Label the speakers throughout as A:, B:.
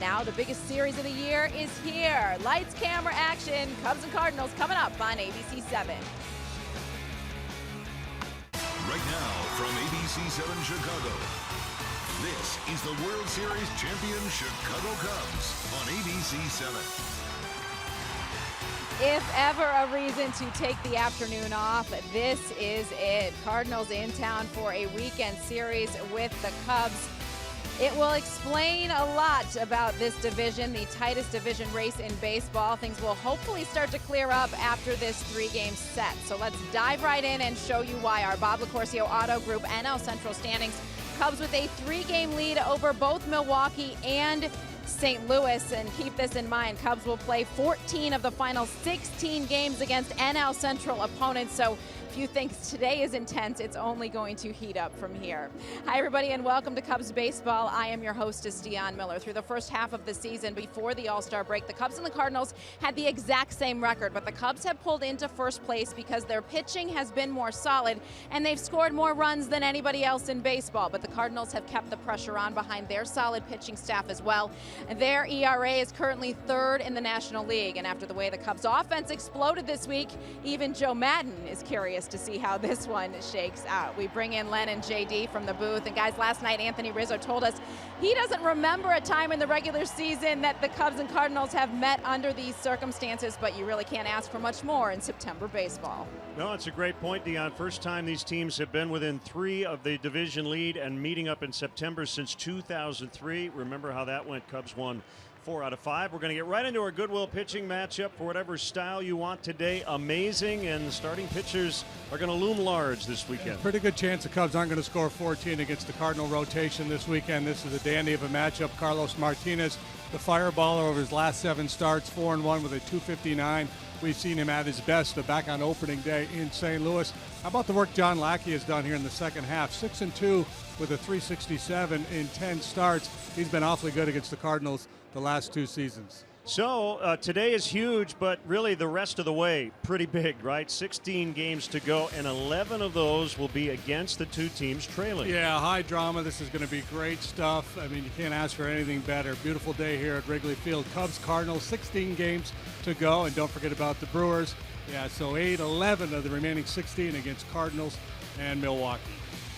A: Now the biggest series of the year is here. Lights, camera, action. Cubs and Cardinals coming up on ABC 7.
B: Right now from ABC 7 Chicago, this is the World Series champion Chicago Cubs on ABC 7.
A: If ever a reason to take the afternoon off, this is it. Cardinals in town for a weekend series with the Cubs. It will explain a lot about this division, the tightest division race in baseball. Things will hopefully start to clear up after this three-game set. So let's dive right in and show you why. Our Bob LaCourcio Auto Group NL Central standings. Cubs with a three-game lead over both Milwaukee and St. Louis, and keep this in mind, Cubs will play 14 of the final 16 games against NL Central opponents, so if you think today is intense, it's only going to heat up from here. Hi everybody and welcome to Cubs Baseball. I am your hostess, Deon Miller. Through the first half of the season before the All-Star break, the Cubs and the Cardinals had the exact same record, but the Cubs have pulled into first place because their pitching has been more solid and they've scored more runs than anybody else in baseball, but the Cardinals have kept the pressure on behind their solid pitching staff as well. Their ERA is currently third in the National League, and after the way the Cubs offense exploded this week, even Joe Madden is curious to see how this one shakes out. We bring in Len and JD from the booth, and guys, last night Anthony Rizzo told us he doesn't remember a time in the regular season that the Cubs and Cardinals have met under these circumstances, but you really can't ask for much more in September baseball.
C: No, it's a great point, Deon. First time these teams have been within 3 of the division lead and meeting up in September since 2003. Remember how that went. Cubs won 4 out of 5. We're going to get right into our Goodwill pitching matchup for whatever style you want today. Amazing, and the starting pitchers are going to loom large this weekend.
D: Pretty good chance the Cubs aren't going to score 14 against the Cardinal rotation this weekend. This is a dandy of a matchup. Carlos Martinez, the fireballer over his last 7 starts, 4-1 with a 259. We've seen him at his best back on opening day in St. Louis. How about the work John Lackey has done here in the second half? 6-2 with a 367 in 10 starts. He's been awfully good against the Cardinals the last 2 seasons.
C: So today is huge, but really the rest of the way pretty big, right? 16 games to go, and 11 of those will be against the 2 teams trailing.
D: Yeah, high drama. This is going to be great stuff. I mean, you can't ask for anything better. Beautiful day here at Wrigley Field. Cubs, Cardinals, 16 games to go, and don't forget about the Brewers. Yeah, so 11 of the remaining 16 against Cardinals and Milwaukee.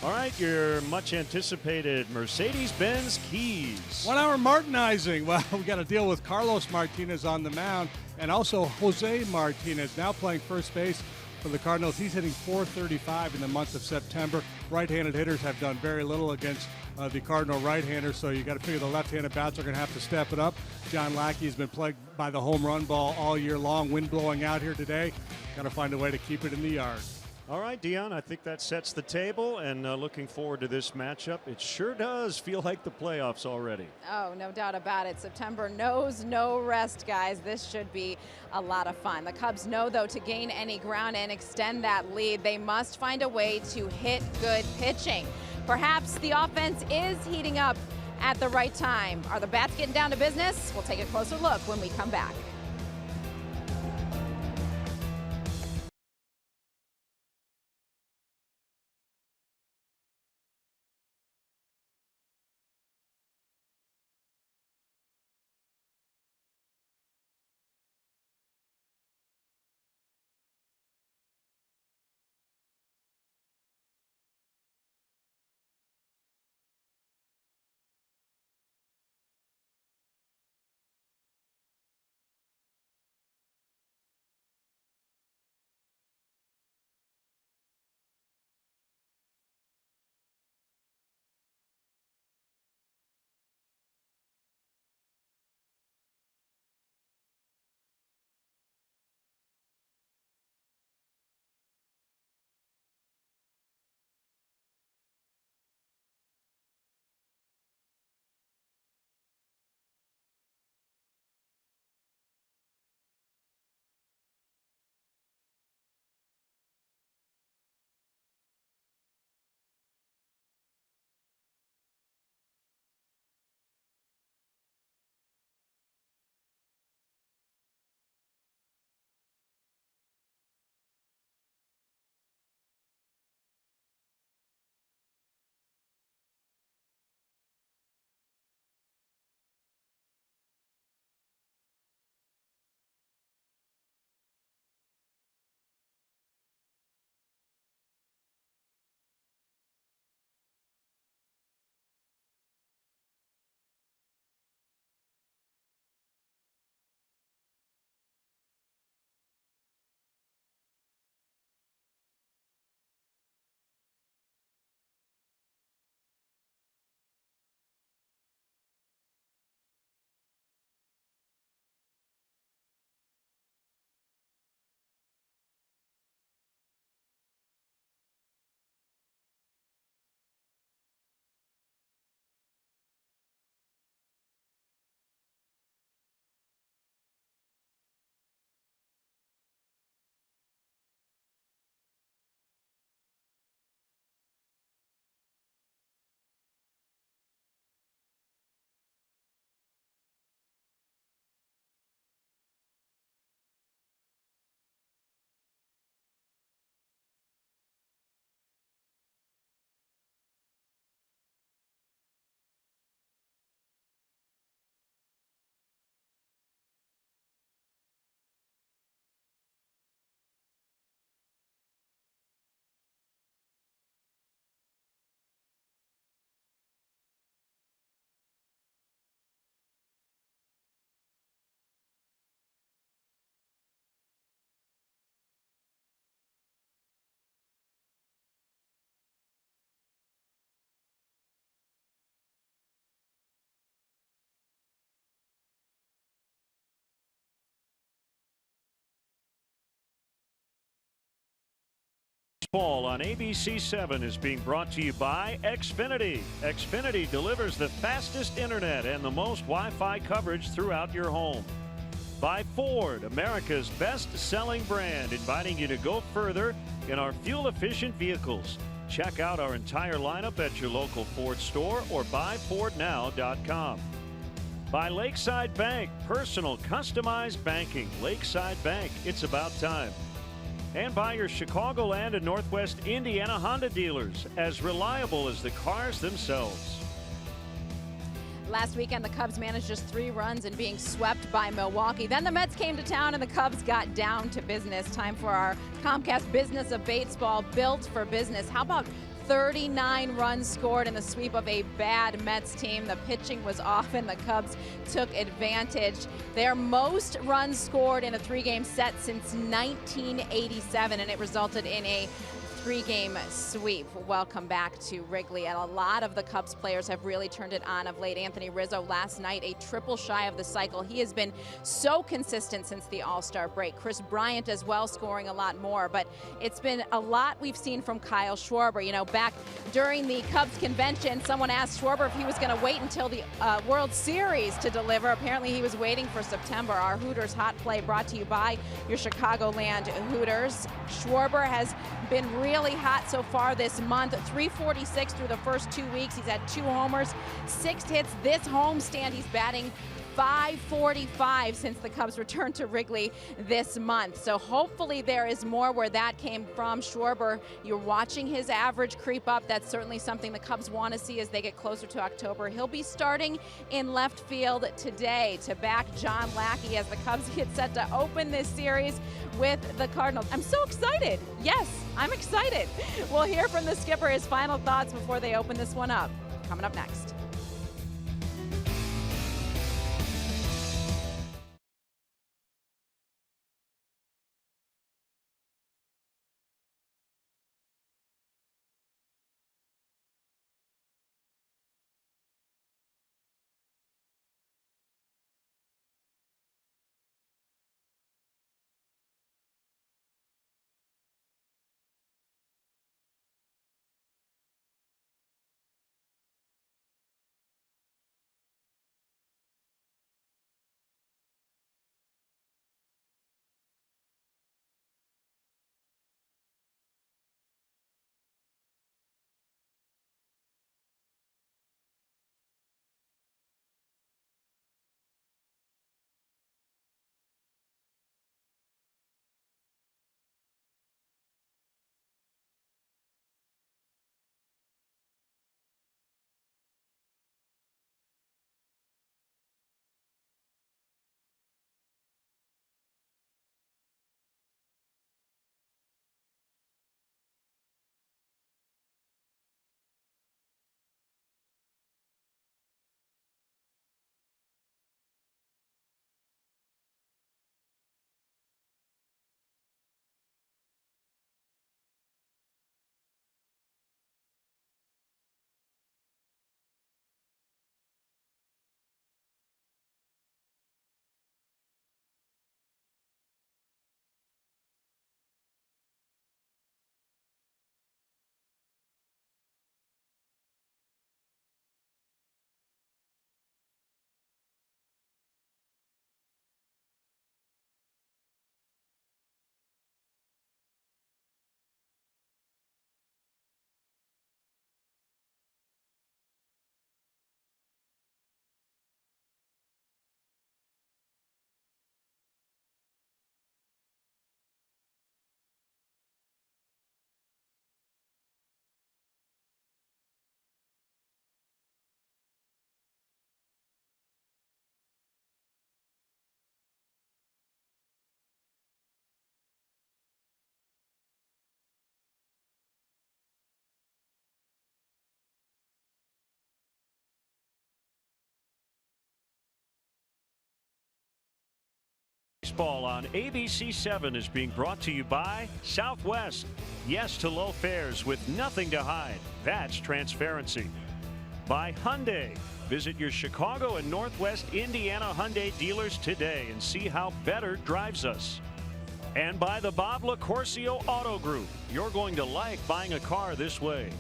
C: All right, your much anticipated Mercedes-Benz keys.
D: 1 hour Martinizing. Well, we got to deal with Carlos Martinez on the mound and also Jose Martinez now playing first base for the Cardinals. He's hitting .435 in the month of September. Right-handed hitters have done very little against the Cardinal right-hander, so you got to figure the left-handed bats are going to have to step it up. John Lackey has been plagued by the home run ball all year long. Wind blowing out here today. Got to find a way to keep it in the yard.
C: All right, Deon, I think that sets the table, and looking forward to this matchup. It sure does feel like the playoffs already.
A: Oh, no doubt about it. September knows no rest, guys. This should be a lot of fun. The Cubs know, though, to gain any ground and extend that lead, they must find a way to hit good pitching. Perhaps the offense is heating up at the right time. Are the bats getting down to business? We'll take a closer look when we come back.
C: Ball on ABC 7 is being brought to you by Xfinity. Xfinity delivers the fastest internet and the most Wi-Fi coverage throughout your home. By Ford, America's best-selling brand, inviting you to go further in our fuel-efficient vehicles. Check out our entire lineup at your local Ford store or buyfordnow.com. By Lakeside Bank, personal customized banking. Lakeside Bank, it's about time. And by your Chicagoland and Northwest Indiana Honda dealers, as reliable as the cars themselves.
A: Last weekend, the Cubs managed just 3 runs and being swept by Milwaukee. Then the Mets came to town and the Cubs got down to business. Time for our Comcast Business of Baseball, built for business. How about 39 runs scored in the sweep of a bad Mets team? The pitching was off and the Cubs took advantage. Their most runs scored in a 3-game set since 1987, and it resulted in a 3-game sweep. Welcome back to Wrigley, and a lot of the Cubs players have really turned it on of late. Anthony Rizzo last night, a triple shy of the cycle. He has been so consistent since the All-Star break. Chris Bryant as well, scoring a lot more, but it's been a lot we've seen from Kyle Schwarber. You know, back during the Cubs convention, someone asked Schwarber if he was going to wait until the World Series to deliver. Apparently he was waiting for September. Our Hooters Hot Play brought to you by your Chicagoland Hooters. Schwarber has been really hot so far this month. 346 through the first 2 weeks. He's had 2 homers, 6 hits. This homestand, he's batting .545 since the Cubs returned to Wrigley this month. So hopefully there is more where that came from. Schwarber, you're watching his average creep up. That's certainly something the Cubs want to see as they get closer to October. He'll be starting in left field today to back John Lackey as the Cubs get set to open this series with the Cardinals. I'm so excited. Yes, I'm excited. We'll hear from the skipper his final thoughts before they open this one up. Coming up next.
C: Baseball on ABC 7 is being brought to you by Southwest. Yes to low fares with nothing to hide. That's transparency. By Hyundai. Visit your Chicago and Northwest Indiana Hyundai dealers today and see how better drives us. And by the Bob LaCourcio Auto Group. You're going to like buying a car this way.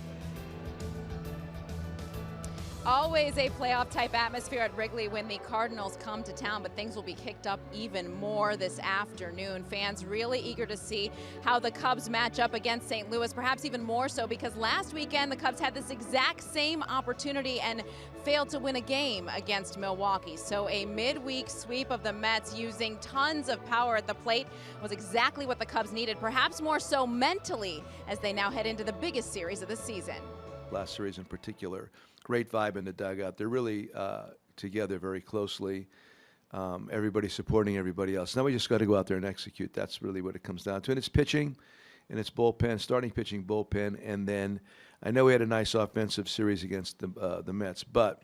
A: Always a playoff type atmosphere at Wrigley when the Cardinals come to town, but things will be kicked up even more this afternoon. Fans really eager to see how the Cubs match up against St. Louis, perhaps even more so because last weekend the Cubs had this exact same opportunity and failed to win a game against Milwaukee. So a midweek sweep of the Mets using tons of power at the plate was exactly what the Cubs needed, perhaps more so mentally as they now head into the biggest series of the season.
E: Last series in particular. Great vibe in the dugout. They're really together very closely. Everybody supporting everybody else. Now we just got to go out there and execute. That's really what it comes down to. And it's pitching, and it's bullpen, starting pitching, bullpen, and then I know we had a nice offensive series against the Mets, but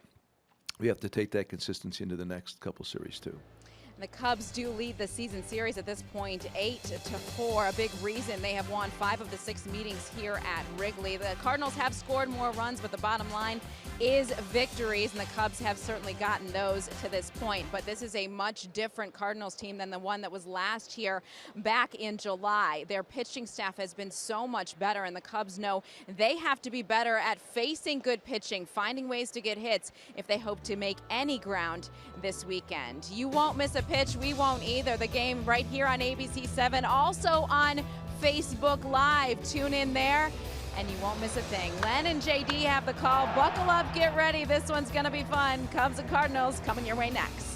E: we have to take that consistency into the next couple series too.
A: The Cubs do lead the season series at this point 8-4. A big reason they have won 5 of the 6 meetings here at Wrigley. The Cardinals have scored more runs, but the bottom line is victories, and the Cubs have certainly gotten those to this point. But this is a much different Cardinals team than the one that was last year back in July. Their pitching staff has been so much better, and the Cubs know they have to be better at facing good pitching, finding ways to get hits if they hope to make any ground this weekend. You won't miss a pitch. We won't either. The game right here on ABC 7, also on Facebook Live. Tune in there and you won't miss a thing. Len and JD have the call. Buckle up, get ready. This one's going to be fun. Cubs and Cardinals coming your way next.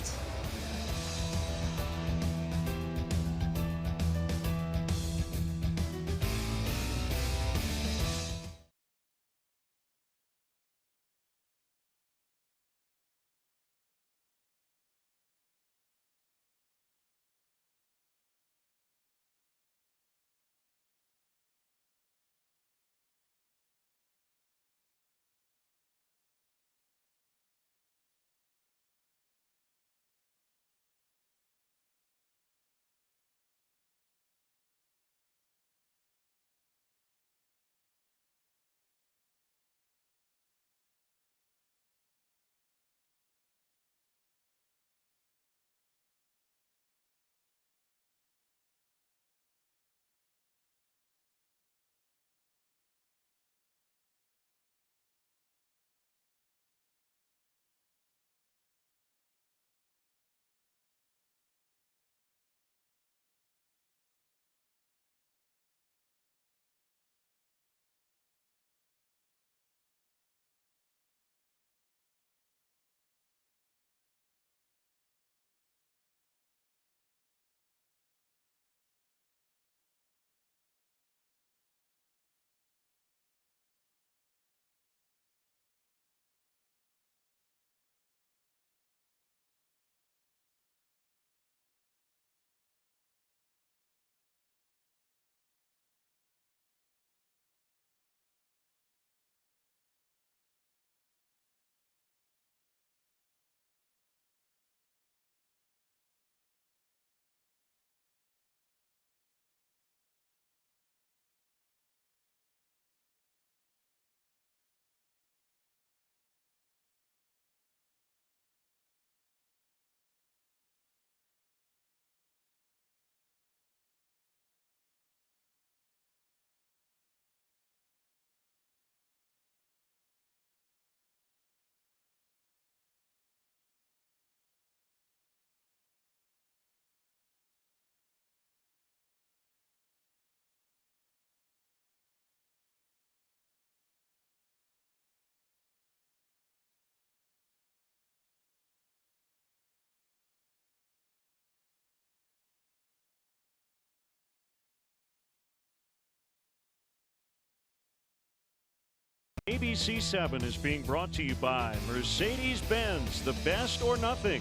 C: ABC 7 is being brought to you by Mercedes-Benz, the best or nothing.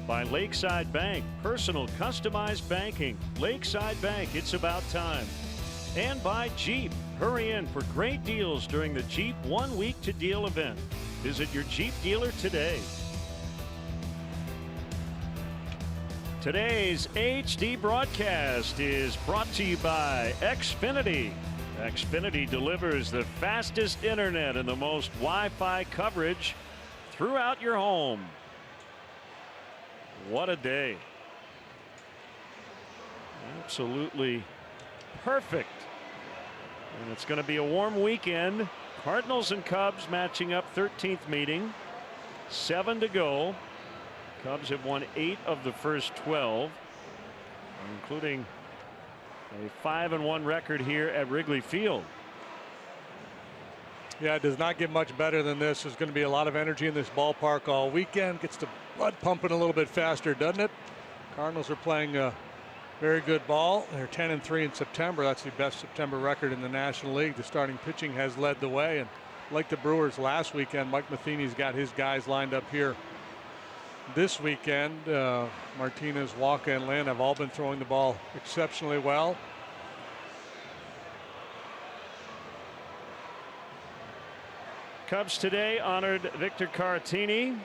C: By Lakeside Bank, personal customized banking. Lakeside Bank, it's about time. And by Jeep. Hurry in for great deals during the Jeep 1 Week to Deal event. Visit your Jeep dealer today. Today's HD broadcast is brought to you by Xfinity. Xfinity delivers the fastest internet and the most Wi-Fi coverage throughout your home. What a day. absolutely perfect. And it's going to be a warm weekend. Cardinals and Cubs matching up, 13th meeting. 7 to go. Cubs have won 8 of the first 12, including a 5-1 record here at Wrigley Field.
D: Yeah, it does not get much better than this. There's going to be a lot of energy in this ballpark all weekend. Gets the blood pumping a little bit faster, doesn't it? Cardinals are playing a very good ball. They're 10-3 in September. That's the best September record in the National League. The starting pitching has led the way, and like the Brewers last weekend, Mike Matheny's got his guys lined up here this weekend. Martinez, Walker, and Lynn have all been throwing the ball exceptionally well.
C: Cubs today honored Victor Caratini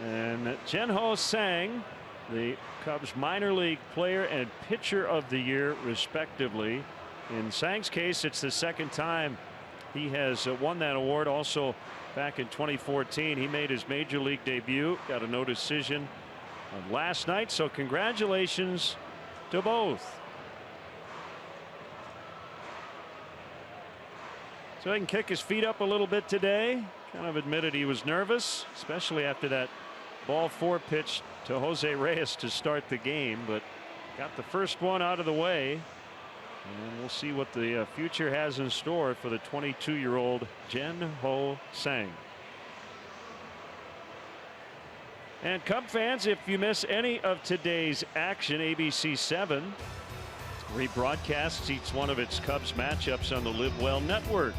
C: and Jen-Ho Sang, the Cubs minor league player and pitcher of the year, respectively. In Sang's case, it's the second time he has won that award. Also back in 2014, he made his major league debut, got a no decision last night. So congratulations to both. So he can kick his feet up a little bit today. Kind of admitted he was nervous, especially after that ball 4 pitch to Jose Reyes to start the game, but got the first one out of the way. And we'll see what the future has in store for the 22-year-old Jen-Ho Sang. And Cub fans, if you miss any of today's action, ABC 7 rebroadcasts each one of its Cubs matchups on the Live Well Network.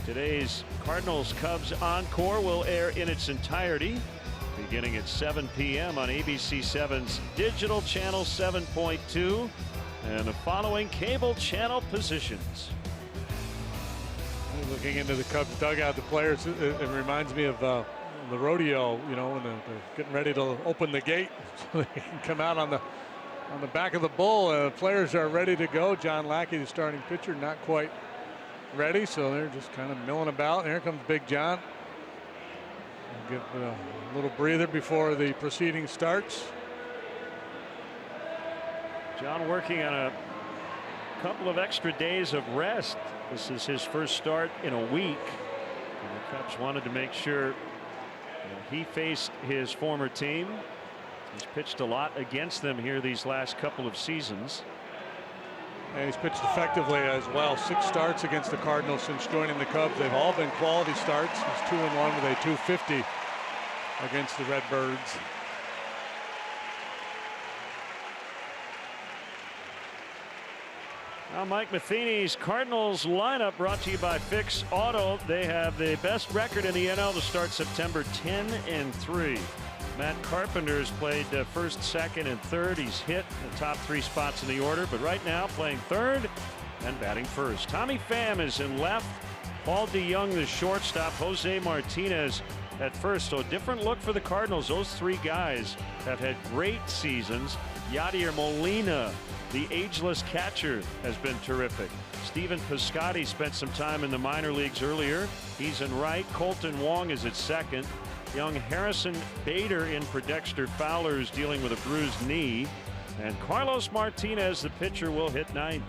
C: Today's Cardinals Cubs Encore will air in its entirety beginning at 7 p.m. on ABC 7's digital channel 7.2 and the following cable channel positions.
D: Looking into the Cubs dugout, the players, it reminds me of the rodeo, you know, when they're getting ready to open the gate so they can come out on the back of the bull. Players are ready to go. John Lackey, the starting pitcher, not quite ready, so they're just kind of milling about. And here comes Big John. Give a little breather before the proceeding starts.
C: John working on a couple of extra days of rest. This is his first start in a week. And the Cubs wanted to make sure he faced his former team. He's pitched a lot against them here these last couple of seasons.
D: And he's pitched effectively as well. 6 starts against the Cardinals since joining the Cubs. They've all been quality starts. He's 2-1 with a .250 against the Redbirds.
C: Now Mike Matheny's Cardinals lineup brought to you by Fix Auto. They have the best record in the NL to start September, 10-3. Matt Carpenter's played first, second, and third. He's hit the top 3 spots in the order, but right now playing third and batting first. Tommy Pham is in left. Paul DeYoung, the shortstop. Jose Martinez at first. So a different look for the Cardinals. Those 3 guys have had great seasons. Yadier Molina, the ageless catcher, has been terrific. Stephen Piscotty spent some time in the minor leagues earlier. He's in right. Colton Wong is at second. Young Harrison Bader in for Dexter Fowler, who's dealing with a bruised knee. And Carlos Martinez, the pitcher, will hit ninth.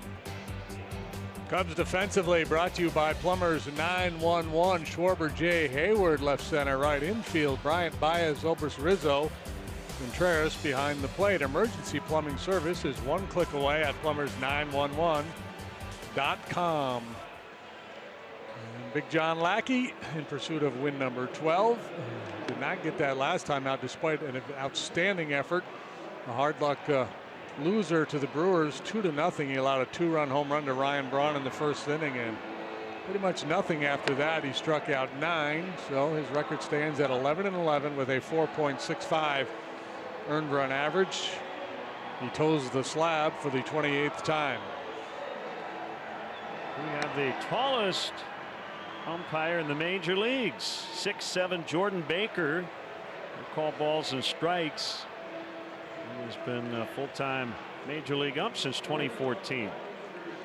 D: Cubs defensively brought to you by Plumbers 911. Schwarber, J. Hayward, left center, right infield. Bryant, Baez, Obras, Rizzo. Contreras behind the plate. Emergency plumbing service is 1 click away at plumbers911.com. Big John Lackey in pursuit of win number 12. Did not get that last time out despite an outstanding effort. A hard luck loser to the Brewers, 2-0. He allowed a 2-run home run to Ryan Braun in the first inning, and pretty much nothing after that. He struck out 9, so his record stands at 11-11 with a 4.65 earned run average. He toes the slab for the 28th time.
C: We have the tallest umpire in the major leagues, 6'7" Jordan Baker. He'll call balls and strikes. He has been a full-time major league ump since 2014.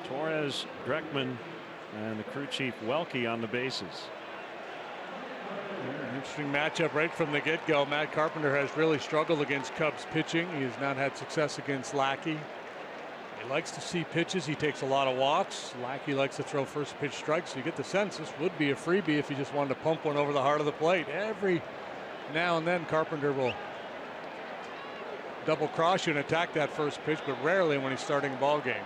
C: Torres, Dreckman, and the crew chief Welke on the bases.
D: An interesting matchup right from the get-go. Matt Carpenter has really struggled against Cubs pitching. He has not had success against Lackey. He likes to see pitches. He takes a lot of walks. Lackey likes to throw first pitch strikes. So you get the sense this would be a freebie if you just wanted to pump one over the heart of the plate. Every now and then Carpenter will double cross you and attack that first pitch, but rarely when he's starting a ball game.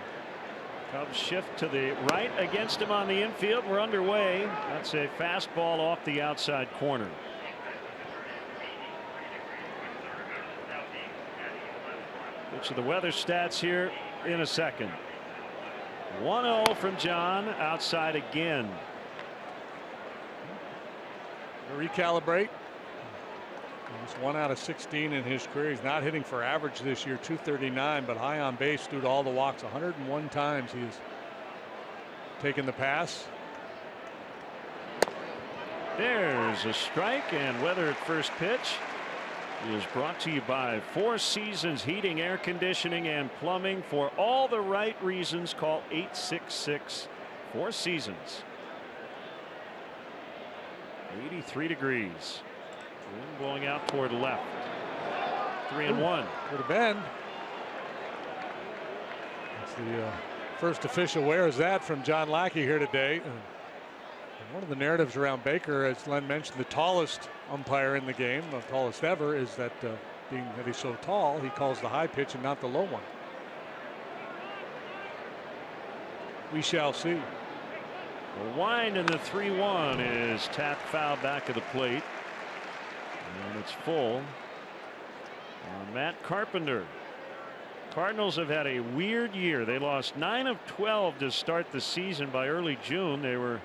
C: Cubs shift to the right against him on the infield. We're underway. That's a fastball off the outside corner. Get to the weather stats here in a second. 1-0 from John, outside again.
D: Recalibrate. He's 1 out of 16 in his career. He's not hitting for average this year, 239, but high on base due to all the walks. 101 times he's taken the pass.
C: There's a strike, and weather at first pitch is brought to you by Four Seasons Heating, Air Conditioning, and Plumbing. For all the right reasons, call 866 Four Seasons. 83 degrees. Wind blowing out toward left. 3-1.
D: Could have been. That's the first official wears that from John Lackey here today. And one of the narratives around Baker, as Len mentioned, the tallest umpire in the game, the tallest ever, is that being that he's so tall, he calls the high pitch and not the low one. We shall see.
C: The wind in the 3-1 is tapped foul back of the plate. And it's full on Matt Carpenter. Cardinals have had a weird year. They lost 9 of 12 to start the season. By early June, they were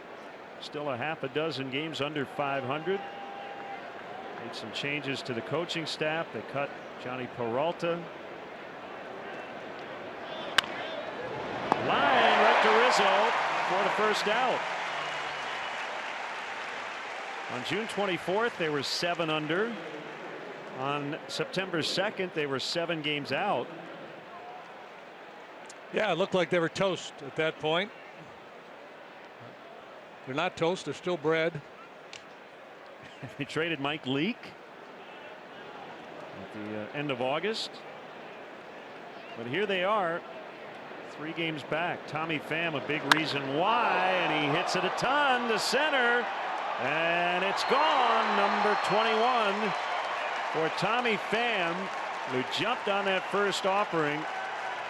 C: still a half a dozen games under 500. Made some changes to the coaching staff. They cut Johnny Peralta. Line right to Rizzo for the first out. On June 24th, they were 7 under. On September 2nd, they were 7 games out.
D: Yeah, it looked like they were toast at that point. They're not toast, they're still bread.
C: They traded Mike Leake at the end of August. But here they are, 3 games back. Tommy Pham, a big reason why, and he hits it a ton to center. And it's gone. Number 21 for Tommy Pham, who jumped on that first offering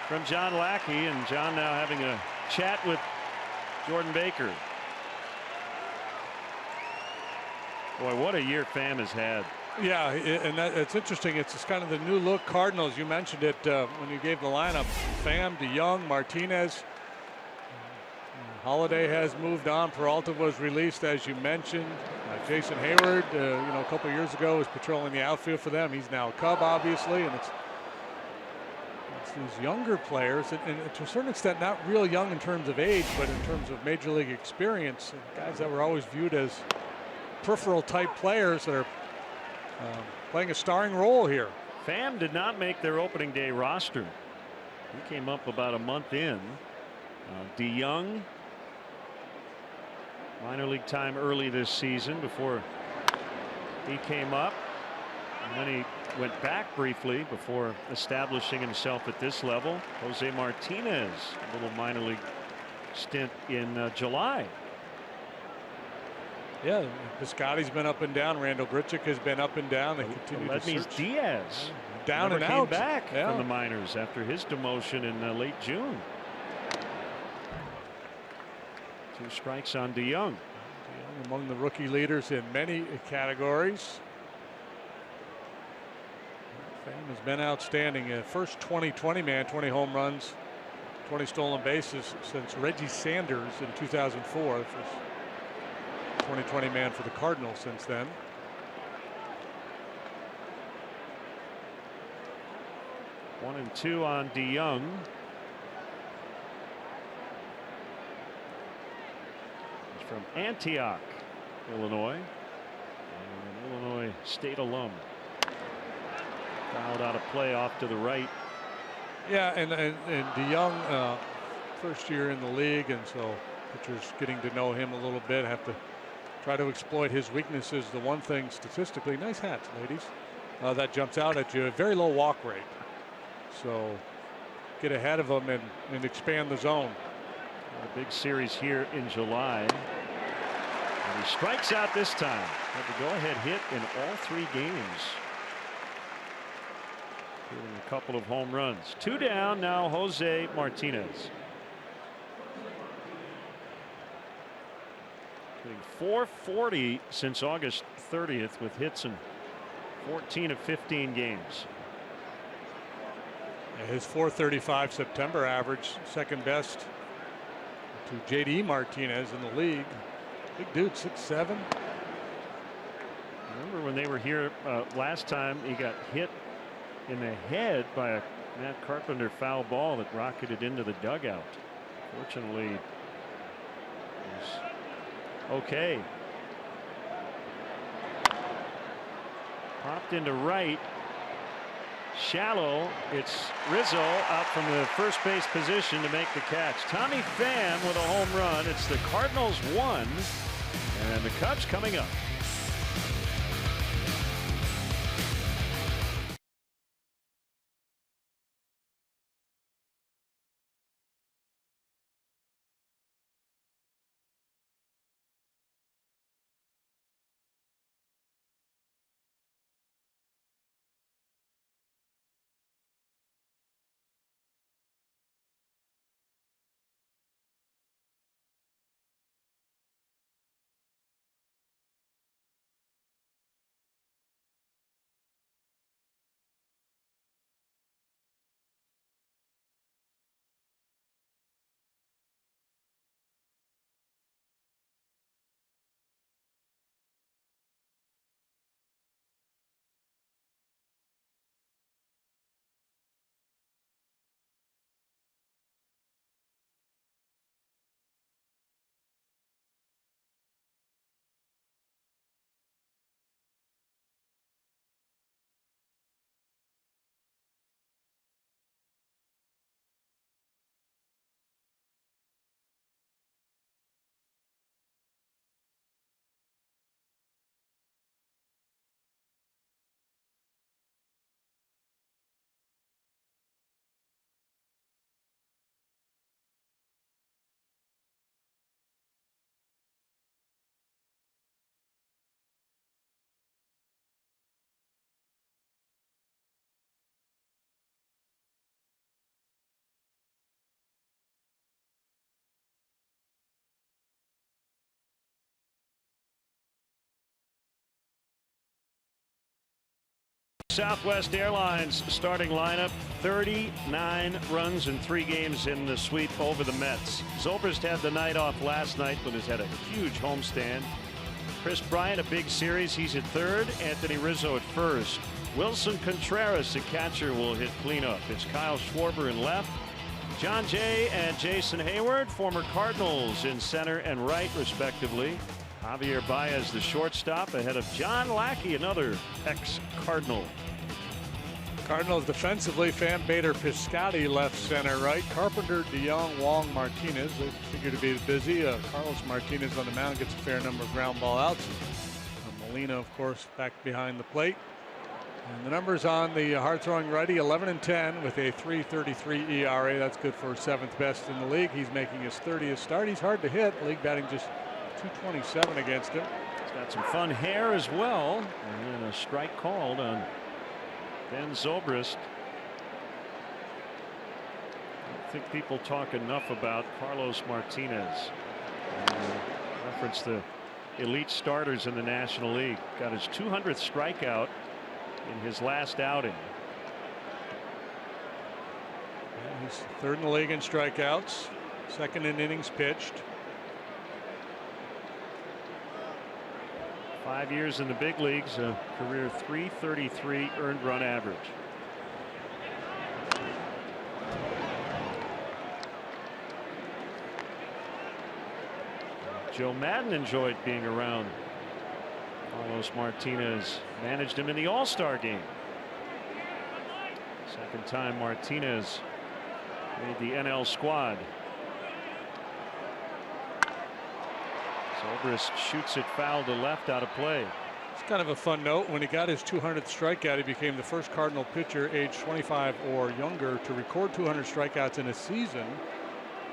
C: from John Lackey, and John now having a chat with Jordan Baker. Boy, what a year Pham has had.
D: Yeah, and it's interesting. It's kind of the new look Cardinals. You mentioned it when you gave the lineup. Pham, DeYoung, Martinez. Holiday has moved on. Peralta was released, as you mentioned. Jason Hayward, a couple of years ago, was patrolling the outfield for them. He's now a Cub, obviously, and it's these younger players, and to a certain extent, not real young in terms of age, but in terms of major league experience, guys that were always viewed as peripheral type players that are playing a starring role here.
C: Pham did not make their opening day roster. He came up about a month in. DeYoung, minor league time early this season before he came up, and then he went back briefly before establishing himself at this level. Jose Martinez, a little minor league stint in July.
D: Yeah, Piscotty's been up and down. Randall Grichuk has been up and down. They continue to search.
C: Diaz
D: down and
C: came
D: out
C: back from the minors after his demotion in late June. 2 strikes on DeYoung.
D: DeYoung among the rookie leaders in many categories. Pham has been outstanding. First 20-20 man, 20 home runs, 20 stolen bases since Reggie Sanders in 2004. The first 20-20 man for the Cardinals since then.
C: One and 2 on DeYoung. From Antioch, Illinois, an Illinois State alum. Fouled out of play off to the right.
D: Yeah, and DeYoung, first year in the league, and so pitchers getting to know him a little bit, have to try to exploit his weaknesses. The one thing statistically, nice hats, ladies, that jumps out at you, a very low walk rate. So get ahead of them and expand the zone.
C: A big series here in July. And he strikes out this time. Had the go-ahead hit in all 3 games. Hitting a couple of home runs. 2 down now, Jose Martinez. Hitting .440 since August 30th with hits in 14 of 15 games.
D: His .435 September average, second best to J.D. Martinez in the league. Big dude, 6'7".
C: Remember when they were here last time, he got hit in the head by a Matt Carpenter foul ball that rocketed into the dugout. Fortunately, it was okay. Popped into right. Shallow. It's Rizzo out from the first base position to make the catch. Tommy Pham with a home run. It's the Cardinals 1 and the Cubs coming up. Southwest Airlines starting lineup, 39 runs in 3 games in the sweep over the Mets. Zobrist had the night off last night, but has had a huge homestand. Chris Bryant, a big series. He's at third. Anthony Rizzo at first. Wilson Contreras, the catcher, will hit cleanup. It's Kyle Schwarber in left. John Jay and Jason Hayward, former Cardinals, in center and right, respectively. Javier Baez, the shortstop, ahead of John Lackey, another ex-Cardinal.
D: Cardinals defensively, Pham, Bader, Piscotty left, center, right. Carpenter, DeYoung, Wong, Martinez. They figure to be busy. Carlos Martinez on the mound gets a fair number of ground ball outs. Molina, of course, back behind the plate. And the numbers on the hard-throwing righty, 11-10 with a .333 ERA. That's good for 7th best in the league. He's making his 30th start. He's hard to hit. League batting just .227 against him.
C: He's got some fun hair as well. And then a strike called on Ben Zobrist. I don't think people talk enough about Carlos Martinez. Reference the elite starters in the National League. Got his 200th strikeout in his last outing.
D: He's third in the league in strikeouts, second in innings pitched.
C: 5 years in the big leagues, a career .333 earned run average. Joe Madden enjoyed being around Carlos Martinez. Managed him in the All-Star game. Second time Martinez made the NL squad. Zobrist shoots it foul to left, out of play.
D: He's Kind of a fun note, when he got his 200th strikeout, he became the first Cardinal pitcher age 25 or younger to record 200 strikeouts in a season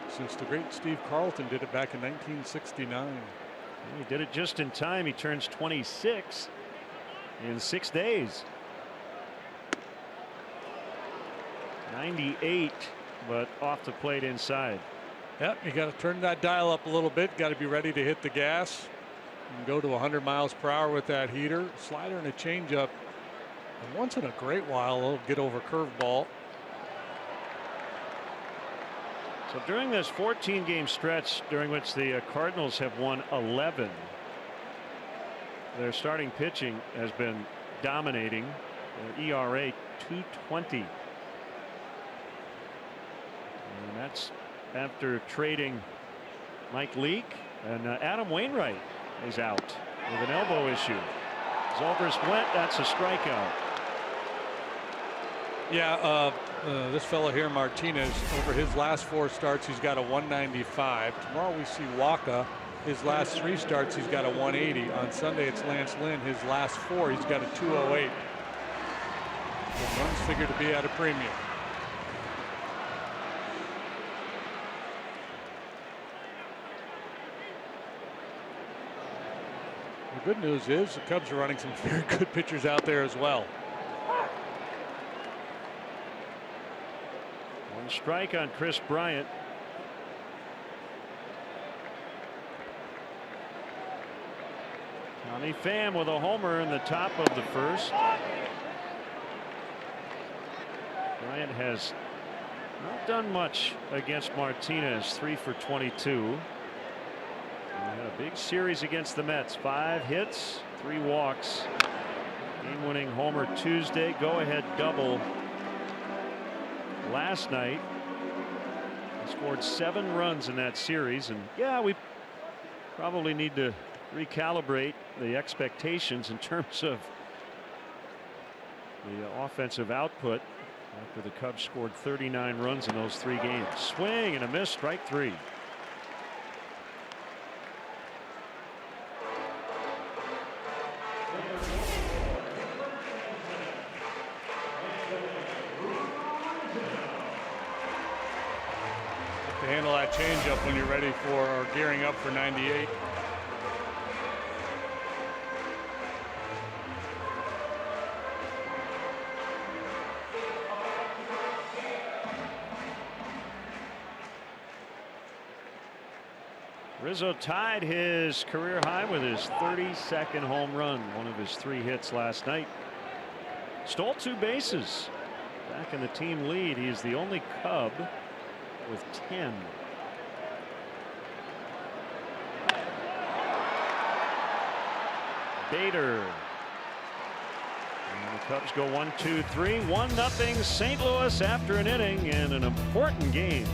D: since the great Steve Carlton did it back in 1969.
C: He did it just in time. He turns 26 in 6 days. 98, but off the plate inside.
D: Yep, you got to turn that dial up a little bit. Got to be ready to hit the gas and go to 100 miles per hour with that heater. Slider and a changeup. And once in a great while, he'll get over curveball.
C: So during this 14-game stretch during which the Cardinals have won 11, their starting pitching has been dominating. ERA 2.20. And that's after trading Mike Leake, and Adam Wainwright is out with an elbow issue. Zobrist went. That's a strikeout.
D: Yeah, this fellow here, Martinez, over his last 4 starts, he's got a 195. Tomorrow we see Waka. His last 3 starts, he's got a 180. On Sunday, it's Lance Lynn. His last 4, he's got a 208. The runs figure to be at a premium. The good news is the Cubs are running some very good pitchers out there as well.
C: 1 strike on Chris Bryant. Tommy Pham with a homer in the top of the first. Bryant has not done much against Martinez. 3 for 22. He had a big series against the Mets. 5 hits, 3 walks. Game-winning homer Tuesday. Go-ahead double last night. He scored 7 runs in that series. And yeah, we probably need to recalibrate the expectations in terms of the offensive output after the Cubs scored 39 runs in those 3 games. Swing and a miss, strike 3.
D: Handle that changeup when you're ready for or gearing up for 98.
C: Rizzo tied his career high with his 32nd home run, one of his 3 hits last night. Stole 2 bases. Back in the team lead. He's the only Cub with 10. Bader. And the Cubs go 1-2-3. 1-0 St. Louis after an inning and an important game.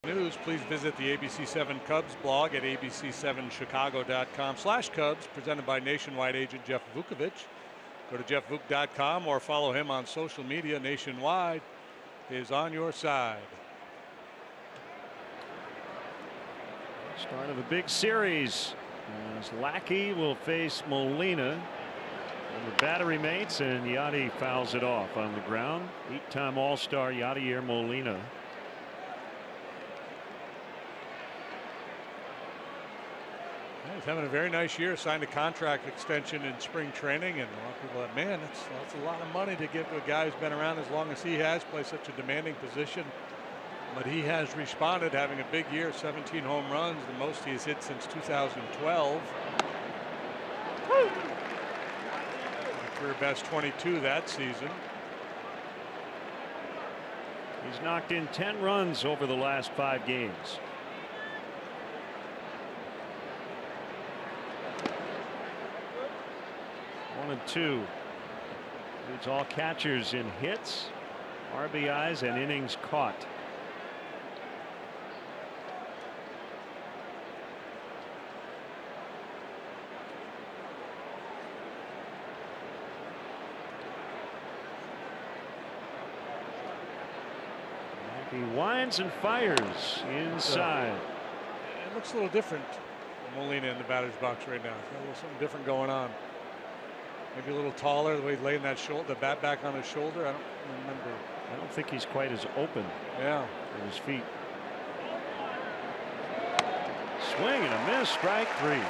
D: News, please visit the ABC7 Cubs blog at abc7chicago.com/Cubs, presented by Nationwide agent Jeff Vukovich. Go to jeffvuk.com or follow him on social media. Nationwide is on your side.
C: Start of a big series as Lackey will face Molina. And the battery mates, and Yadi fouls it off on the ground. 8-time All-Star Yadier Molina.
D: He's having a very nice year. Signed a contract extension in spring training, and a lot of people thought, man, that's a lot of money to give to a guy who's been around as long as he has, plays such a demanding position. But he has responded, having a big year, 17 home runs, the most he has hit since 2012. Career best 22 that season.
C: He's knocked in 10 runs over the last 5 games. One and two. Leads all catchers in hits, RBIs, and innings caught. He winds and fires inside.
D: It looks a little different. Molina in the batter's box right now. He's got a little something different going on. Maybe a little taller, the way he's laying that shoulder, the bat back on his shoulder. I don't remember.
C: I don't think he's quite as open.
D: Yeah.
C: With his feet. Swing and a miss. Strike 3.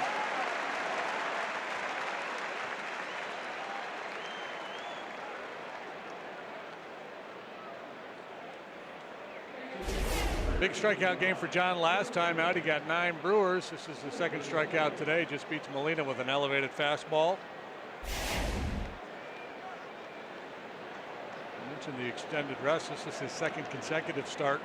D: Big strikeout game for John last time out. He got 9 Brewers. This is the second strikeout today. Just beats Molina with an elevated fastball. I mentioned the extended rest. This is his second consecutive start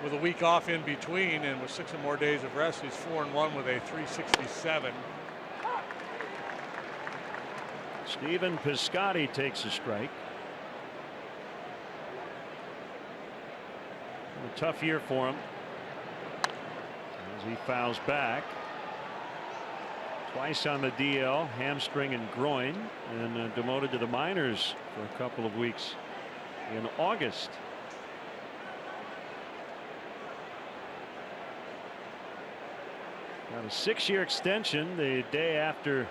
D: with a week off in between, and with 6 or more days of rest, he's 4-1 with a 367.
C: Stephen Piscotty takes a strike. A tough year for him as he fouls back. Twice on the DL, hamstring and groin, and demoted to the minors for a couple of weeks in August. Got a 6-year extension the day after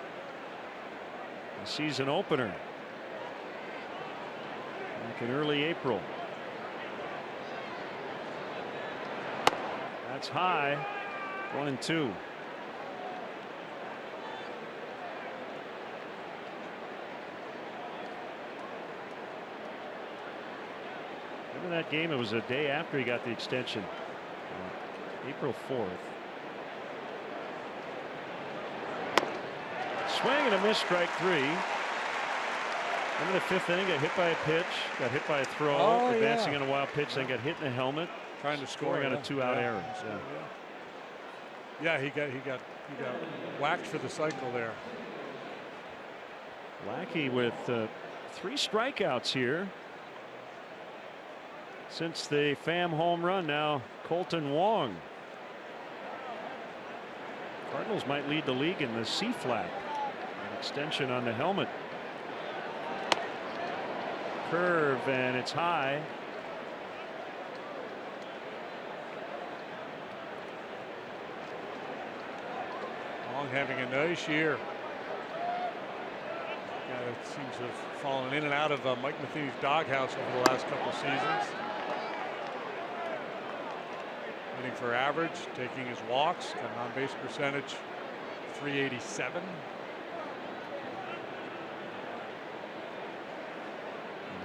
C: the season opener back in early April. That's high. 1-2. Remember that game? It was a day after he got the extension. April 4th. Swing and a miss. Strike 3. Remember the 5th inning? Got hit by a pitch. Got hit by a throw. Advancing on a wild pitch. Then got hit in the helmet.
D: Trying to score
C: on a 2-out error.
D: Yeah, he got whacked for the cycle there.
C: Lackey with 3 strikeouts here since the Pham home run. Now Colton Wong. Cardinals might lead the league in the C flap. An extension on the helmet. Curve, and it's high.
D: Wong having a nice year. It seems to have fallen in and out of Mike Matheny's doghouse over the last couple of seasons. Hitting for average, taking his walks, got an on-base percentage 387.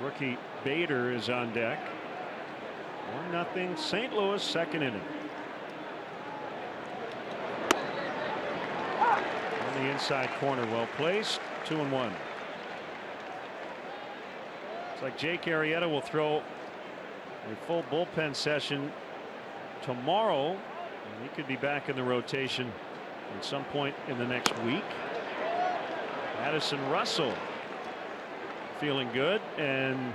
C: Rookie Bader is on deck. 1-0 St. Louis, second inning. On the inside corner, well placed. 2-1. It's like Jake Arrieta will throw a full bullpen session tomorrow, and he could be back in the rotation at some point in the next week. Addison Russell feeling good, and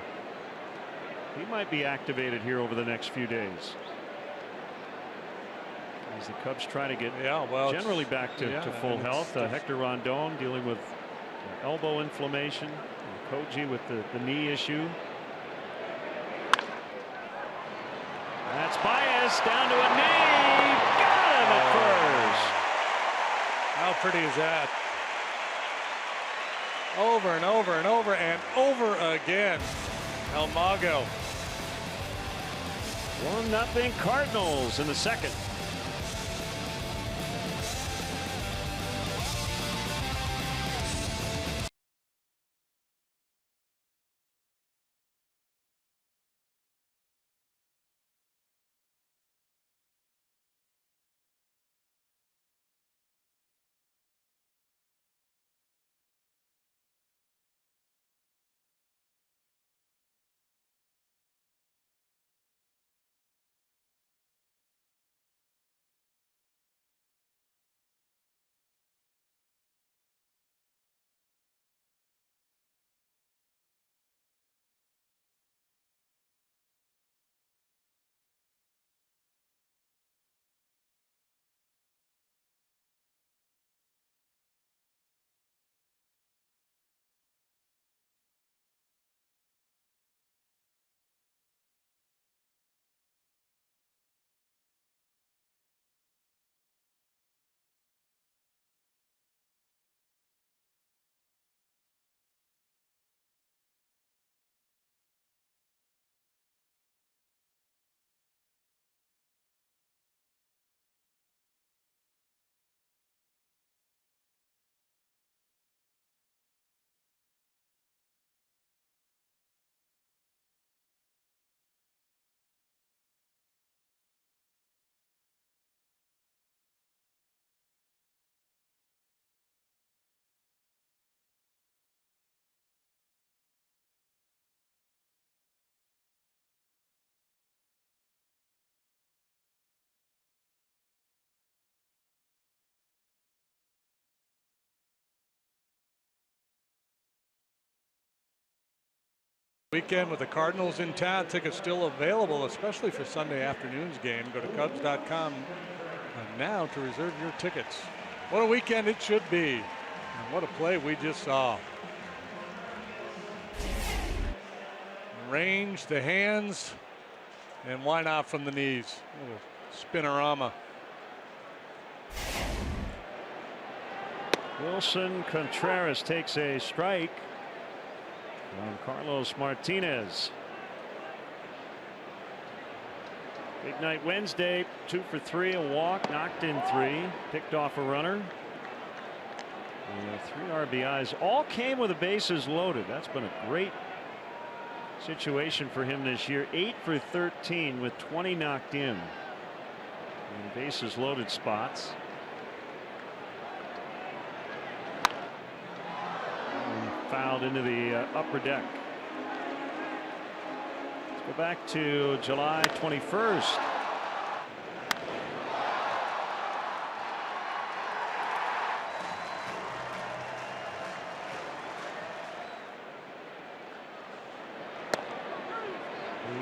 C: he might be activated here over the next few days. as the Cubs try to get
D: generally
C: back to full health. Hector Rondon dealing with elbow inflammation. Koji with the knee issue. That's Baez down to a knee. Got him at first.
D: How pretty is that? Over and over and over and over again. El Mago.
C: 1-0 Cardinals in the second.
D: Weekend with the Cardinals in town. Tickets still available, especially for Sunday afternoon's game. Go to Cubs.com now to reserve your tickets. What a weekend it should be. And what a play we just saw. Range, the hands, and why not from the knees? Spinorama.
C: Wilson Contreras takes a strike from Carlos Martinez. Big night Wednesday, 2 for 3, a walk, knocked in 3, picked off a runner. And 3 RBIs, all came with the bases loaded. That's been a great situation for him this year. 8 for 13 with 20 knocked in bases loaded spots. Fouled into the upper deck. Let's go back to July 21st.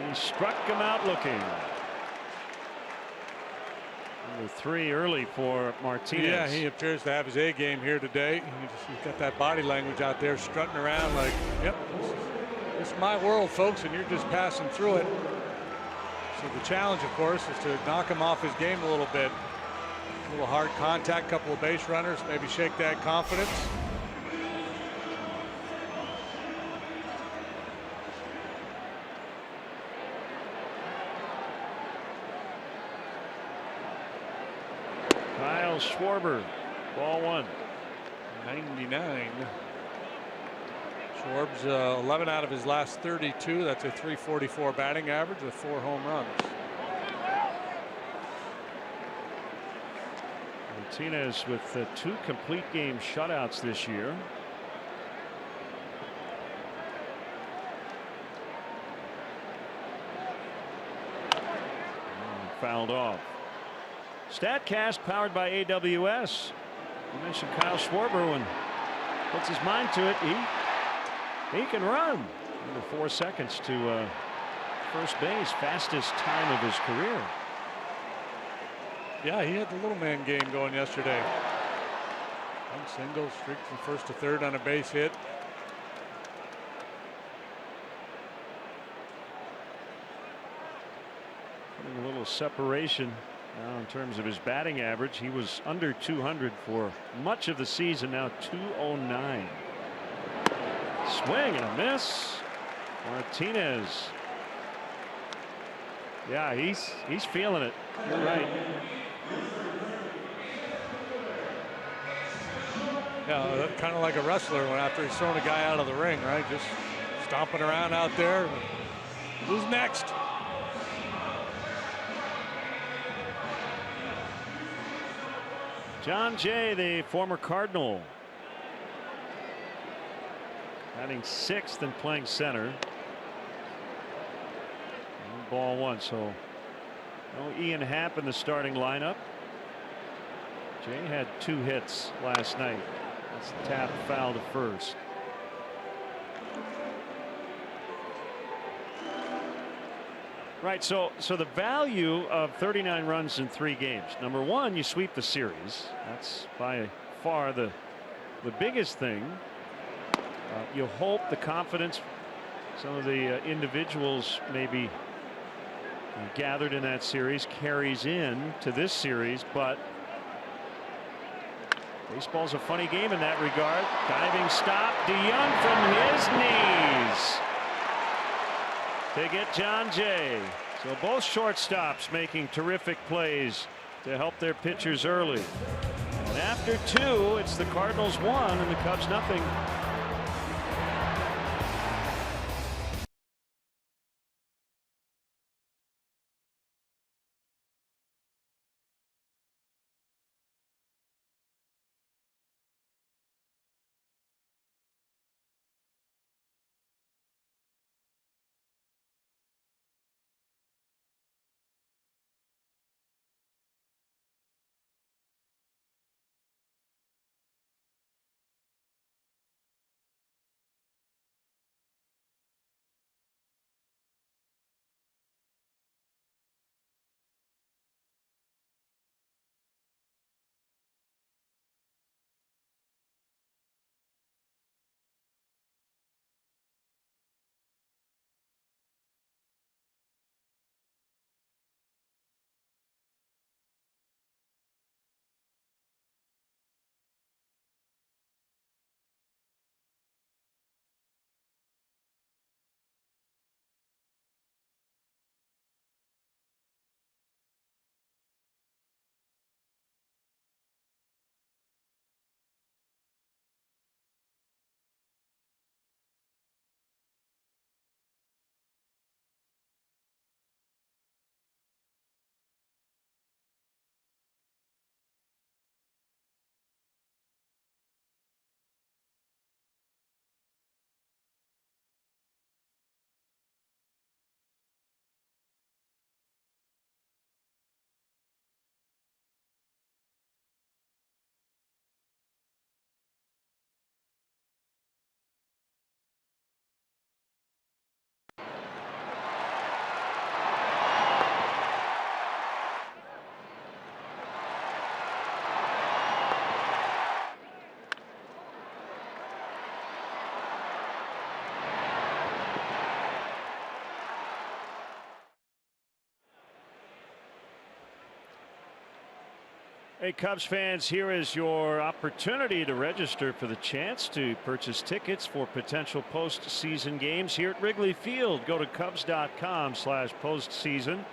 C: He struck him out looking. Number 3 early for Martinez.
D: Yeah, he appears to have his A game here today. He's got that body language out there, strutting around like, yep, this is my world, folks, and you're just passing through it. So the challenge, of course, is to knock him off his game a little bit. A little hard contact, couple of base runners, maybe shake that confidence.
C: Schwarber, ball 1.
D: 99. Schwarb's 11 out of his last 32. That's a .344 batting average with 4 home runs.
C: Martinez with 2 complete game shutouts this year. Fouled off. StatCast powered by AWS. You mentioned Kyle Schwarber. When puts his mind to it, he can run. Under 4 seconds to first base, fastest time of his career.
D: Yeah, he had the little man game going yesterday. One single, streak from first to third on a base hit.
C: Putting a little separation now in terms of his batting average. He was under 200 for much of the season. Now 209. Swing and a miss. Martinez. Yeah, he's feeling it. You're right.
D: Yeah, kind of like a wrestler when after he's thrown a guy out of the ring, right? Just stomping around out there. Who's next?
C: John Jay, the former Cardinal, batting 6th and playing center. And ball 1, so no Ian Happ in the starting lineup. Jay had 2 hits last night. That's the tap foul to first. Right, so the value of 39 runs in 3 games. Number 1, you sweep the series. That's by far the biggest thing. You hope the confidence some of the individuals maybe gathered in that series carries in to this series, but baseball's a funny game in that regard. Diving stop, DeYoung from his knees to get John Jay. So both shortstops making terrific plays to help their pitchers early. And after 2, it's the Cardinals 1 and the Cubs nothing. Hey, Cubs fans, here is your opportunity to register for the chance to purchase tickets for potential postseason games here at Wrigley Field. Go to Cubs.com/postseason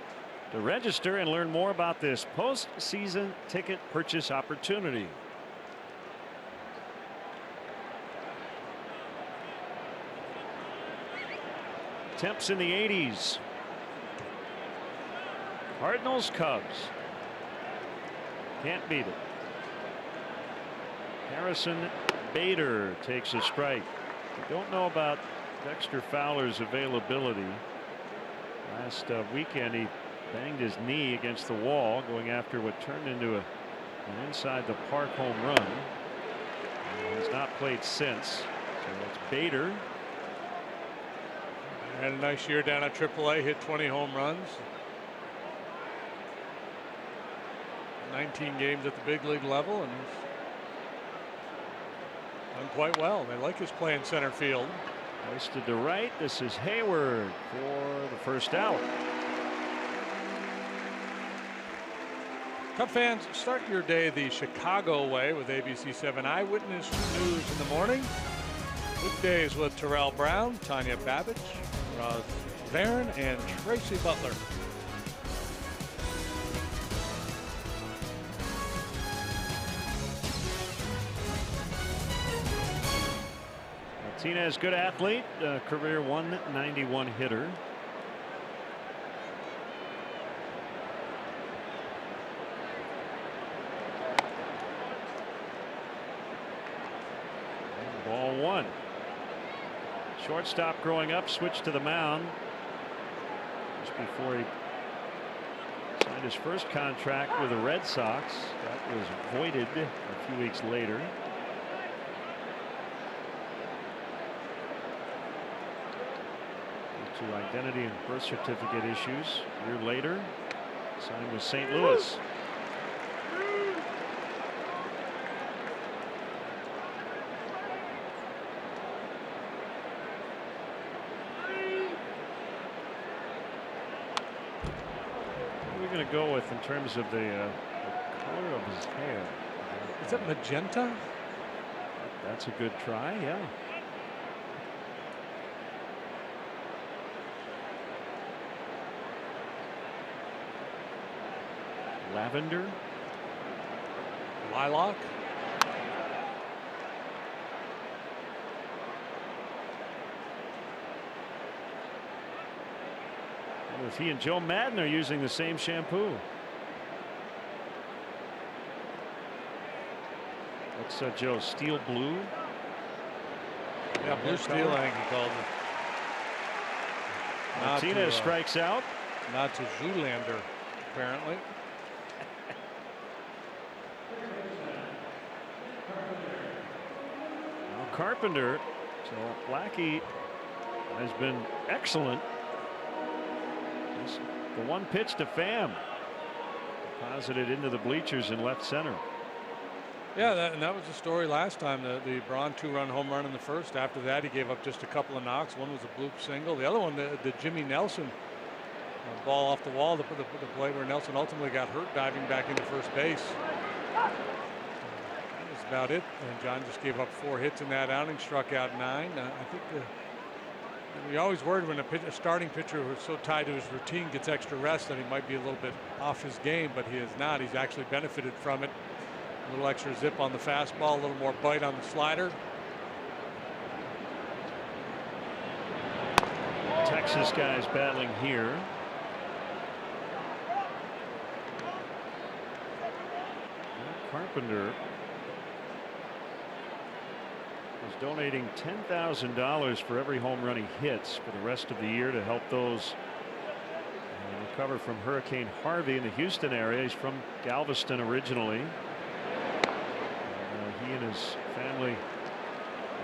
C: to register and learn more about this postseason ticket purchase opportunity. Temps in the 80s. Cardinals, Cubs. Can't beat it. Harrison Bader takes a strike. We don't know about Dexter Fowler's availability. Last weekend he banged his knee against the wall going after what turned into an inside the park home run. And has not played since. So it's Bader.
D: Had a nice year down at AAA, hit 20 home runs. 19 games at the big league level, and he's done quite well. They like his play in center field.
C: Hoisted to right. This is Hayward for the first out.
D: Cub fans, start your day the Chicago way with ABC 7 Eyewitness News in the morning. Weekdays with Terrell Brown, Tanya Babich, Roz Varon, and Tracy Butler.
C: Martinez, good athlete, career 191 hitter. Ball one. Shortstop growing up, switched to the mound just before he signed his first contract with the Red Sox. That was voided a few weeks later. Due to identity and birth certificate issues. A year later, signed with St. Louis. Going to go with in terms of the color of his hair?
D: Is that magenta?
C: That's a good try. Yeah. Lavender.
D: Lilac.
C: If he and Joe Madden are using the same shampoo. What's Joe? Steel blue?
D: Yeah, blue steel, I think he called it.
C: Martinez strikes out.
D: Not to Zoolander, apparently.
C: Now Carpenter. So Lackey has been excellent. The one pitch to Pham, deposited into the bleachers in left center.
D: Yeah, that was the story last time. The Braun 2-run home run in the first. After that, he gave up just a couple of knocks. One was a bloop single. The other one, the Jimmy Nelson ball off the wall, the play where Nelson ultimately got hurt diving back into first base. That was about it. And John just gave up 4 hits in that outing, struck out 9. I think we always worried when a starting pitcher who's so tied to his routine gets extra rest that he might be a little bit off his game, but he is not. He's actually benefited from it. A little extra zip on the fastball, a little more bite on the slider.
C: Texas guys battling here. Carpenter is donating $10,000 for every home run he hits for the rest of the year to help those recover from Hurricane Harvey in the Houston area. He's from Galveston originally. He and his family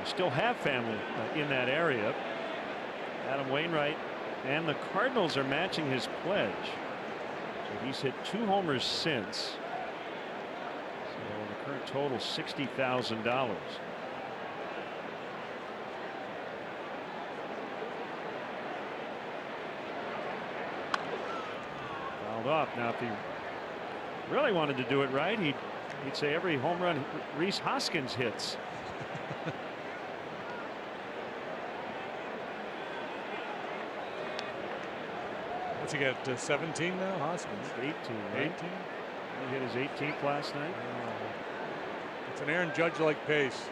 C: still have family in that area. Adam Wainwright and the Cardinals are matching his pledge. So he's hit 2 homers since. So the current total $60,000. Up. Now, if he really wanted to do it right, he'd say every home run Rhys Hoskins hits.
D: What's he got? 17 now, Hoskins?
C: 18. Right? 18. He hit his 18th last night.
D: It's an Aaron Judge-like pace.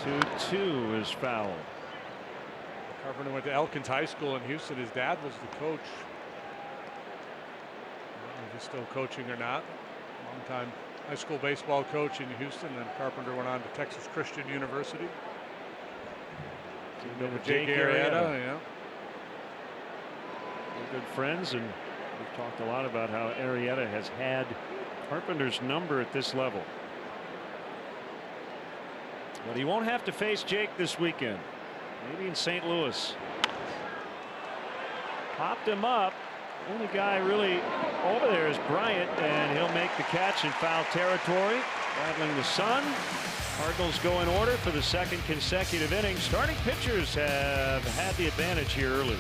C: 2-2 is foul.
D: Carpenter went to Elkins High School in Houston. His dad was the coach. I don't know if he's still coaching or not. Long-time high school baseball coach in Houston, and Carpenter went on to Texas Christian University.
C: With Jake Arrieta.
D: Yeah.
C: They're good friends, and we've talked a lot about how Arrieta has had Carpenter's number at this level. But he won't have to face Jake this weekend. Maybe in St. Louis. Popped him up. Only guy really over there is Bryant, and he'll make the catch in foul territory, battling the sun. Cardinals go in order for the second consecutive inning. Starting pitchers have had the advantage here earlier.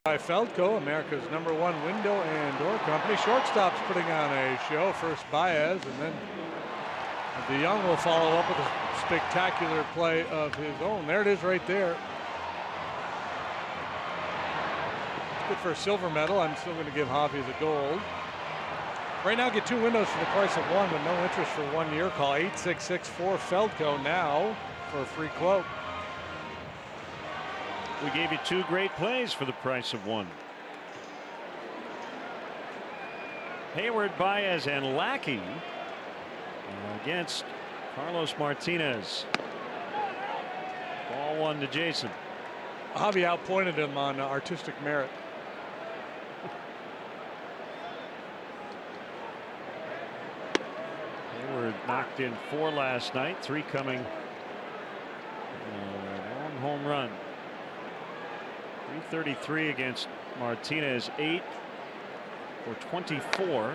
D: By Feldko, America's #1 window and door company. Shortstop's putting on a show. First Baez, and then DeYoung will follow up with a spectacular play of his own. There it is right there. It's good for a silver medal. I'm still going to give Javi's a gold. Right now, get 2 windows for the price of 1 with no interest for 1 year. Call 866-4 now for a free quote.
C: We gave you 2 great plays for the price of 1. Hayward, Baez, and Lackey against Carlos Martinez. Ball 1 to Jason.
D: Javi outpointed him on artistic merit.
C: Hayward knocked in 4 last night, 3 coming. Long home run. 333 against Martinez, 8 for 24.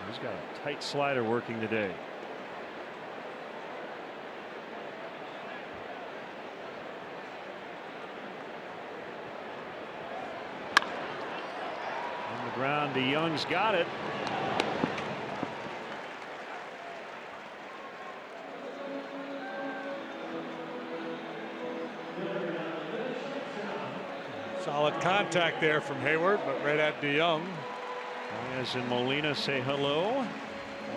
C: He's got a tight slider working today. On the ground, DeYoung's got it.
D: Solid contact there from Hayward, but right at DeYoung.
C: Baez and Molina say hello.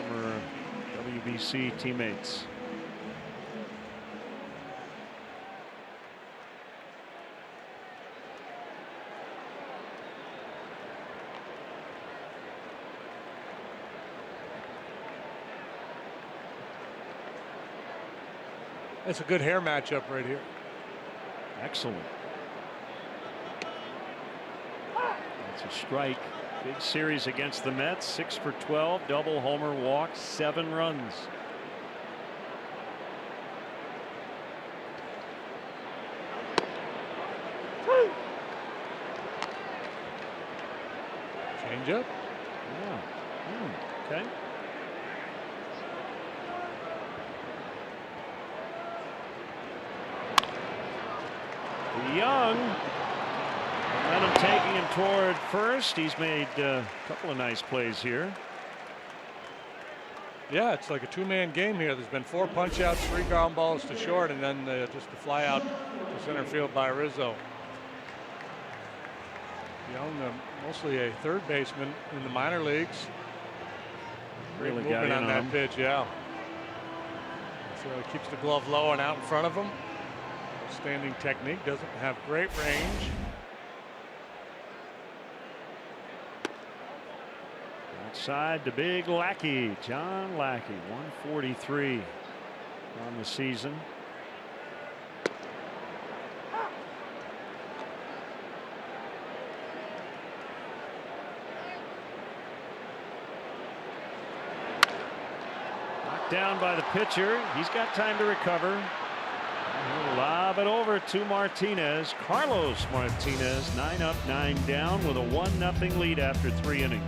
C: Former WBC teammates.
D: That's a good hair matchup right here.
C: Excellent. That's a strike. Big series against the Mets. 6 for 12. Double homer, walk, 7 runs.
D: Change up.
C: Yeah. Okay. Young. Momentum taking him toward first. He's made a couple of nice plays here.
D: Yeah, it's like a 2-man game here. There's been 4 punch outs, 3 ground balls to short, and then just a fly out to center field by Rizzo. Young, mostly a third baseman in the minor leagues. Great
C: Really got
D: movement
C: in
D: on
C: on
D: that
C: him.
D: pitch, yeah. So he keeps the glove low and out in front of him. Standing technique, doesn't have great range.
C: Outside the big Lackey, John Lackey, 143 on the season. Knocked down by the pitcher. He's got time to recover. He'll lob it over to Martinez. Carlos Martinez, 9 up, 9 down with a 1-0 lead after 3 innings.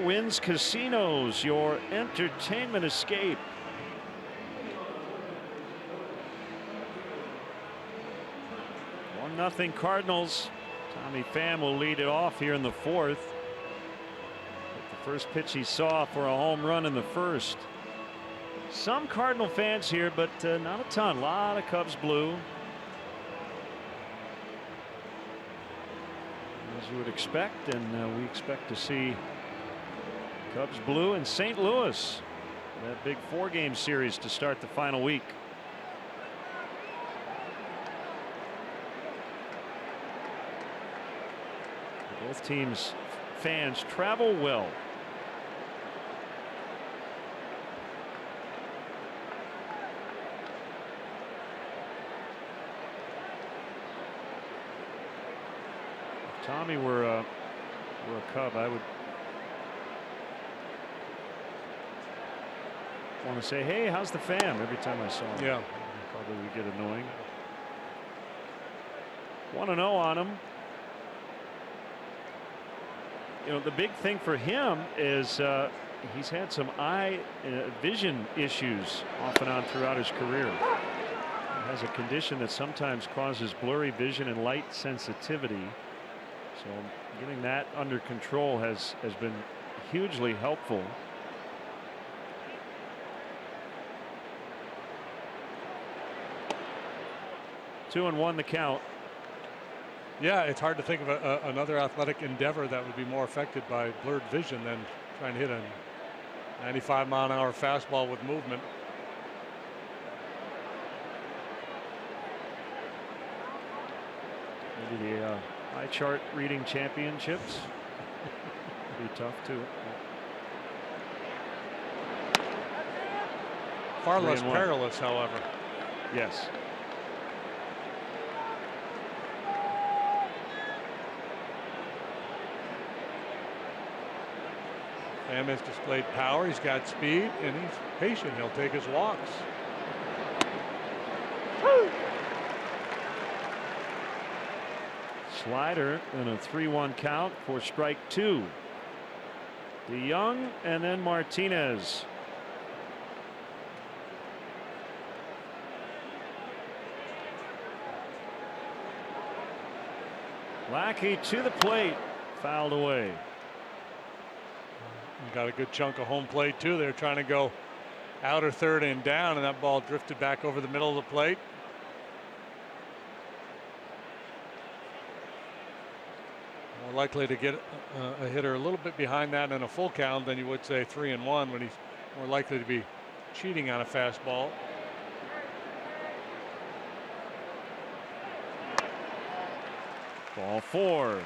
C: Wins Casinos, your entertainment escape. Nothing Cardinals. Tommy Pham will lead it off here in the 4th. The first pitch he saw for a home run in the 1st. Some Cardinal fans here, but not a ton. A lot of Cubs blue. As you would expect, and we expect to see Cubs blue in St. Louis. That big 4-game series to start the final week. Both teams' fans travel well. If Tommy were a Cub, I would want to say, "Hey, how's the fam?" every time I saw him.
D: Yeah,
C: probably would get annoying. 1-0 on him. You know, the big thing for him is he's had some eye vision issues off and on throughout his career. He has a condition that sometimes causes blurry vision and light sensitivity. So getting that under control has been hugely helpful. Two and one the count.
D: Yeah, it's hard to think of another athletic endeavor that would be more affected by blurred vision than trying to hit a 95-mile-an-hour fastball with movement.
C: Maybe the eye chart reading championships. Be tough too.
D: Far less perilous, however.
C: Yes.
D: Pham has displayed power. He's got speed, and he's patient. He'll take his walks.
C: Slider and a 3-1 count for strike 2. DeYoung and then Martinez. Lackey to the plate, fouled away.
D: Got a good chunk of home plate too. They're trying to go outer third and down, and that ball drifted back over the middle of the plate. More likely to get a hitter a little bit behind that in a full count than you would say 3-1, when he's more likely to be cheating on a fastball.
C: Ball 4.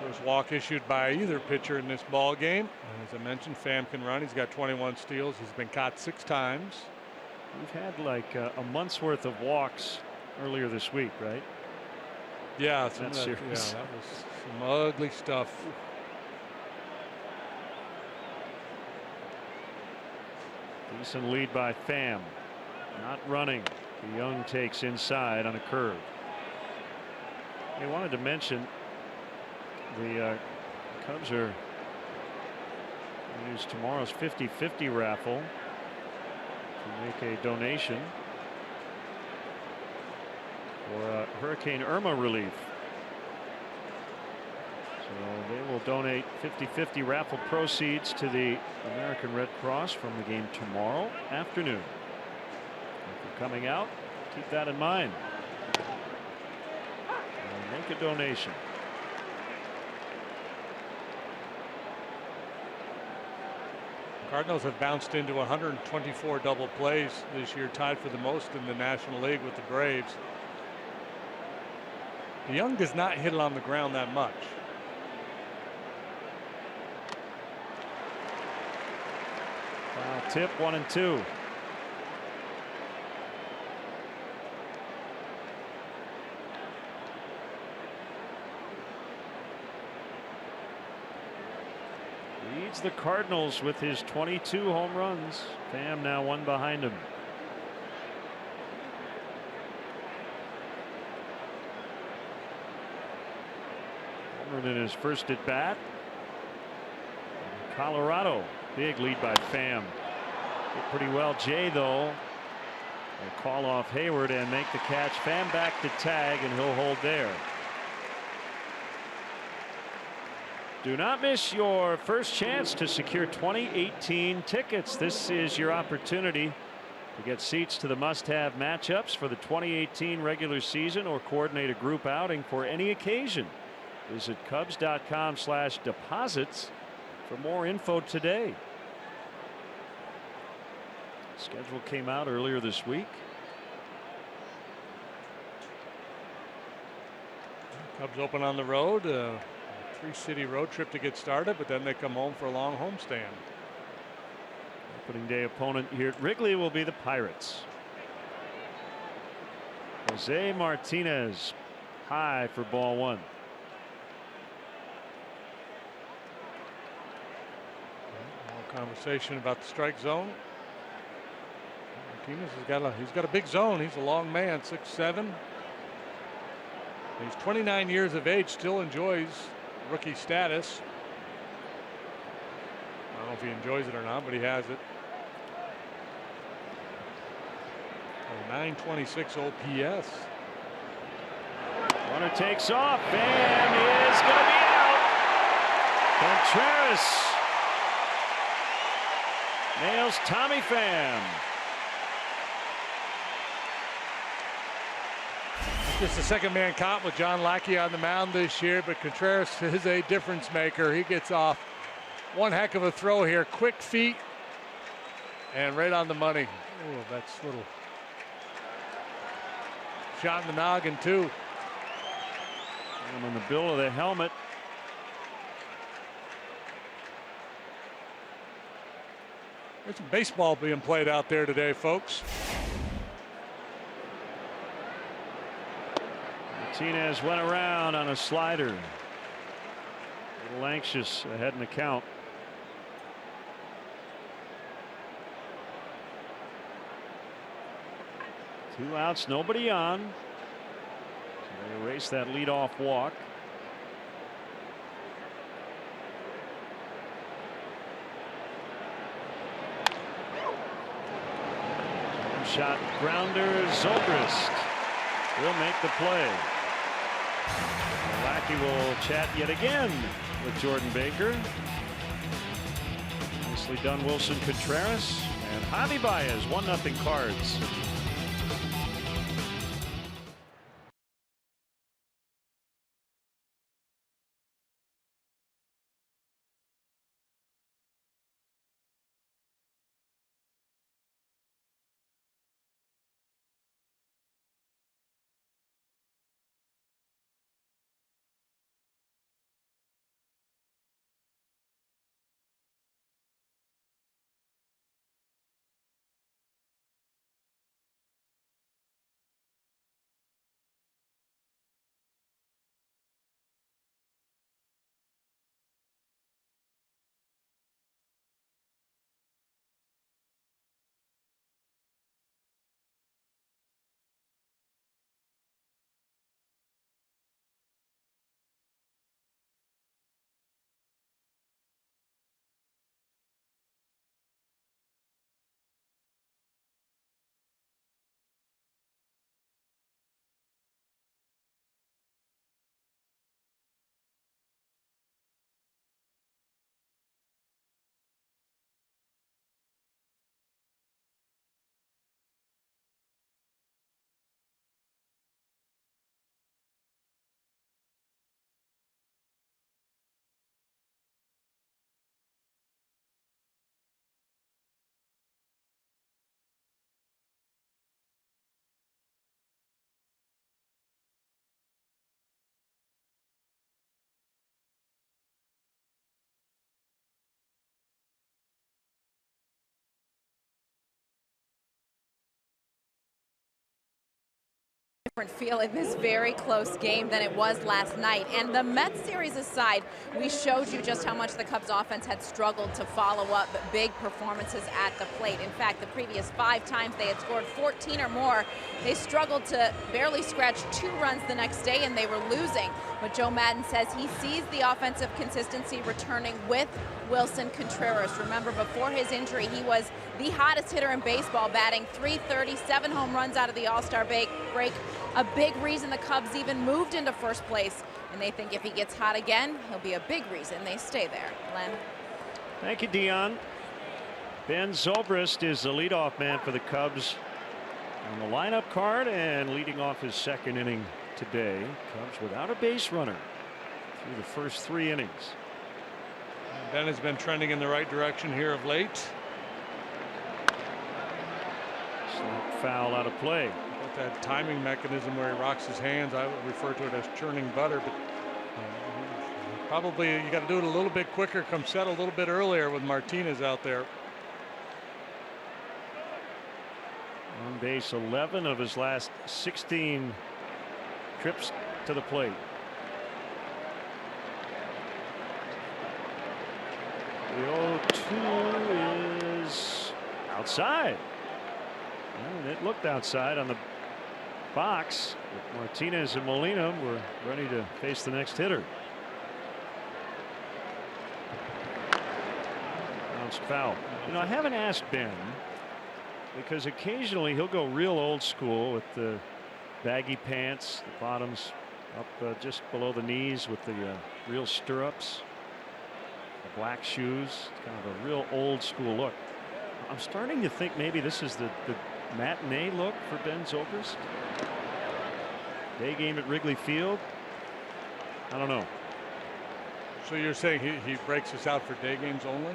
D: First walk issued by either pitcher in this ball game. As I mentioned, Pham can run. He's got 21 steals. He's been caught 6 times.
C: We've had like a month's worth of walks earlier this week, right?
D: Yeah,
C: that
D: that was some ugly stuff.
C: Decent lead by Pham. Not running. DeYoung takes inside on a curve. I wanted to mention the Cubs are going to use tomorrow's 50-50 raffle to make a donation for Hurricane Irma relief. So they will donate 50-50 raffle proceeds to the American Red Cross from the game tomorrow afternoon. If you're coming out, keep that in mind. And make a donation.
D: Cardinals have bounced into 124 double plays this year, tied for the most in the National League with the Braves. DeYoung does not hit it on the ground that much.
C: Foul tip, 1-2. Leads the Cardinals with his 22 home runs. Pham now 1 behind him. Homered in his first at bat. Colorado, big lead by Pham. Did pretty well. Jay, though, will call off Hayward and make the catch. Pham back to tag, and he'll hold there. Do not miss your first chance to secure 2018 tickets. This is your opportunity to get seats to the must-have matchups for the 2018 regular season or coordinate a group outing for any occasion. Visit Cubs.com/deposits for more info today. Schedule came out earlier this week.
D: Cubs open on the road. 3-city road trip to get started, but then they come home for a long homestand.
C: Opening day opponent here at Wrigley will be the Pirates. Jose Martinez high for ball 1.
D: More conversation about the strike zone. Martinez he's got a big zone. He's a long man, 6'7". He's 29 years of age, still enjoys rookie status. I don't know if he enjoys it or not, but he has it. A 926 OPS.
C: Runner takes off and is going to be out. Contreras nails Tommy Pham.
D: Just a second man comp with John Lackey on the mound this year, but Contreras is a difference maker. He gets off one heck of a throw here. Quick feet and right on the money. Oh, that's a little shot in the noggin too.
C: And on the bill of the helmet.
D: There's some baseball being played out there today, folks.
C: Martinez went around on a slider. A little anxious ahead in the count. Two outs, nobody on. So they erase that leadoff walk. Shot grounder. Zobrist will make the play. Lackey will chat yet again with Jordan Baker. Nicely done, Wilson Contreras. And Javi Baez, 1-0 Cards.
A: Different feel in this very close game than it was last night. And the Mets series aside, we showed you just how much the Cubs offense had struggled to follow up big performances at the plate. In fact, the previous 5 times they had scored 14 or more, they struggled to barely scratch 2 runs the next day, and they were losing. But Joe Maddon says he sees the offensive consistency returning with Wilson Contreras. Remember, before his injury, he was the hottest hitter in baseball, batting .330, 7 home runs out of the All-Star break. A big reason the Cubs even moved into first place. And they think if he gets hot again, he'll be a big reason they stay there. Glenn.
C: Thank you, Dion. Ben Zobrist is the leadoff man for the Cubs on the lineup card and leading off his 2nd inning today. Cubs without a base runner through the first 3 innings.
D: Ben has been trending in the right direction here of late.
C: Slap foul out of play.
D: With that timing mechanism where he rocks his hands, I would refer to it as churning butter, but probably you got to do it a little bit quicker, come set a little bit earlier with Martinez out there.
C: On base 11 of his last 16 trips to the plate. The 0-2 is outside. And it looked outside on the box. Martinez and Molina were ready to face the next hitter. Bounced foul. You know, I haven't asked Ben, because occasionally he'll go real old school with the baggy pants, the bottoms up just below the knees with the real stirrups, the black shoes. It's kind of a real old school look. I'm starting to think maybe this is the matinee look for Ben Zobrist. Day game at Wrigley Field. I don't know.
D: So you're saying he breaks us out for day games only?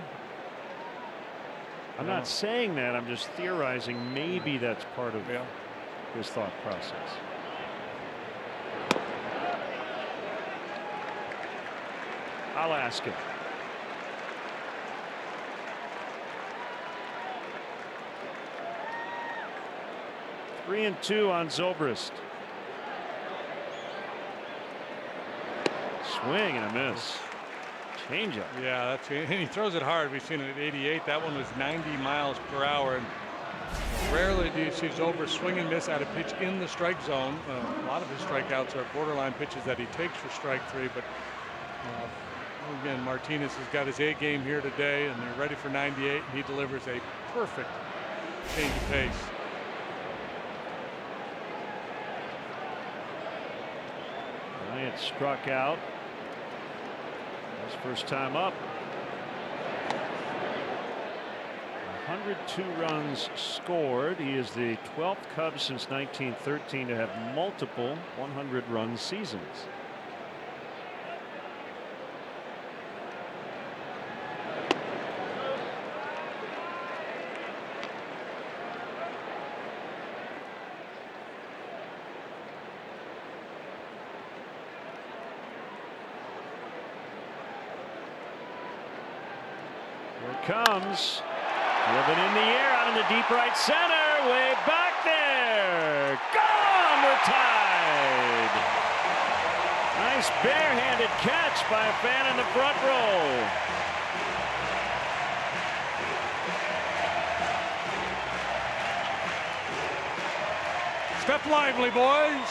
C: I'm not saying that. I'm just theorizing maybe that's part of his thought process. I'll ask him. Three and 2 on Zobrist. Swing and a miss. Changeup.
D: Yeah, that's and he throws it hard. We've seen it at 88. That one was 90 miles per hour. And rarely do you see over swing and miss at a pitch in the strike zone. A lot of his strikeouts are borderline pitches that he takes for strike three. But again, Martinez has got his A game here today, and they're ready for 98. And he delivers a perfect change of pace.
C: Bryant struck out. His first time up. 102 runs scored. He is the 12th Cub since 1913 to have multiple 100-run seasons. Here it comes. Driven in the air out in the deep right center. Way back there. Gone. We're tied. Nice barehanded catch by a fan in the front row.
D: Step lively, boys.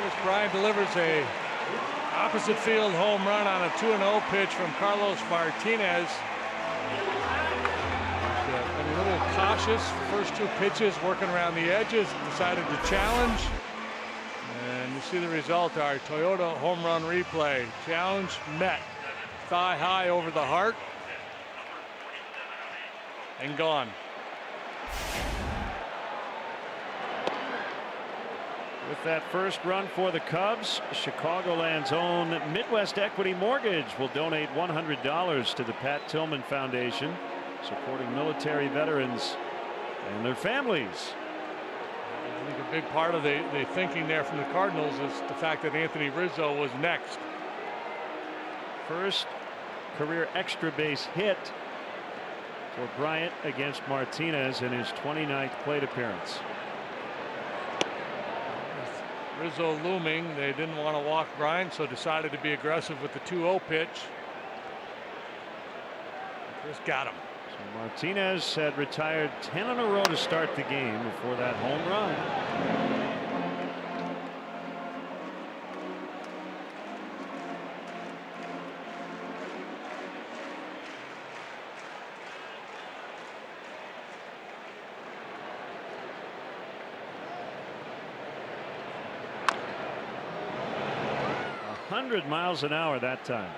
D: This Bryant delivers a opposite field home run on a 2-0 pitch from Carlos Martinez. A little cautious first two pitches, working around the edges, decided to challenge. And you see the result, our Toyota home run replay. Challenge met. Thigh high over the heart. And gone.
C: With that first run for the Cubs, Chicagoland's own Midwest Equity Mortgage will donate $100 to the Pat Tillman Foundation, supporting military veterans and their families.
D: I think a big part of the thinking there from the Cardinals is the fact that Anthony Rizzo was next.
C: First career extra base hit for Bryant against Martinez in his 29th plate appearance.
D: Rizzo looming. They didn't want to walk Bryant, so decided to be aggressive with the 2-0 pitch. Just got him.
C: So Martinez had retired 10 in a row to start the game before that home run. Miles an hour that time.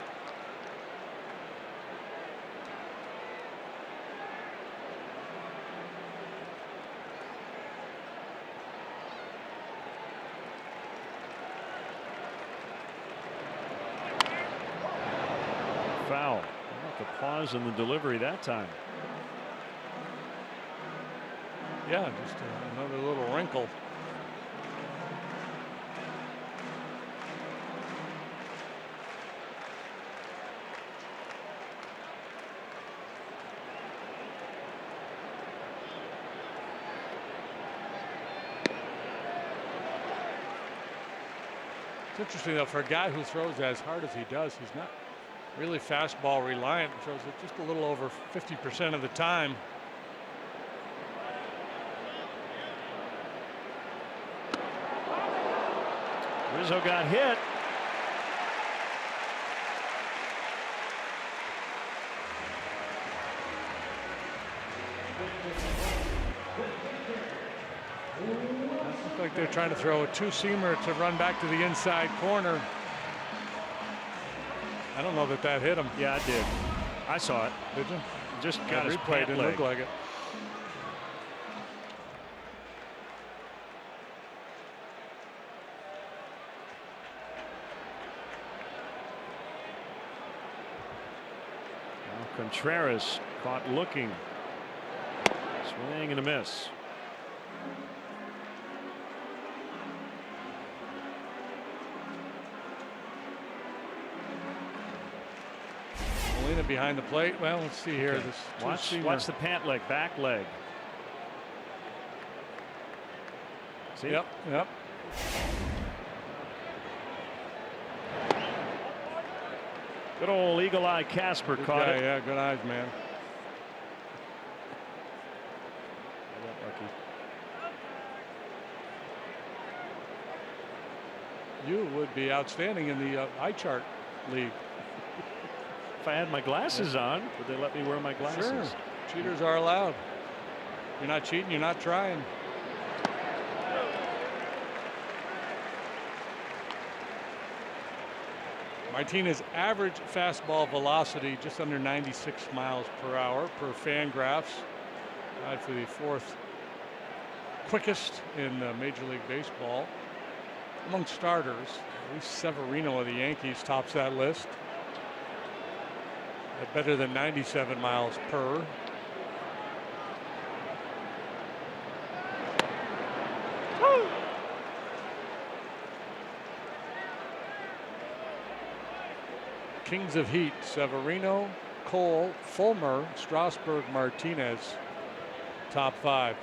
C: Foul. Not the pause in the delivery that time.
D: Yeah, just another little wrinkle. It's interesting though, for a guy who throws as hard as he does, he's not really fastball reliant. He throws it just a little over 50% of the time.
C: Rizzo got hit.
D: Like they're trying to throw a two-seamer to run back to the inside corner. I don't know that hit him.
C: Yeah, I did. I saw it.
D: Did you?
C: Just got his
D: replay. Didn't look like it.
C: Now Contreras caught looking. Swing and a miss.
D: Behind the plate. Well, let's see here.
C: Okay.
D: This
C: watch the pant leg, back leg. See?
D: Yep.
C: Good old eagle eye Casper caught it.
D: Yeah, good eyes, man. You would be outstanding in the eye chart league.
C: If I had my glasses on, would they let me wear my glasses?
D: Sure. Cheaters are allowed. You're not cheating, you're not trying. Martinez average fastball velocity just under 96 miles per hour per Fangraphs. Tied for the 4th quickest in Major League Baseball. Among starters, at least Severino of the Yankees tops that list. At better than 97 miles per. Kings of heat: Severino, Cole, Fulmer, Strasburg, Martinez. Top 5.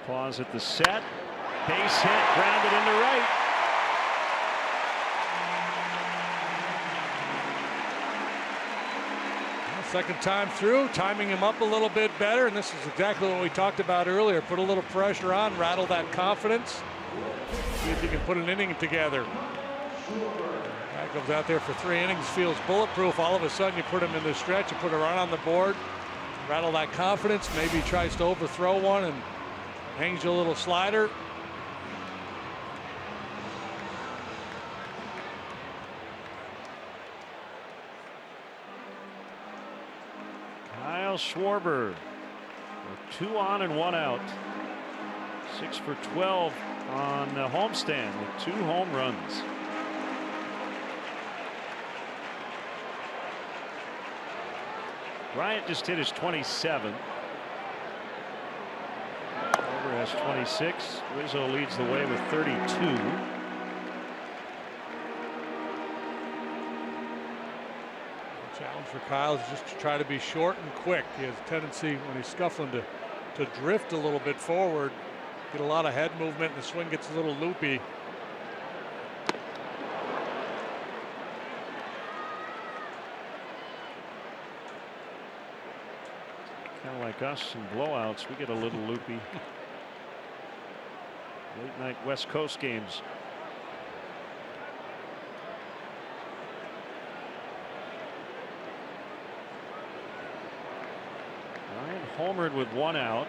C: Pause at the set. Base hit, grounded into right.
D: Second time through, timing him up a little bit better, and this is exactly what we talked about earlier. Put a little pressure on, rattle that confidence. See if you can put an inning together. Guy goes out there for 3 innings, feels bulletproof. All of a sudden, you put him in the stretch, you put a run on the board, rattle that confidence. Maybe he tries to overthrow one and hangs you a little slider.
C: Schwarber with 2 on and 1 out. 6 for 12 on the homestand with 2 home runs. Bryant just hit his 27th. Schwarber has 26. Rizzo leads the way with 32.
D: Challenge for Kyle is just to try to be short and quick. He has a tendency when he's scuffling to drift a little bit forward, get a lot of head movement, and the swing gets a little loopy.
C: Kind of like us in blowouts, we get a little loopy. Late night West Coast games. Homered with 1 out.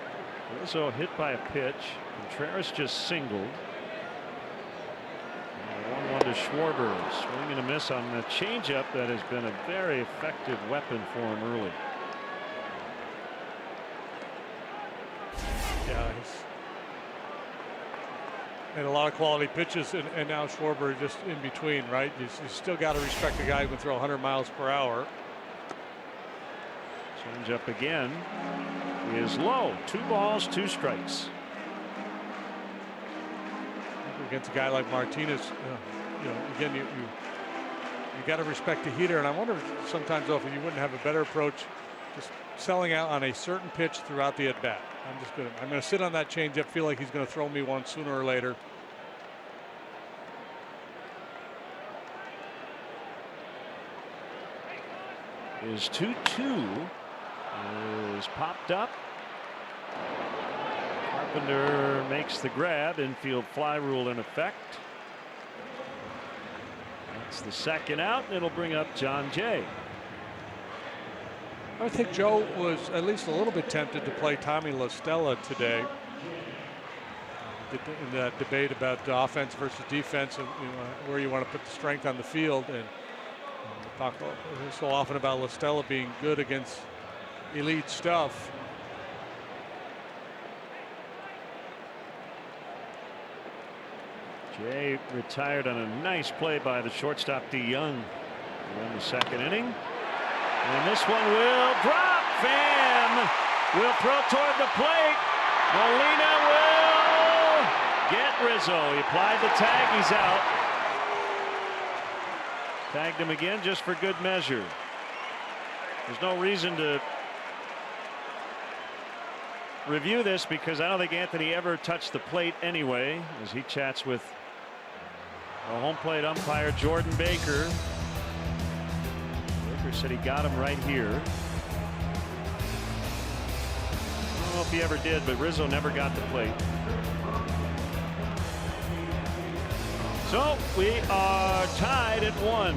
C: Rizzo hit by a pitch. Contreras just singled. 1-1 to Schwarber. Swing and a miss on the changeup that has been a very effective weapon for him early.
D: Yeah, he's had a lot of quality pitches, and now Schwarber just in between, right? You still got to respect a guy who can throw 100 miles per hour.
C: Change up again is low. 2 balls, 2 strikes.
D: Against a guy like Martinez, you know, again, you got to respect the heater, and I wonder if sometimes though if you wouldn't have a better approach, just selling out on a certain pitch throughout the at bat. I'm gonna sit on that changeup, feel like he's gonna throw me one sooner or later.
C: Is 2-2 is popped up. Carpenter makes the grab. Infield fly rule in effect. That's the second out, and it'll bring up John Jay.
D: I think Joe was at least a little bit tempted to play Tommy La Stella today. In that debate about offense versus defense, and where you want to put the strength on the field, and talk so often about La Stella being good against elite stuff.
C: Jay retired on a nice play by the shortstop DeYoung in the second inning. And this one will drop. Pham will throw toward the plate. Molina will get Rizzo. He applied the tag. He's out. Tagged him again just for good measure. There's no reason to review this because I don't think Anthony ever touched the plate anyway, as he chats with a home plate umpire, Jordan Baker. Baker said he got him right here. I don't know if he ever did, but Rizzo never got the plate. So we are tied at 1.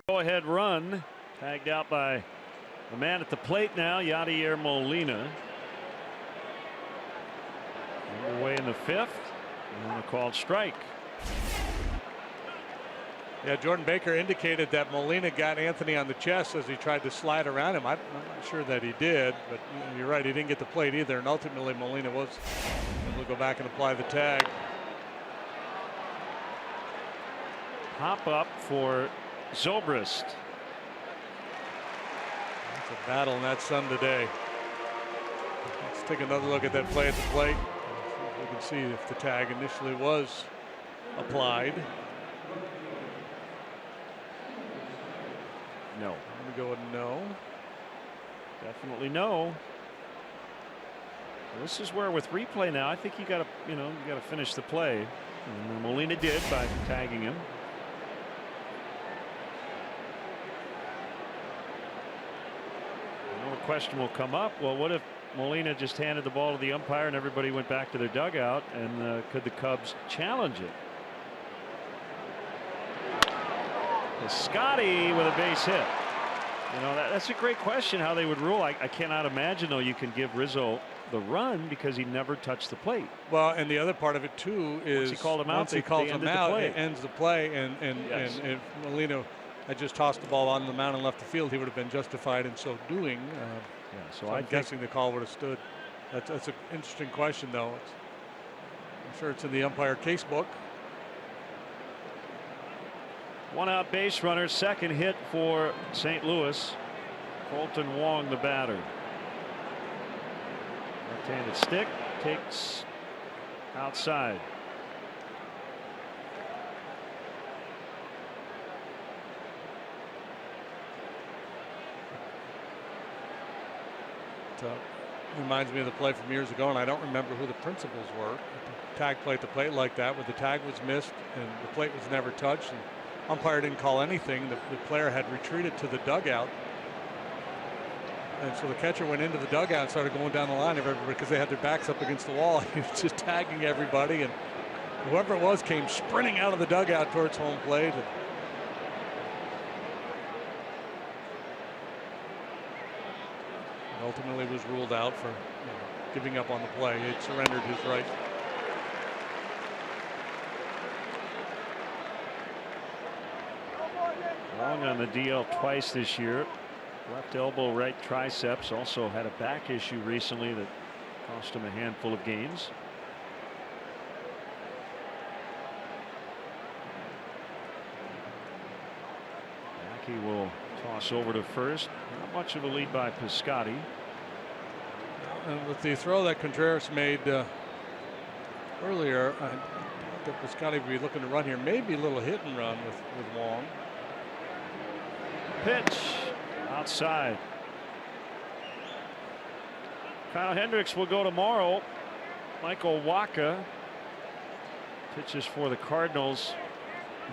C: Go-ahead run tagged out by the man at the plate now, Yadier Molina. Underway in the 5th, and a called strike.
D: Yeah, Jordan Baker indicated that Molina got Anthony on the chest as he tried to slide around him. I'm not sure that he did, but you're right, he didn't get the plate either, and ultimately Molina was able to go back and apply the tag.
C: Pop up for Zobrist.
D: It's a battle in that sun today. Let's take another look at that play at the plate. We can see if the tag initially was applied.
C: No.
D: I'm going to go with no.
C: Definitely no. This is where with replay now, I think you got to, you got to finish the play. And Molina did by tagging him. The question will come up. Well, what if Molina just handed the ball to the umpire and everybody went back to their dugout, and could the Cubs challenge it? Scotty with a base hit. That's a great question how they would rule. I cannot imagine though you can give Rizzo the run because he never touched the plate.
D: Well, and the other part of it too is
C: once he called him out,
D: once he calls him out, it ends the play, and
C: yes.
D: and if Molina had just tossed the ball on the mound and left the field, he would have been justified in so doing. So I'm guessing the call would have stood. That's an interesting question, though. I'm sure it's in the umpire casebook.
C: One out base runner, second hit for St. Louis. Colton Wong, the batter. Left-handed stick, takes outside.
D: Reminds me of the play from years ago, and I don't remember who the principals were. Tag play at the plate like that, where the tag was missed and the plate was never touched, and umpire didn't call anything. The player had retreated to the dugout, and so the catcher went into the dugout and started going down the line of everybody because they had their backs up against the wall. He was just tagging everybody, and whoever it was came sprinting out of the dugout towards home plate. And ultimately was ruled out for giving up on the play. He surrendered his right.
C: Long on the DL twice this year. Left elbow, right triceps. Also had a back issue recently that cost him a handful of games. Lackey will toss over to first. Not much of a lead by Piscotty.
D: And with the throw that Contreras made earlier, I think Piscotty would be looking to run here. Maybe a little hit and run with Wong.
C: Pitch outside. Kyle Hendricks will go tomorrow. Michael Wacha pitches for the Cardinals.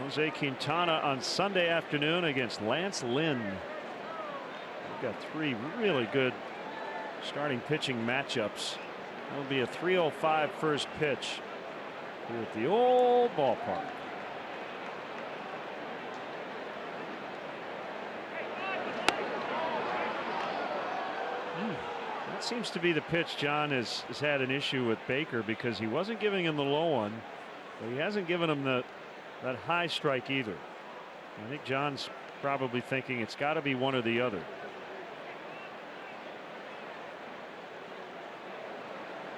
C: Jose Quintana on Sunday afternoon against Lance Lynn. We've got 3 really good starting pitching matchups. It'll be a 3:05 first pitch here at the old ballpark. That seems to be the pitch John has had an issue with Baker, because he wasn't giving him the low one, but he hasn't given him that high strike either. I think John's probably thinking it's got to be one or the other.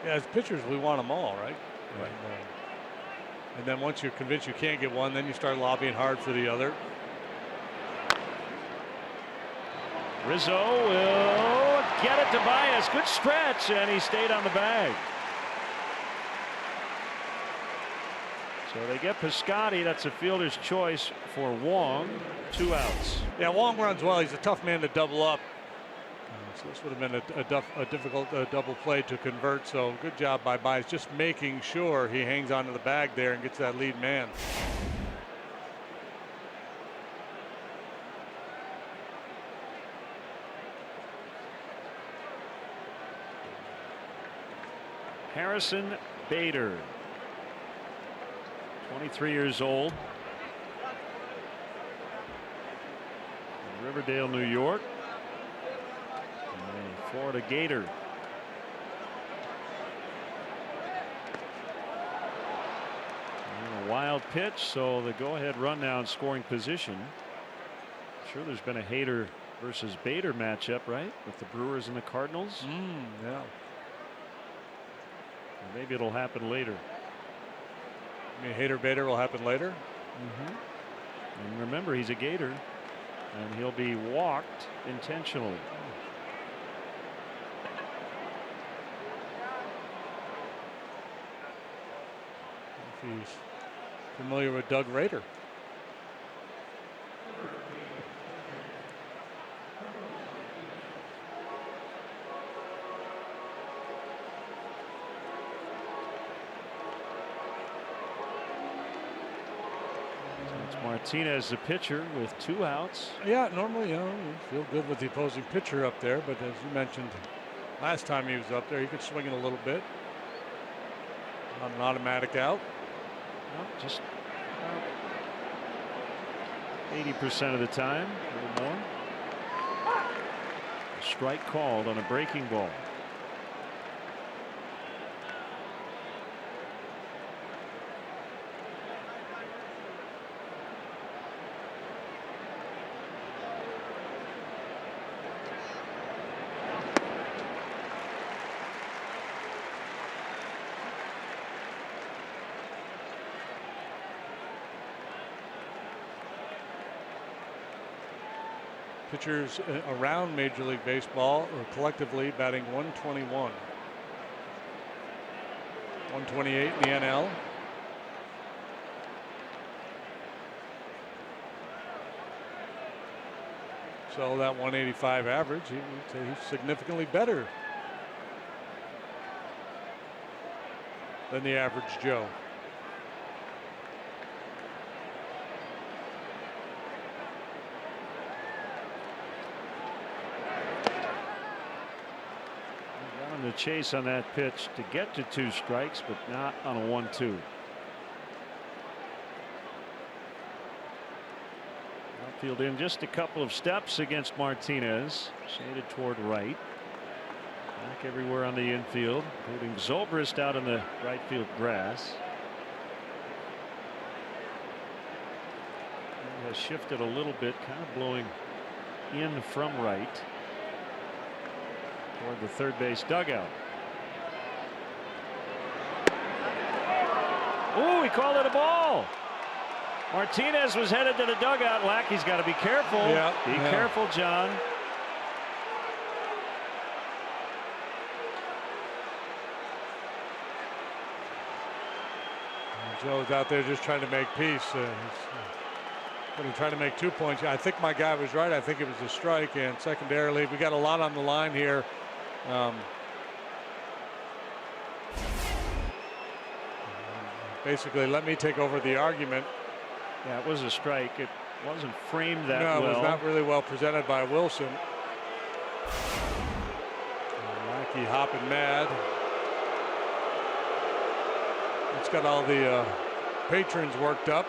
D: Yeah, as pitchers, we want them all, right?
C: Right.
D: And then once you're convinced you can't get one, then you start lobbying hard for the other.
C: Rizzo will get it to Baez. Good stretch, and he stayed on the bag. So they get Piscotty. That's a fielder's choice for Wong. 2 outs.
D: Yeah, Wong runs well. He's a tough man to double up. So this would have been a difficult double play to convert. So good job by Baez, just making sure he hangs onto the bag there and gets that lead man.
C: Harrison Bader, 23 years old, from Riverdale, New York, and a Florida Gator. And a wild pitch, so the go-ahead run now in scoring position. I'm sure there's been a Hader versus Bader matchup, right, with the Brewers and the Cardinals.
D: Yeah.
C: Maybe it'll happen later.
D: I mean, Hader Bader will happen later.
C: And remember, he's a Gator, and he'll be walked intentionally.
D: If he's familiar with Doug Rader.
C: Martinez, the pitcher, with 2 outs.
D: Yeah, normally, you feel good with the opposing pitcher up there, but as you mentioned last time he was up there, he could swing it a little bit. On an automatic out.
C: Well, just 80% of the time, a little more. A strike called on a breaking ball.
D: Pitchers around Major League Baseball are collectively batting 121. 128 in the NL. So that 185 average, he's significantly better than the average Joe.
C: The chase on that pitch to get to 2 strikes, but not on a 1-2. Outfield in just a couple of steps against Martinez, shaded toward right. Back everywhere on the infield, including Zobrist out in the right field grass. He has shifted a little bit, kind of blowing in from right toward the third base dugout. Oh, he called it a ball. Martinez was headed to the dugout. Lackey's got to be careful. Be careful, John.
D: Joe's out there just trying to make peace. He's trying to make 2 points. I think my guy was right. I think it was a strike. And secondarily, we got a lot on the line here. Basically, let me take over the argument.
C: Yeah, it was a strike. It wasn't framed that well.
D: No, it was not really well presented by Wilson. Lackey hopping mad. It's got all the patrons worked up.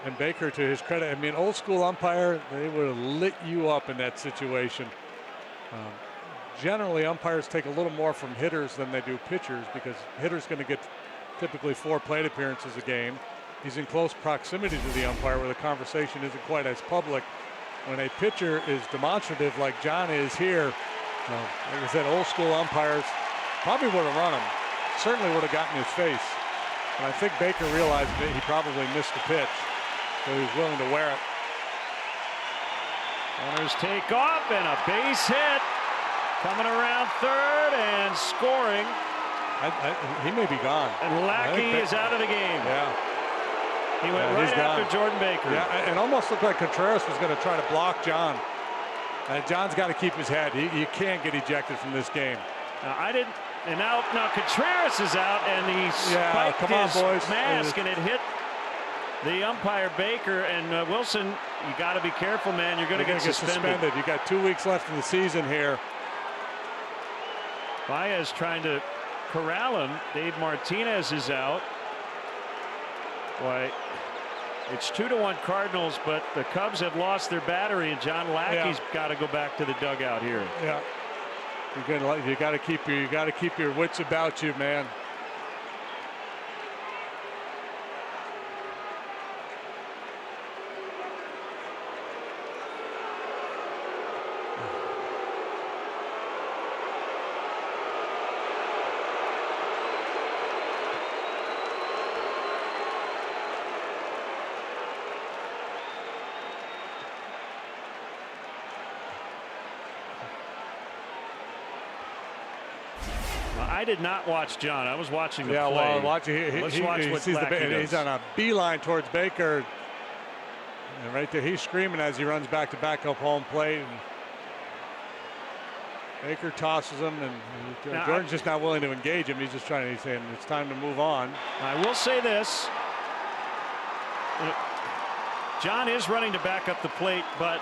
D: And Baker, to his credit, I mean, old school umpire, they would have lit you up in that situation. Generally, umpires take a little more from hitters than they do pitchers, because hitters going to get typically 4 plate appearances a game. He's in close proximity to the umpire where the conversation isn't quite as public. When a pitcher is demonstrative like John is here, like I said, old school umpires probably would have run him. Certainly would have gotten his face. And I think Baker realized that he probably missed the pitch, so he was willing to wear it.
C: Runners take off and a base hit. Coming around third and scoring.
D: He may be gone.
C: And Lackey is out of the game.
D: Yeah.
C: He went right after Jordan Baker.
D: Yeah, it almost looked like Contreras was going to try to block John. And John's got to keep his head. He can't get ejected from this game.
C: And now Contreras is out, and he spiked his mask, and it hit the umpire Baker. And Wilson, you got to be careful, man. You're going to get suspended.
D: You got 2 weeks left in the season here.
C: Baez trying to corral him. Dave Martinez is out. Boy, it's 2-1 Cardinals, but the Cubs have lost their battery, and John Lackey's got to go back to the dugout here.
D: Yeah, you got to keep your wits about you, man.
C: I did not watch John. I was watching the play.
D: Well, let's watch
C: what Lackey does.
D: He's on a beeline towards Baker. And right there, he's screaming as he runs back to back up home plate. And Baker tosses him, and Jordan's just not willing to engage him. He's just he's saying it's time to move on.
C: I will say this. John is running to back up the plate, but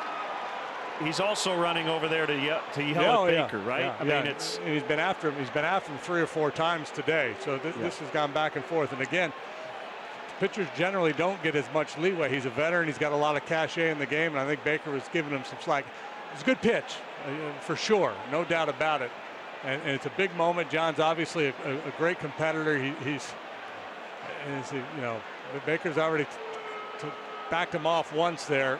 C: he's also running over there to yell at Baker, right?
D: Yeah,
C: I mean,
D: he's been after him. He's been after him 3 or 4 times today. So this has gone back and forth. And again, pitchers generally don't get as much leeway. He's a veteran. He's got a lot of cachet in the game, and I think Baker was giving him some slack. It's a good pitch, for sure, no doubt about it. And it's a big moment. John's obviously a great competitor. Baker's already backed him off once there.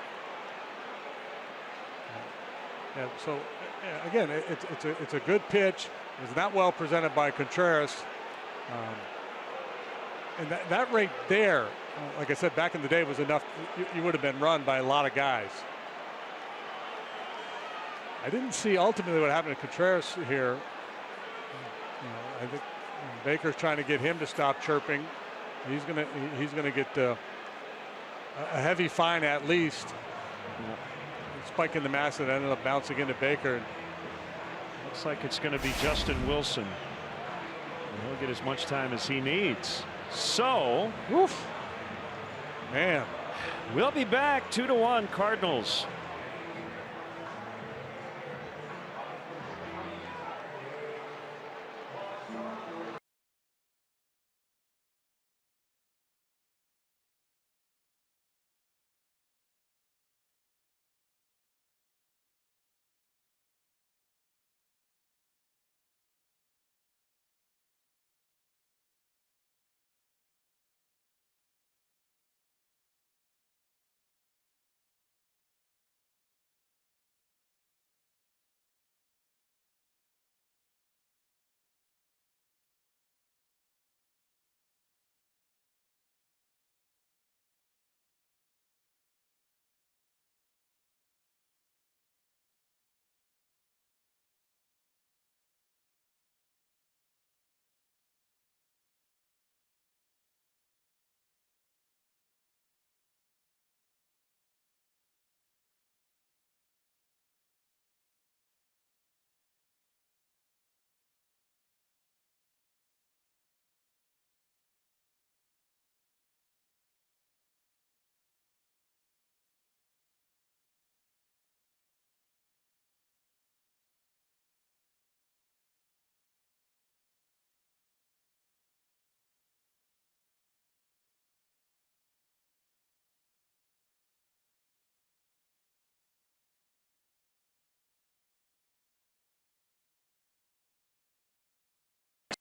D: Yeah, so again, it's a good pitch. It was not well presented by Contreras, and that right there, like I said, back in the day, was enough. You would have been run by a lot of guys. I didn't see ultimately what happened to Contreras here. I think Baker's trying to get him to stop chirping. He's gonna get a heavy fine at least. Spiking the mask that ended up bouncing into Baker.
C: Looks like it's going to be Justin Wilson. And he'll get as much time as he needs. So,
D: man,
C: we'll be back 2-1 Cardinals.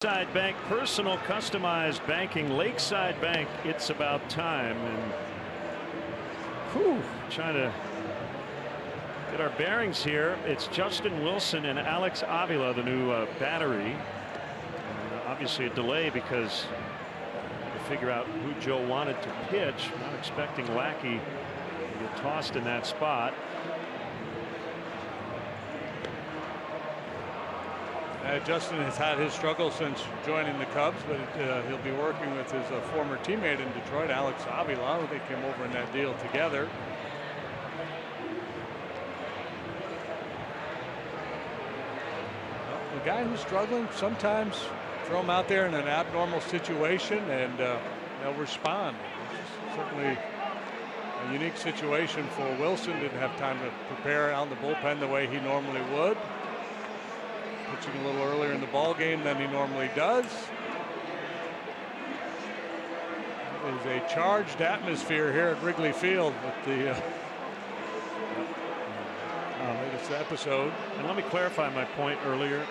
C: Lakeside Bank, personal customized banking. Lakeside Bank, it's about time. And trying to get our bearings here. It's Justin Wilson and Alex Avila, the new battery. Obviously a delay because to figure out who Joe wanted to pitch. Not expecting Lackey to get tossed in that spot.
D: Justin has had his struggle since joining the Cubs, but he'll be working with his former teammate in Detroit, Alex Avila. They came over in that deal together. Well, the guy who's struggling, sometimes throw him out there in an abnormal situation and they'll respond. It's certainly a unique situation for Wilson. Didn't have time to prepare out in the bullpen the way he normally would. Pitching a little earlier in the ball game than he normally does. It is a charged atmosphere here at Wrigley Field with the latest episode.
C: And let me clarify my point earlier.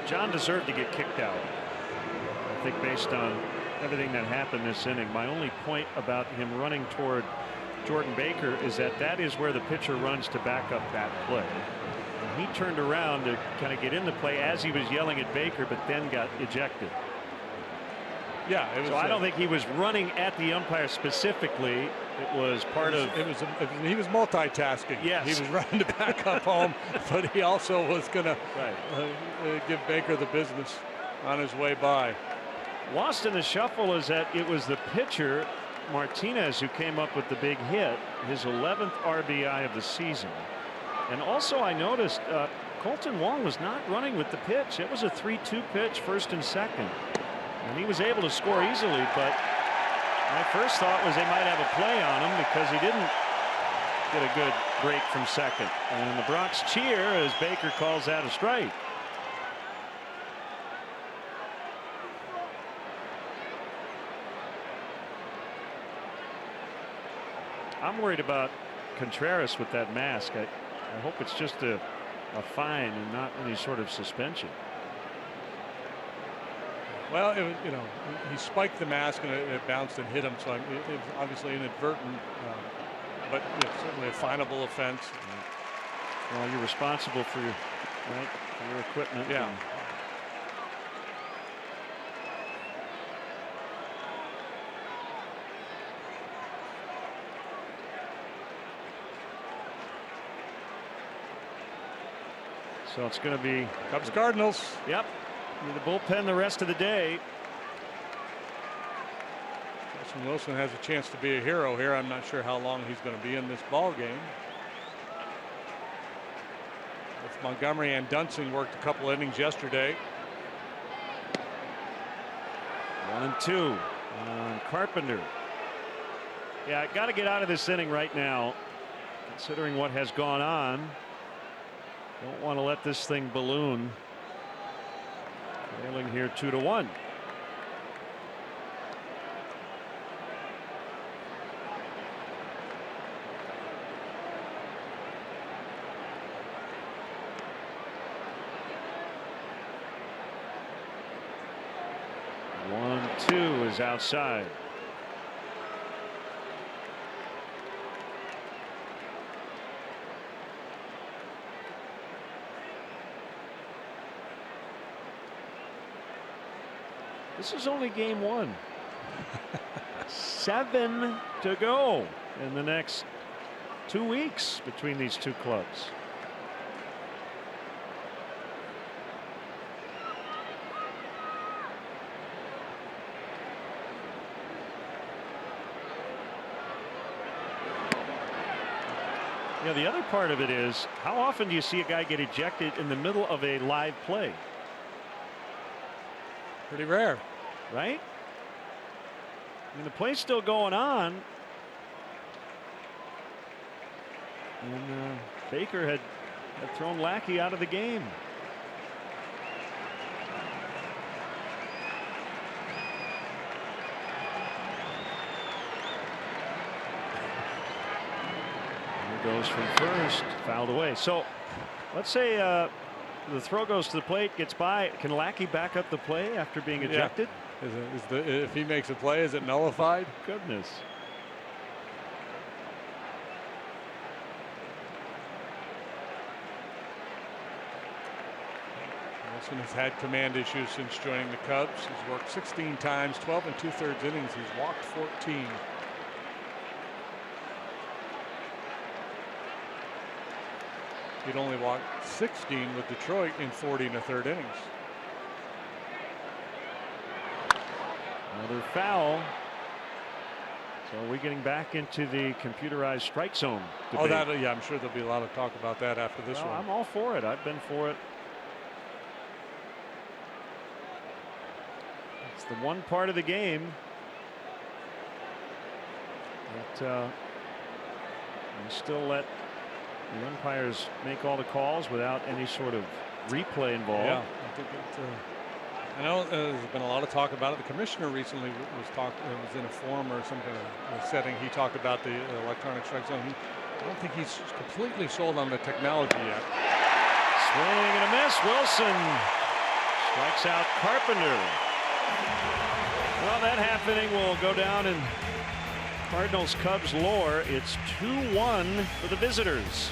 C: John deserved to get kicked out. I think based on everything that happened this inning. My only point about him running toward Jordan Baker is that is where the pitcher runs to back up that play. He turned around to kind of get in the play as he was yelling at Baker, but then got ejected.
D: Yeah, it was,
C: so I don't think he was running at the umpire specifically. It was part of.
D: He was multitasking.
C: Yes,
D: he was running to back up home, but he also was going to give Baker the business on his way by.
C: Lost in the shuffle is that it was the pitcher Martinez who came up with the big hit, his 11th RBI of the season. And also I noticed Colton Wong was not running with the pitch. It was a 3-2 pitch, first and second. And he was able to score easily, but my first thought was they might have a play on him because he didn't get a good break from second. And the Bronx cheer as Baker calls that a strike. I'm worried about Contreras with that mask. I hope it's just a fine and not any sort of suspension.
D: Well, he spiked the mask and it bounced and hit him, so it was obviously inadvertent, but certainly a finable offense.
C: Well, you're responsible for your equipment.
D: Yeah.
C: So it's going to be
D: Cubs Cardinals.
C: Yep. The bullpen the rest of the day.
D: Justin Wilson has a chance to be a hero here. I'm not sure how long he's going to be in this ball game. Both Montgomery and Dunsing worked a couple innings yesterday.
C: 1-2 on Carpenter. Yeah, I got to get out of this inning right now, considering what has gone on. Don't want to let this thing balloon. Trailing here 2-1. One, two is outside. This is only game one. 7 to go in the next 2 weeks between these two clubs. Yeah, the other part of it is, how often do you see a guy get ejected in the middle of a live play?
D: Pretty rare,
C: right? I mean, the play's still going on. And Baker had thrown Lackey out of the game. Goes from first, fouled away. So let's say The throw goes to the plate, gets by. Can Lackey back up the play after being ejected?
D: If he makes a play, is it nullified?
C: Goodness.
D: Wilson has had command issues since joining the Cubs. He's worked 16 times, 12 2/3 innings. He's walked 14. He'd only walked 16 with Detroit in 40 1/3 innings.
C: Another foul. So are we getting back into the computerized strike zone debate?
D: Oh, yeah, I'm sure there'll be a lot of talk about that after this one.
C: I'm all for it. I've been for it. It's the one part of the game that we still let the umpires make all the calls without any sort of replay involved.
D: Yeah, I think I know there's been a lot of talk about it. The commissioner recently was in a forum or some kind of setting. He talked about the electronic strike zone. I don't think he's completely sold on the technology yet.
C: Swing and a miss. Wilson strikes out Carpenter. Well, that half inning will go down in Cardinals Cubs lore. It's 2-1 for the visitors.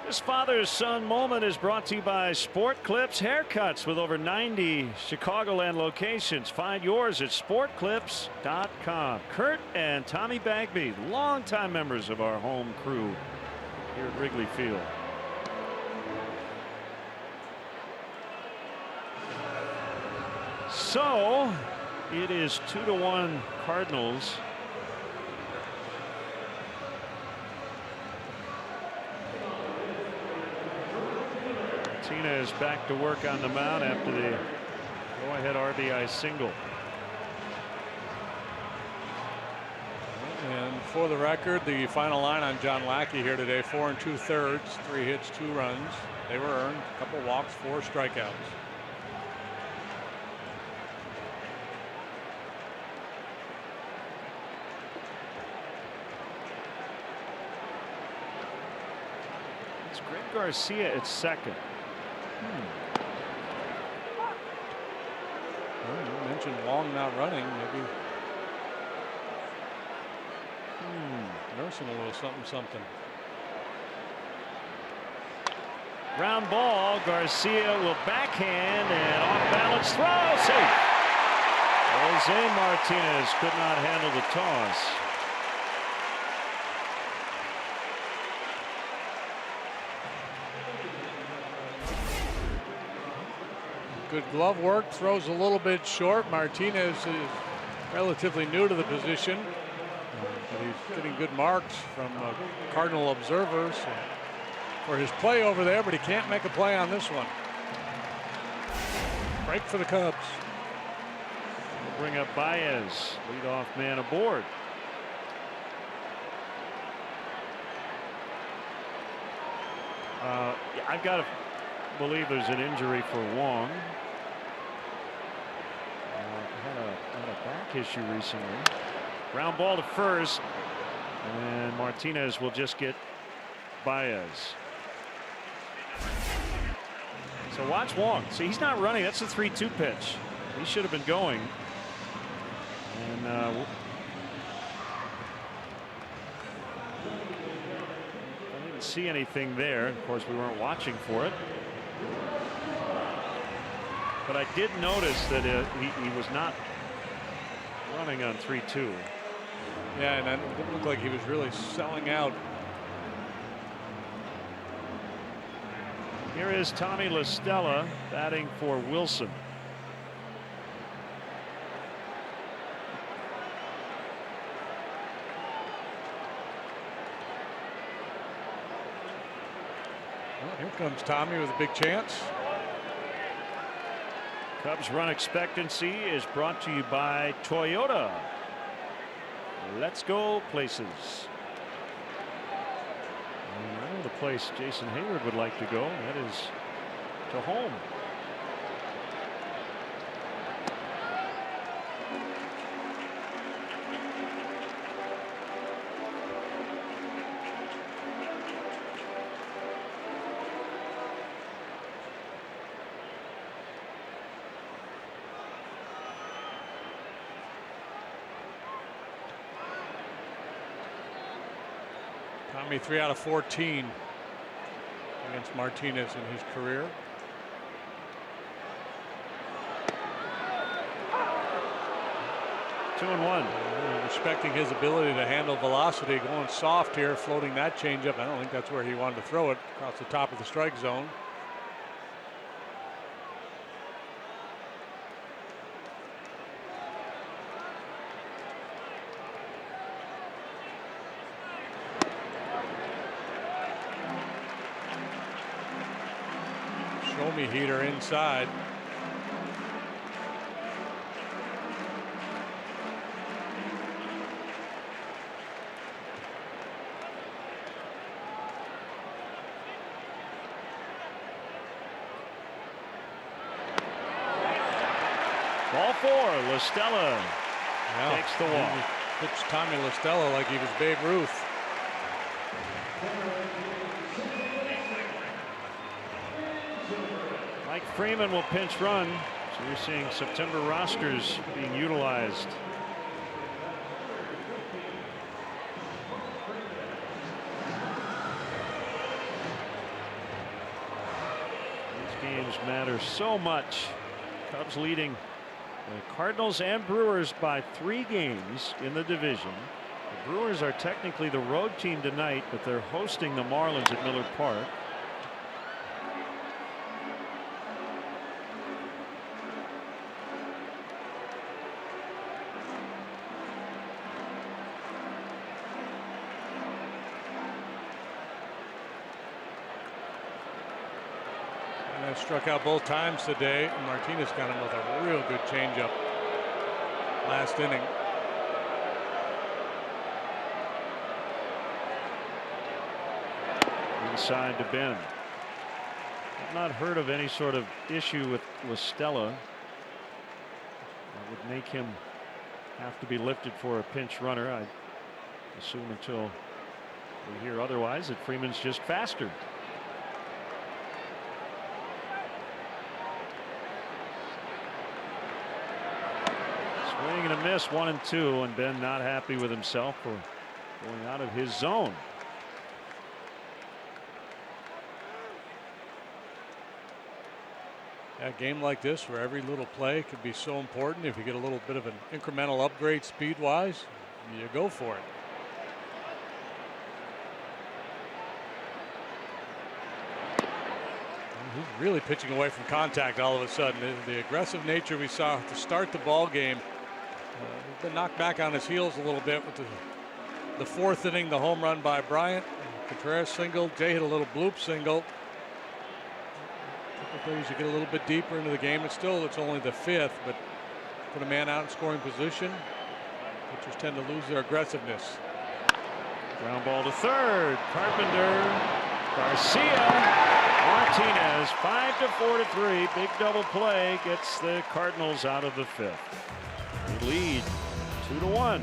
C: This father-son moment is brought to you by Sport Clips Haircuts with over 90 Chicagoland locations. Find yours at sportclips.com. Kurt and Tommy Bagby, longtime members of our home crew here at Wrigley Field. So it is 2-1 Cardinals. Martinez back to work on the mound after the go-ahead RBI single.
D: And for the record, the final line on John Lackey here today: 4 2/3, 3 hits, 2 runs. They were earned. A couple walks, 4 strikeouts.
C: It's Greg Garcia at second.
D: Well, you mentioned Wong not running. Maybe nursing a little something.
C: Ground ball. Garcia will backhand and off balance throw. Safe. Jose Martinez could not handle the toss.
D: Good glove work. Throws a little bit short. Martinez is relatively new to the position, but he's getting good marks from Cardinal observers. for his play over there, but he can't make a play on this one. Break for the Cubs.
C: We'll bring up Baez, leadoff man aboard. I've got to believe there's an injury for Wong. Had a back issue recently. Ground ball to first, and Martinez will just get Baez. So watch Wong. See, he's not running. That's a 3-2 pitch. He should have been going. And I didn't see anything there. Of course, we weren't watching for it. But I did notice that he was not running on 3-2.
D: Yeah, and it didn't look like he was really selling out.
C: Here is Tommy La Stella batting for Wilson.
D: Well, here comes Tommy with a big chance.
C: Cubs run expectancy is brought to you by Toyota. Let's go places. And I know the place Jason Hayward would like to go, and that is to home.
D: Tommy 3 out of 14 against Martinez in his career.
C: Two and one.
D: Respecting his ability to handle velocity, going soft here, floating that changeup. I don't think that's where he wanted to throw it, across the top of the strike zone. Show me heater inside.
C: Ball four. La Stella takes the walk.
D: Pitched Tommy La Stella like he was Babe Ruth.
C: Mike Freeman will pinch run. So you're seeing September rosters being utilized. These games matter so much. Cubs leading the Cardinals and Brewers by 3 games in the division. The Brewers are technically the road team tonight, but they're hosting the Marlins at Miller Park.
D: Struck out both times today. Martinez got him with a real good changeup last inning.
C: Inside to Ben. I've not heard of any sort of issue with La Stella that would make him have to be lifted for a pinch runner. I assume until we hear otherwise that Freeman's just faster. Swing and a miss, 1 and 2, and Ben not happy with himself for going out of his zone.
D: A game like this where every little play could be so important. If you get a little bit of an incremental upgrade speed wise, you go for it. He's really pitching away from contact all of a sudden. The aggressive nature we saw to start the ball game, he's been knocked back on his heels a little bit with the 4th inning, the home run by Bryant. Contreras single. Jay hit a little bloop single. Typically, as you get a little bit deeper into the game, it's only the 5th, but put a man out in scoring position. Pitchers tend to lose their aggressiveness.
C: Ground ball to third. Carpenter, Garcia, Martinez, 5-4 to 3. Big double play gets the Cardinals out of the 5th. They lead 2-1.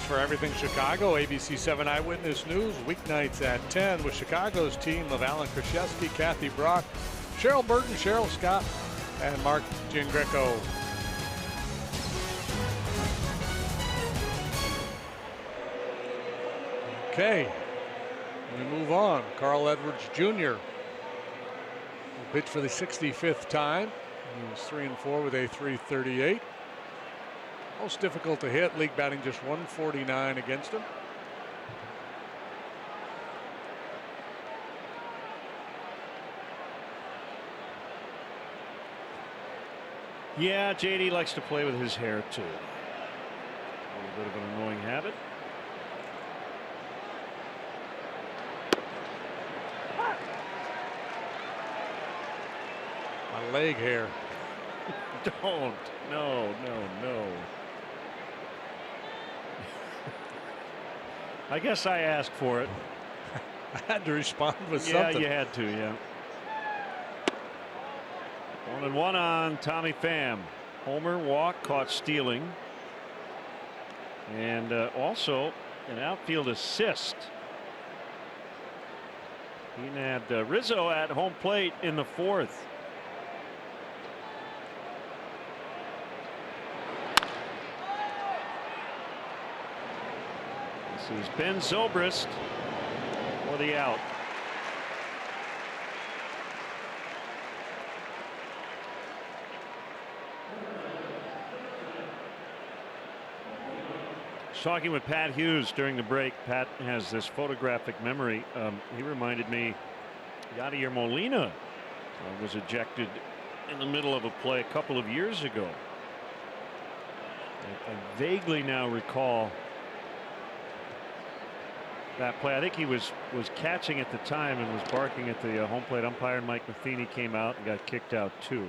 D: For everything Chicago, ABC 7 Eyewitness News, weeknights at 10 with Chicago's team of Alan Krzyzewski, Kathy Brock, Cheryl Burton, Cheryl Scott, and Mark Gingreco. Okay, we move on. Carl Edwards Jr. will pitch for the 65th time. He was 3-4 with a .338. Most difficult to hit, league batting just 149 against him.
C: Yeah, JD likes to play with his hair too. A little bit of an annoying habit.
D: My leg hair.
C: Don't. No. I guess I asked for it.
D: I had to respond with something.
C: Yeah, you had to, yeah. 1-1 on Tommy Pham. Homer, walk, caught stealing. And also an outfield assist. He nabbed Rizzo at home plate in the 4th. This is Ben Zobrist for the out. Talking with Pat Hughes during the break. Pat has this photographic memory. He reminded me Yadier Molina was ejected in the middle of a play a couple of years ago. I vaguely now recall that play. I think he was catching at the time and was barking at the home plate umpire. Mike Matheny came out and got kicked out too.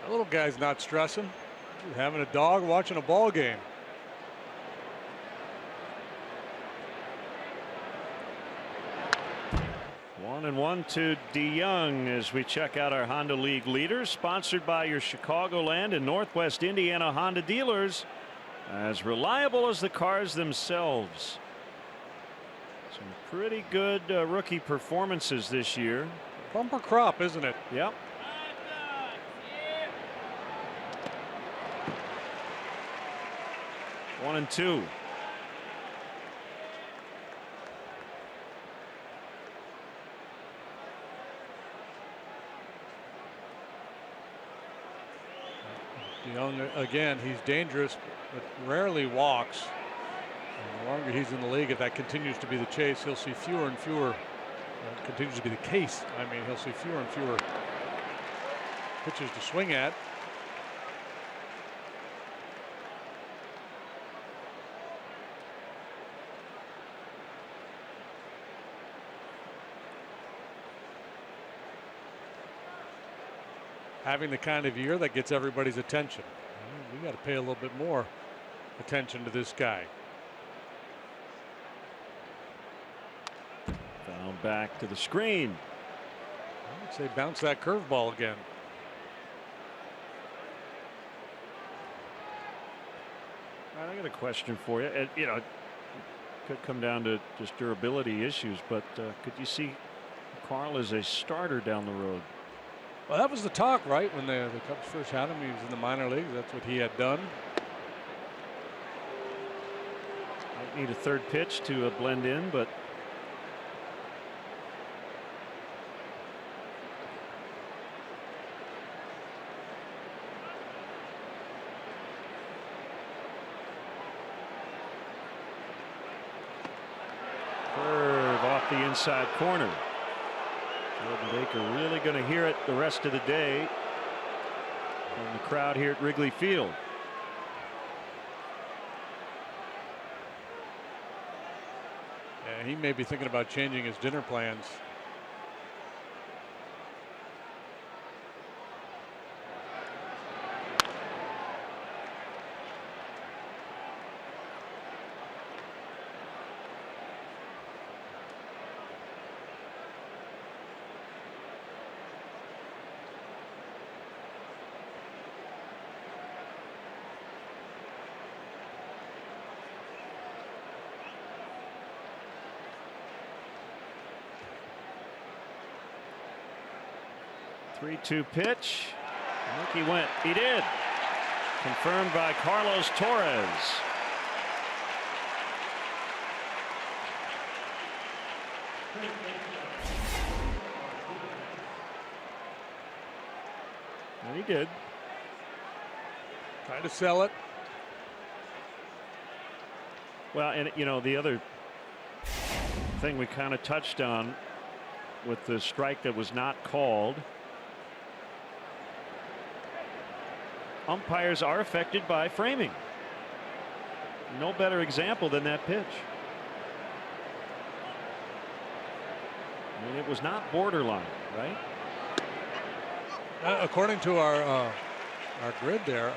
D: That little guy's not stressing. He's having a dog watching a ball game.
C: 1-1 to DeYoung as we check out our Honda League leaders, sponsored by your Chicagoland and Northwest Indiana Honda dealers, as reliable as the cars themselves. Some pretty good rookie performances this year.
D: Bumper crop, isn't it?
C: Yep. One and two.
D: Young again, he's dangerous, but rarely walks. And the longer he's in the league, if that continues to be the chase, he'll see fewer and fewer. Continues to be the case. I mean, he'll see fewer and fewer pitches to swing at. Having the kind of year that gets everybody's attention. We got to pay a little bit more attention to this guy.
C: Foul back to the screen.
D: I would say bounce that curveball again.
C: I got a question for you. You know, it could come down to just durability issues, but could you see Carl as a starter down the road?
D: Well, that was the talk, right? When the Cubs first had him, he was in the minor leagues. That's what he had done.
C: Might need a third pitch to blend in, but curve off the inside corner. Jordan Baker really going to hear it the rest of the day from the crowd here at Wrigley Field.
D: Yeah, he may be thinking about changing his dinner plans.
C: Three-two pitch. I think he went. He did. Confirmed by Carlos Torres. And he did.
D: Trying to sell it.
C: Well, and you know, the other thing we kind of touched on with the strike that was not called. Umpires are affected by framing. No better example than that pitch. I mean, it was not borderline, right?
D: According to our grid there,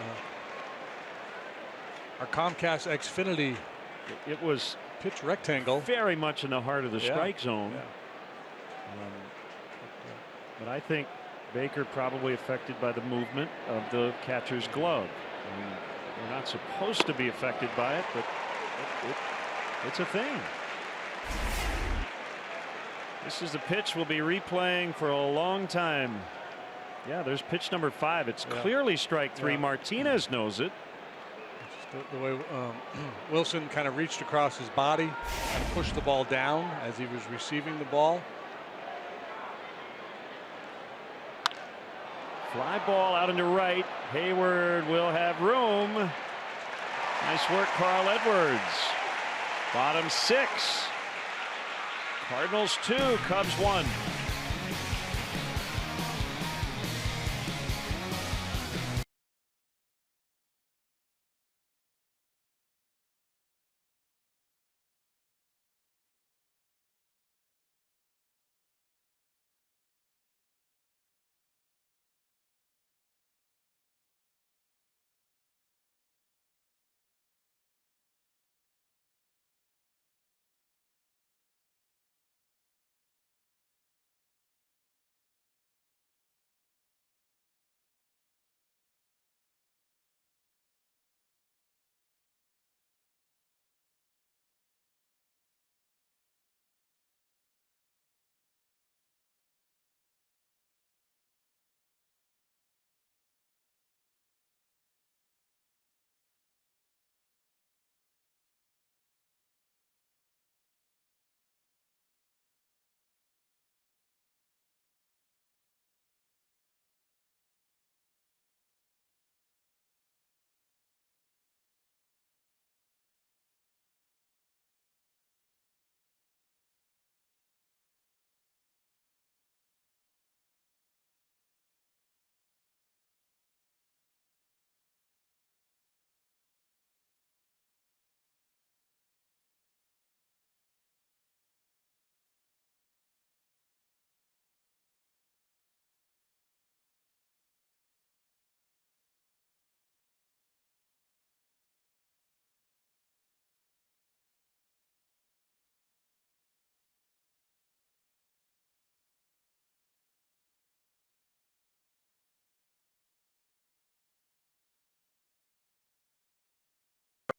D: our Comcast Xfinity,
C: it was
D: pitch rectangle,
C: very much in the heart of the strike zone.
D: Yeah.
C: But I think Baker probably affected by the movement of the catcher's glove. I mean, we're not supposed to be affected by it, but it's a thing. This is the pitch we'll be replaying for a long time. Yeah, there's pitch number 5. It's clearly strike 3. Martinez knows it.
D: The way Wilson kind of reached across his body and pushed the ball down as he was receiving the ball.
C: Fly ball out into right. Hayward will have room. Nice work, Carl Edwards. Bottom 6. Cardinals 2, Cubs 1.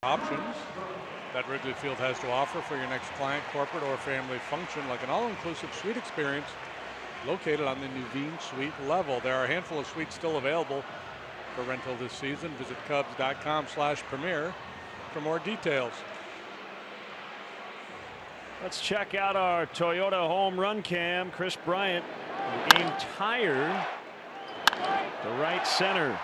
D: Options that Wrigley Field has to offer for your next client, corporate, or family function, like an all-inclusive suite experience located on the Nuveen Suite level. There are a handful of suites still available for rental this season. Visit Cubs.com/premier for more details.
C: Let's check out our Toyota home run cam. Chris Bryant, the game tire to right center.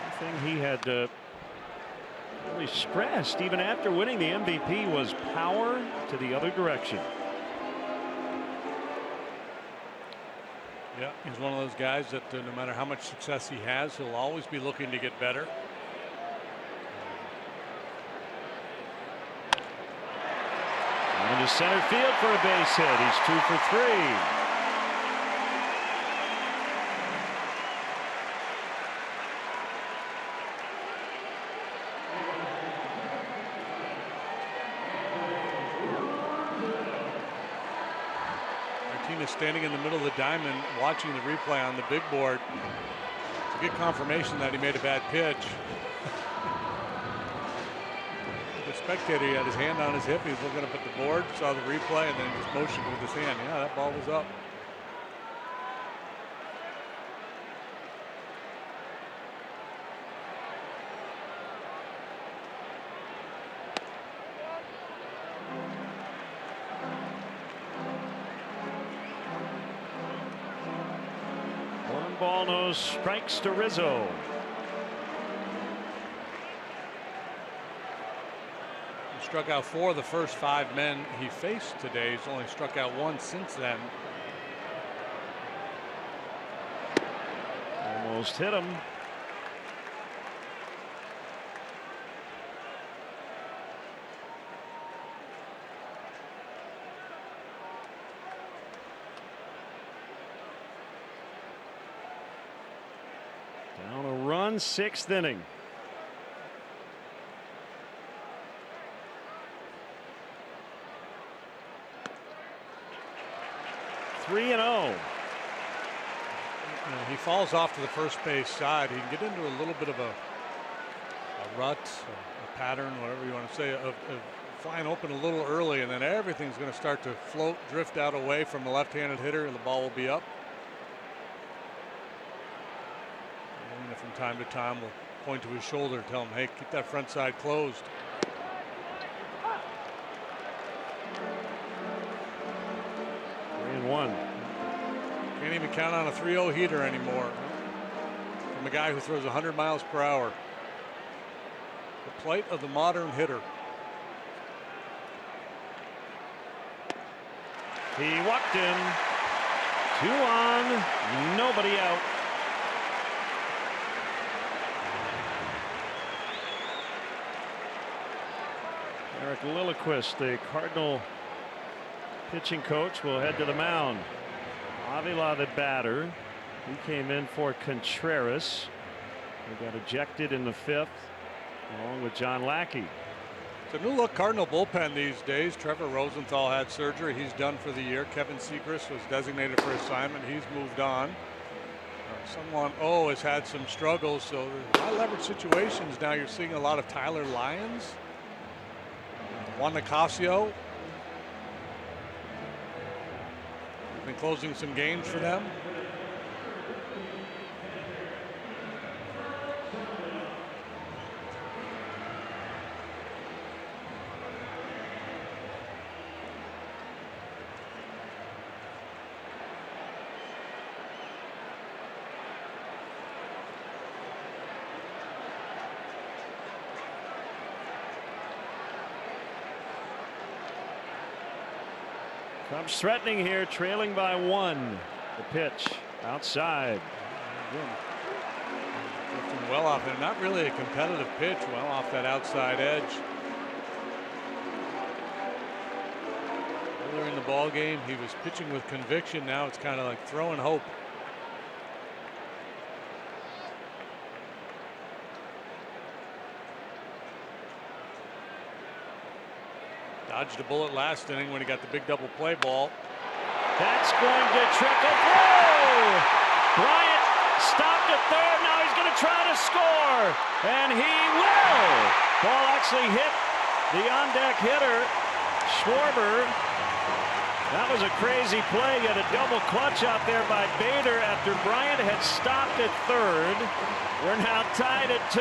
C: One thing he had really stressed even after winning the MVP was power to the other direction.
D: Yeah, he's one of those guys that no matter how much success he has, he'll always be looking to get better.
C: Into center field for a base hit. He's 2 for 3.
D: Martinez standing in the middle of the diamond watching the replay on the big board to get confirmation that he made a bad pitch. The spectator, he had his hand on his hip. He was looking up at the board, saw the replay, and then just motioned with his hand. Yeah, that ball was up.
C: One ball, no strikes to Rizzo.
D: Struck out 4 of the first 5 men he faced today. He's only struck out 1 since then.
C: Almost hit him. Down a run, 6th inning. Three and 0.
D: He falls off to the first base side. He can get into a little bit of a rut, a pattern, whatever you want to say, of flying open a little early, and then everything's going to start to float, drift out away from the left-handed hitter, and the ball will be up. And from time to time, we'll point to his shoulder, tell him, hey, keep that front side closed.
C: 3-1.
D: Can't even count on a 3-0 heater anymore from a guy who throws 100 miles per hour. The plight of the modern hitter.
C: He walked in. 2 on, nobody out. Eric Lilliquist, the Cardinal pitching coach, will head to the mound. Avila, the batter, he came in for Contreras. He got ejected in the 5th, along with John Lackey.
D: It's a new look Cardinal bullpen these days. Trevor Rosenthal had surgery. He's done for the year. Kevin Segras was designated for assignment. He's moved on. Someone has had some struggles. So high leverage situations now. You're seeing a lot of Tyler Lyons. Juan Nicasio. Been closing some games for them.
C: Cubs threatening here, trailing by 1. The pitch outside.
D: Drifting well off it. Not really a competitive pitch. Well off that outside edge. Earlier in the ball game, he was pitching with conviction. Now it's kind of like throwing hope. Dodged a bullet last inning when he got the big double play ball.
C: That's going to trickle through. Bryant Stopped at third. Now he's going to try to score. And he will. Ball actually hit the on-deck hitter, Schwarber. That was a crazy play. Yet a double clutch out there by Bader after Bryant had stopped at third. We're now tied at 2.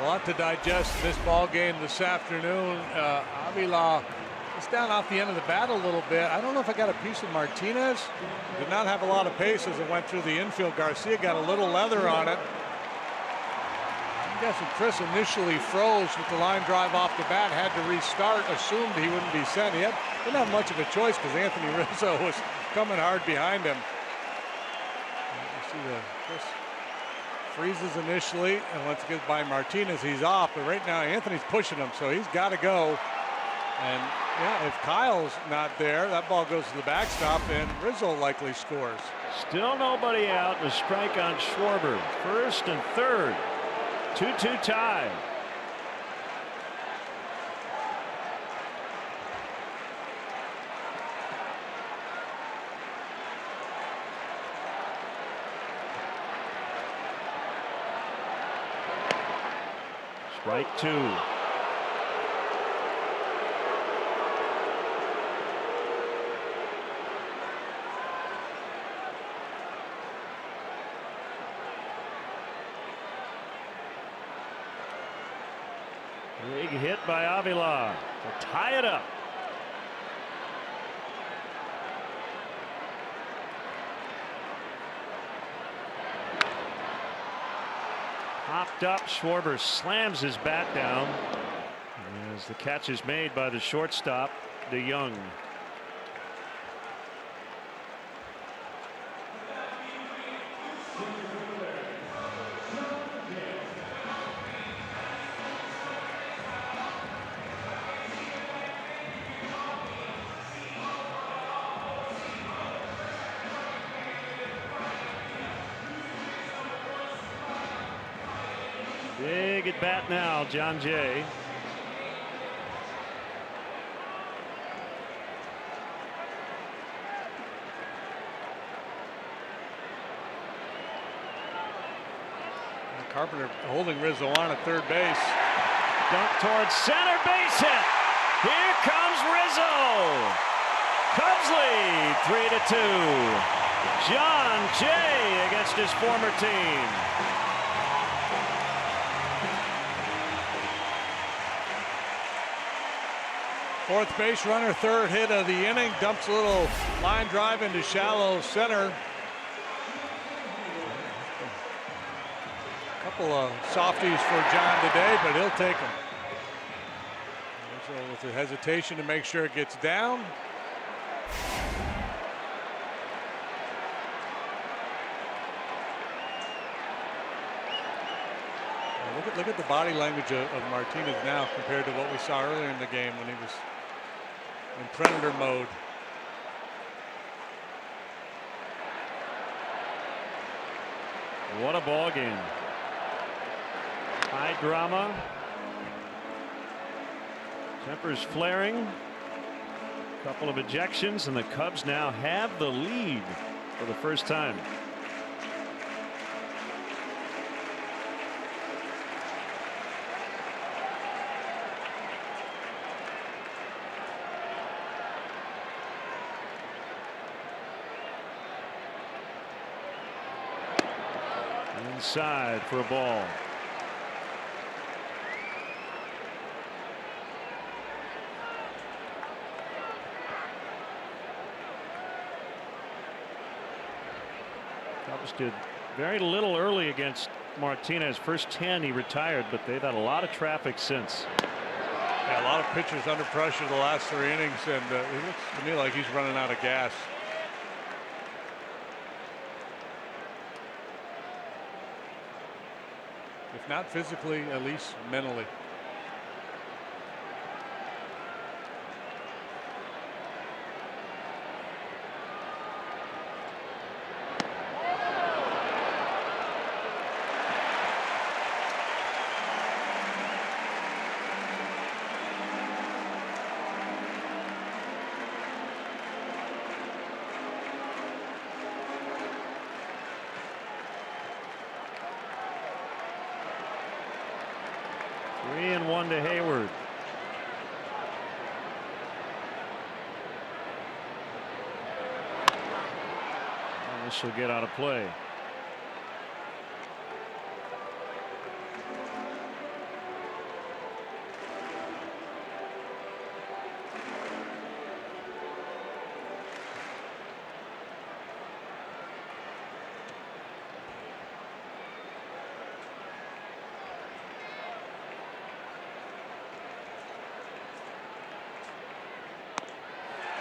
D: A lot to digest in this ball game this afternoon. Avila is down off the end of the bat a little bit. I don't know if I got a piece of Martinez. Did not have a lot of pace as it went through the infield. Garcia got a little leather on it. I'm guessing Chris initially froze with the line drive off the bat, had to restart, assumed he wouldn't be sent. He didn't have much of a choice because Anthony Rizzo was coming hard behind him. You see Chris freezes initially, and once it gets by Martinez, he's off. But right now, Anthony's pushing him, so he's got to go. And yeah, if Kyle's not there, that ball goes to the backstop, and Rizzo likely scores.
C: Still nobody out. A strike on Schwarber. First and third. 2-2 tie. Strike 2. Big hit by Avila to tie it up. Popped up, Schwarber slams his bat down as the catch is made by the shortstop, DeYoung. Big at bat now, John Jay.
D: Carpenter holding Rizzo on at third base.
C: Dunk towards center, base hit. Here comes Rizzo. Cubs lead 3-2. John Jay against his former team.
D: Fourth base runner, third hit of the inning, dumps a little line drive into shallow center. A couple of softies for John today, but he'll take them. So with the hesitation to make sure it gets down. Look at the body language of Martinez now compared to what we saw earlier in the game when he was in predator mode.
C: What a ball game. High drama. Tempers flaring. A couple of ejections, and the Cubs now have the lead for the first time. Inside for a ball. Cubs did very little early against Martinez. First 10 he retired, but they've had a lot of traffic since.
D: Yeah, a lot of pitchers under pressure the last 3 innings, and it looks to me like he's running out of gas. If not physically, at least mentally.
C: 1-1 to Hayward. And this will get out of play.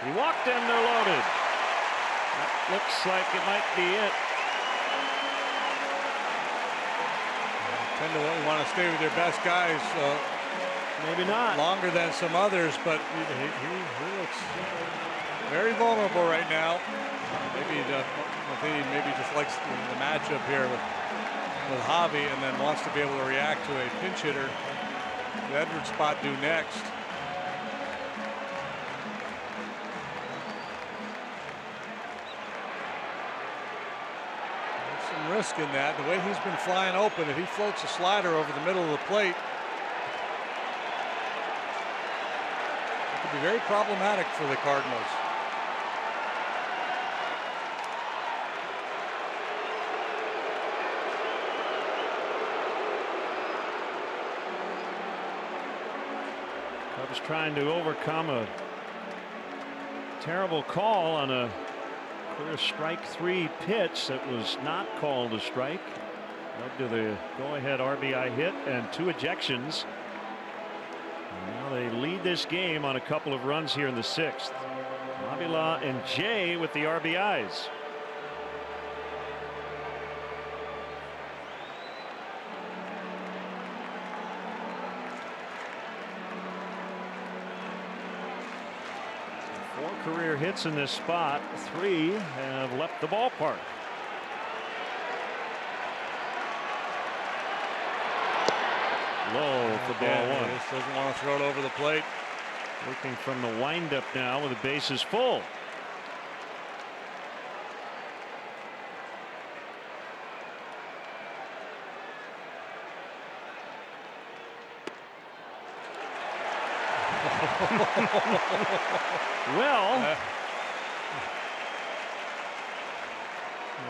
C: He walked and they're loaded. That looks like it might be it.
D: Tend to want to stay with your best guys.
C: Maybe not.
D: Longer than some others, but he looks very vulnerable right now. Maybe maybe just likes the matchup here with Javi, and then wants to be able to react to a pinch hitter. The Edwards spot due next. Risk in that. The way he's been flying open, if he floats a slider over the middle of the plate, it could be very problematic for the Cardinals.
C: Cubs trying to overcome a terrible call on a clear strike 3 pitch that was not called a strike. Led to the go-ahead RBI hit and 2 ejections. And now they lead this game on a couple of runs here in the 6th. Avila and Jay with the RBIs. Career hits in this spot. 3 have left the ballpark. Low for ball 1.
D: Just doesn't want to throw it over the plate.
C: Working from the windup now with the bases full. Well,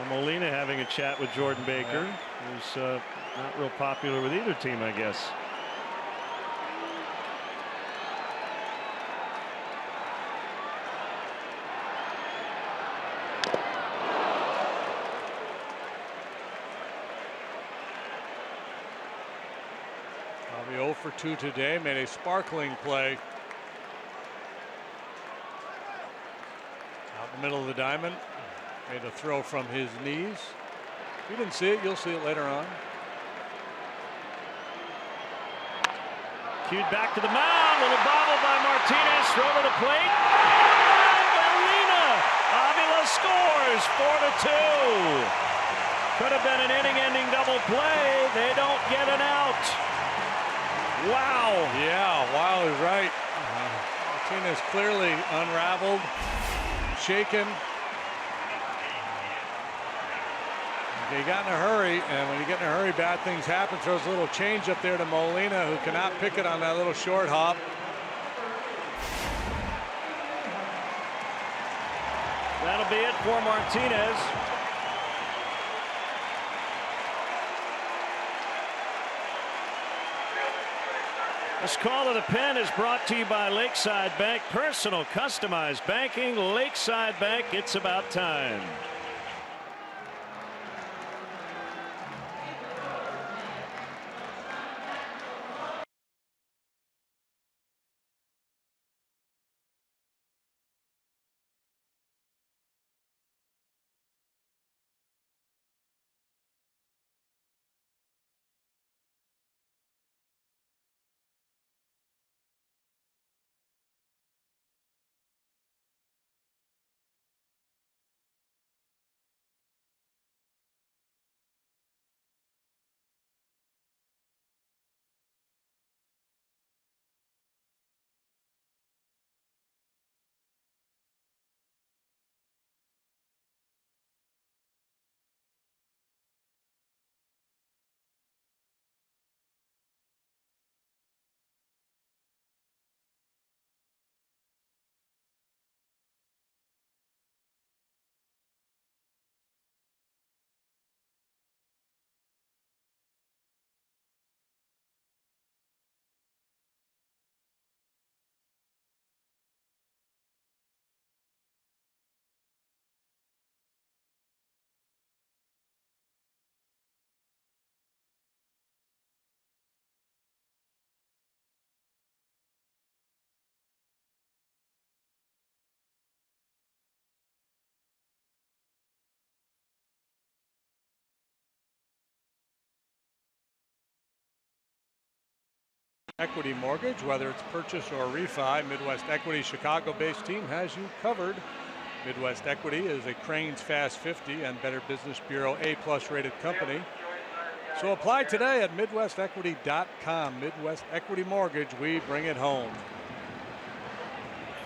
C: Molina having a chat with Jordan Baker, who's not real popular with either team, I guess.
D: Bobby 0 for 2 today, made a sparkling play out in the middle of the diamond. Made a throw from his knees. If you didn't see it, you'll see it later on.
C: Cued back to the mound. Little bobble by Martinez. Throw to the plate. And Molina. Avila scores 4-2. Could have been an inning-ending double play. They don't get an out. Wow.
D: Yeah, wow is right. Martinez clearly unraveled, shaken. He got in a hurry, and when you get in a hurry, bad things happen. Throws a little change up there to Molina, who cannot pick it on that little short hop.
C: That'll be it for Martinez. This call to the pen is brought to you by Lakeside Bank. Personal customized banking. Lakeside Bank, it's about time.
D: Equity Mortgage, whether it's purchase or refi, Midwest Equity Chicago-based team has you covered. Midwest Equity is a Cranes Fast 50 and Better Business Bureau A+ rated company. So apply today at MidwestEquity.com. Midwest Equity Mortgage, we bring it home.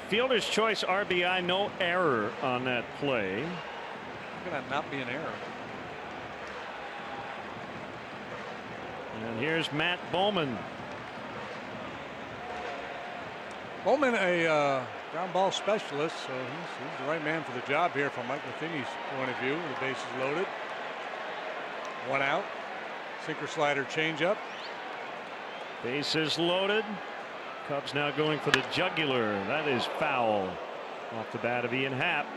C: Fielder's choice RBI, no error on that play.
D: How can that not be an error?
C: And here's Matt Bowman.
D: Bowman, a ground ball specialist, so he's the right man for the job here from Mike Matheny's point of view. The bases loaded. 1 out. Sinker slider changeup.
C: Bases loaded. Cubs now going for the jugular. That is foul off the bat of Ian Happ.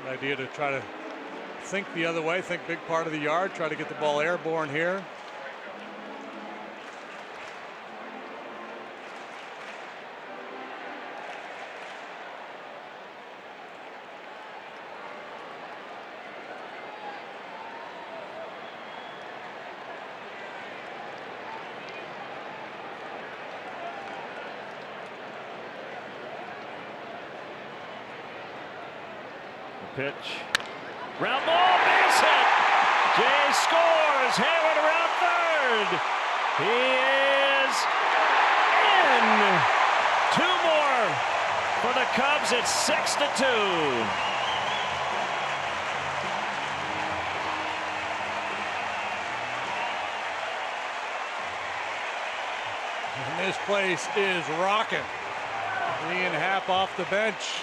D: Good idea to try to think the other way, think big part of the yard, try to get the ball airborne here.
C: Pitch. Ground ball, base hit. Jay scores. Hayward around third. He is in. 2 more for the Cubs. It's 6-2.
D: And this place is rocking. Ian Happ off the bench.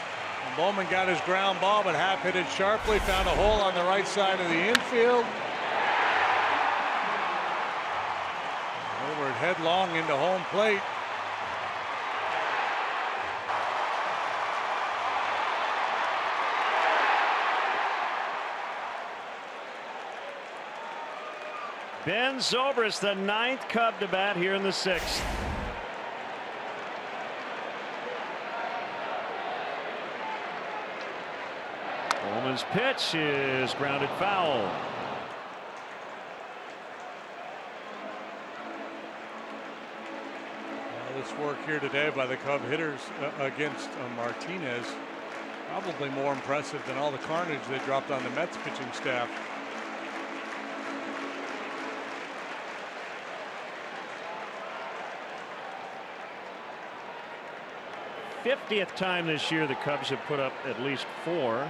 D: Bowman got his ground ball, but Happ hit it sharply, found a hole on the right side of the infield. Hayward headlong into home plate.
C: Ben Zobrist, the 9th Cub to bat here in the 6th. Bowman's pitch is grounded foul.
D: This work here today by the Cub hitters against Martinez, probably more impressive than all the carnage they dropped on the Mets pitching staff.
C: '50th time this year the Cubs have put up at least 4.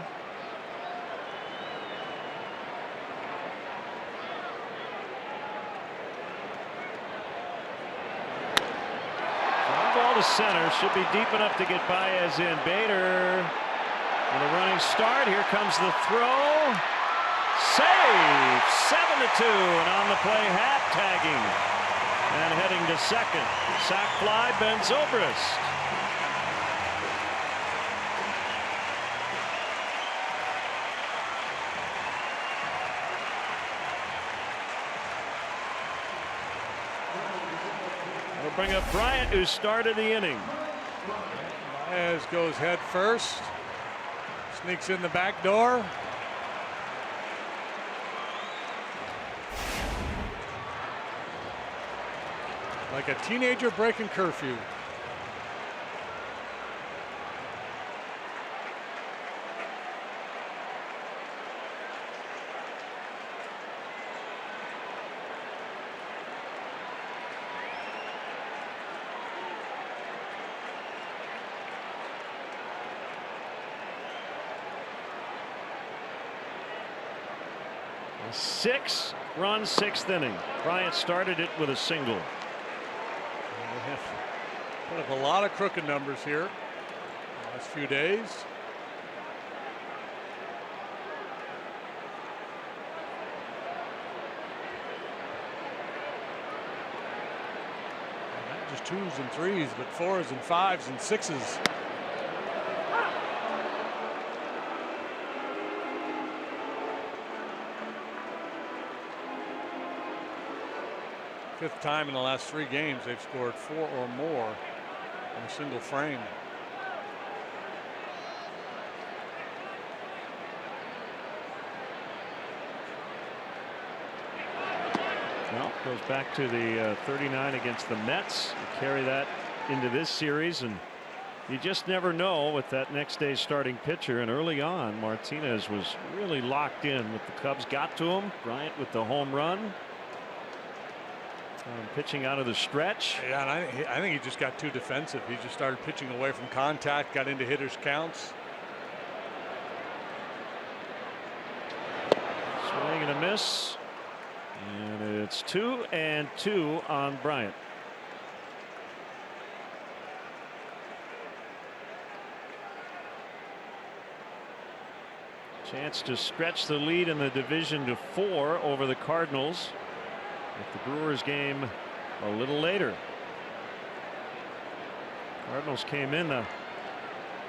C: Ball to center, should be deep enough to get Baez in. Bader with a running start. Here comes the throw. Save. 7-2, and on the play Happ tagging and heading to second. Sac fly, Ben Zobrist. Bring up Bryant, who started the inning.
D: Baez goes head first, sneaks in the back door. Like a teenager breaking curfew.
C: A 6-run 6th inning. Bryant started it with a single.
D: They have put up a lot of crooked numbers here the last few days. Not just 2s and 3s, but 4s and 5s and 6s. Fifth time in the last 3 games they've scored 4 or more in a single frame.
C: Well, Goes back to the 39 against the Mets. You carry that into this series, and you just never know with that next day's starting pitcher. And early on, Martinez was really locked in with the Cubs. Got to him. Bryant with the home run. Pitching out of the stretch.
D: Yeah, and I think he just got too defensive. He just started pitching away from contact, got into hitters' counts.
C: Swing and a miss. And it's 2-2 on Bryant. Chance to stretch the lead in the division to 4 over the Cardinals. With the Brewers game a little later. Cardinals came in the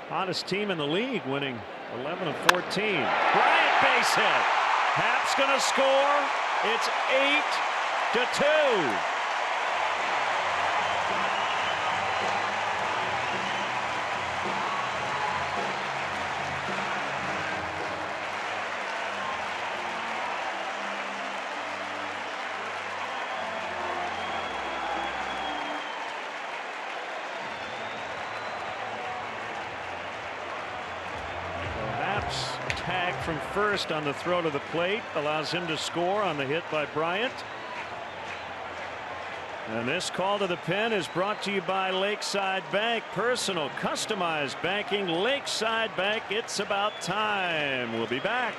C: hottest team in the league, winning 11 of 14. Bryant base hit. Happ's going to score. It's 8-2. Tag from first on the throw to the plate allows him to score on the hit by Bryant. And this call to the pen is brought to you by Lakeside Bank. Personal customized banking. Lakeside Bank. It's about time. We'll be back.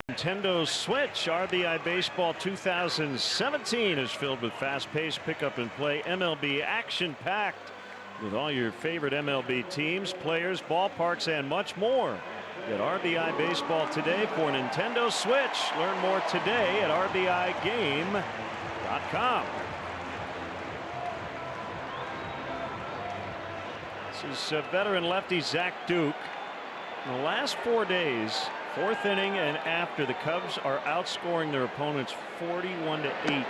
C: Nintendo Switch RBI Baseball 2017 is filled with fast-paced pick-up and play MLB action-packed with all your favorite MLB teams, players, ballparks, and much more. Get RBI Baseball today for Nintendo Switch. Learn more today at rbigame.com. This is veteran lefty Zach Duke. In the last 4 days, fourth inning and after, the Cubs are outscoring their opponents 41-8.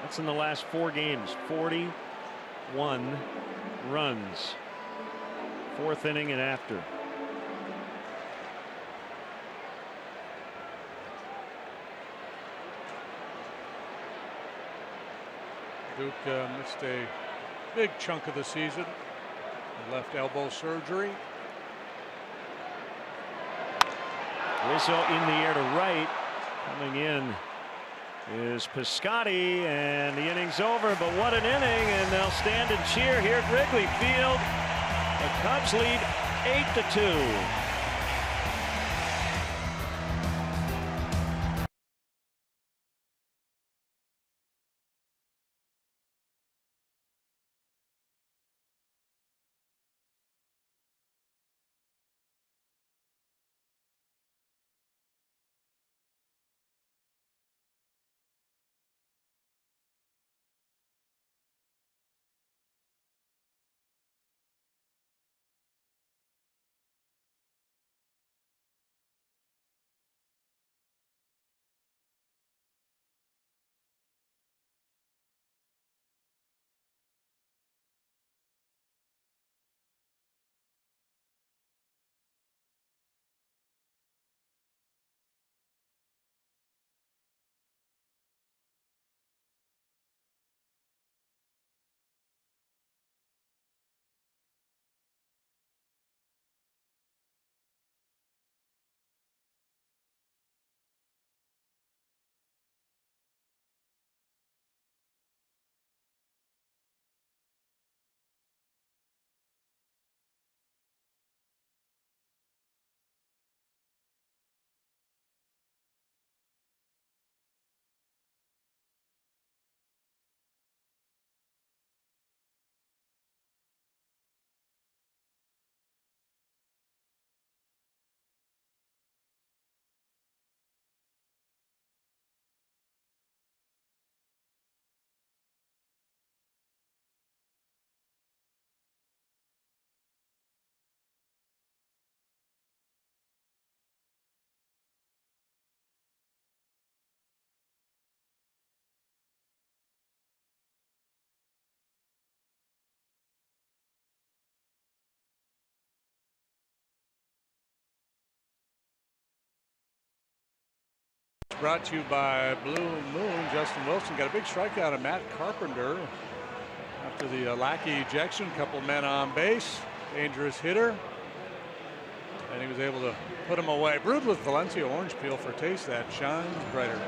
C: That's in the last 4 games. 41 runs. Fourth inning and after.
D: Duke missed a big chunk of the season. Left elbow surgery.
C: Rizzo in the air to right. Coming in is Piscotty, and the inning's over, but what an inning, and they'll stand and cheer here at Wrigley Field. The Cubs lead 8-2.
D: brought to you by Blue Moon. Justin Wilson got a big strikeout of Matt Carpenter after the Lackey ejection. Couple men on base. Dangerous hitter. And he was able to put him away. Brewed with Valencia orange peel for taste that shines brighter.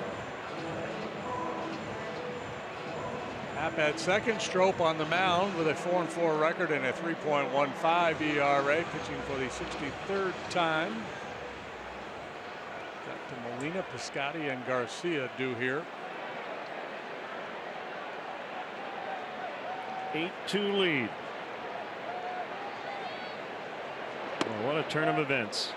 D: Happ at second. Strop on the mound with a 4-4 record and a 3.15 ERA, pitching for the 63rd time. Got to Molina, Piscotty, and Garcia due here.
C: 8-2 lead. Well, what a turn of events.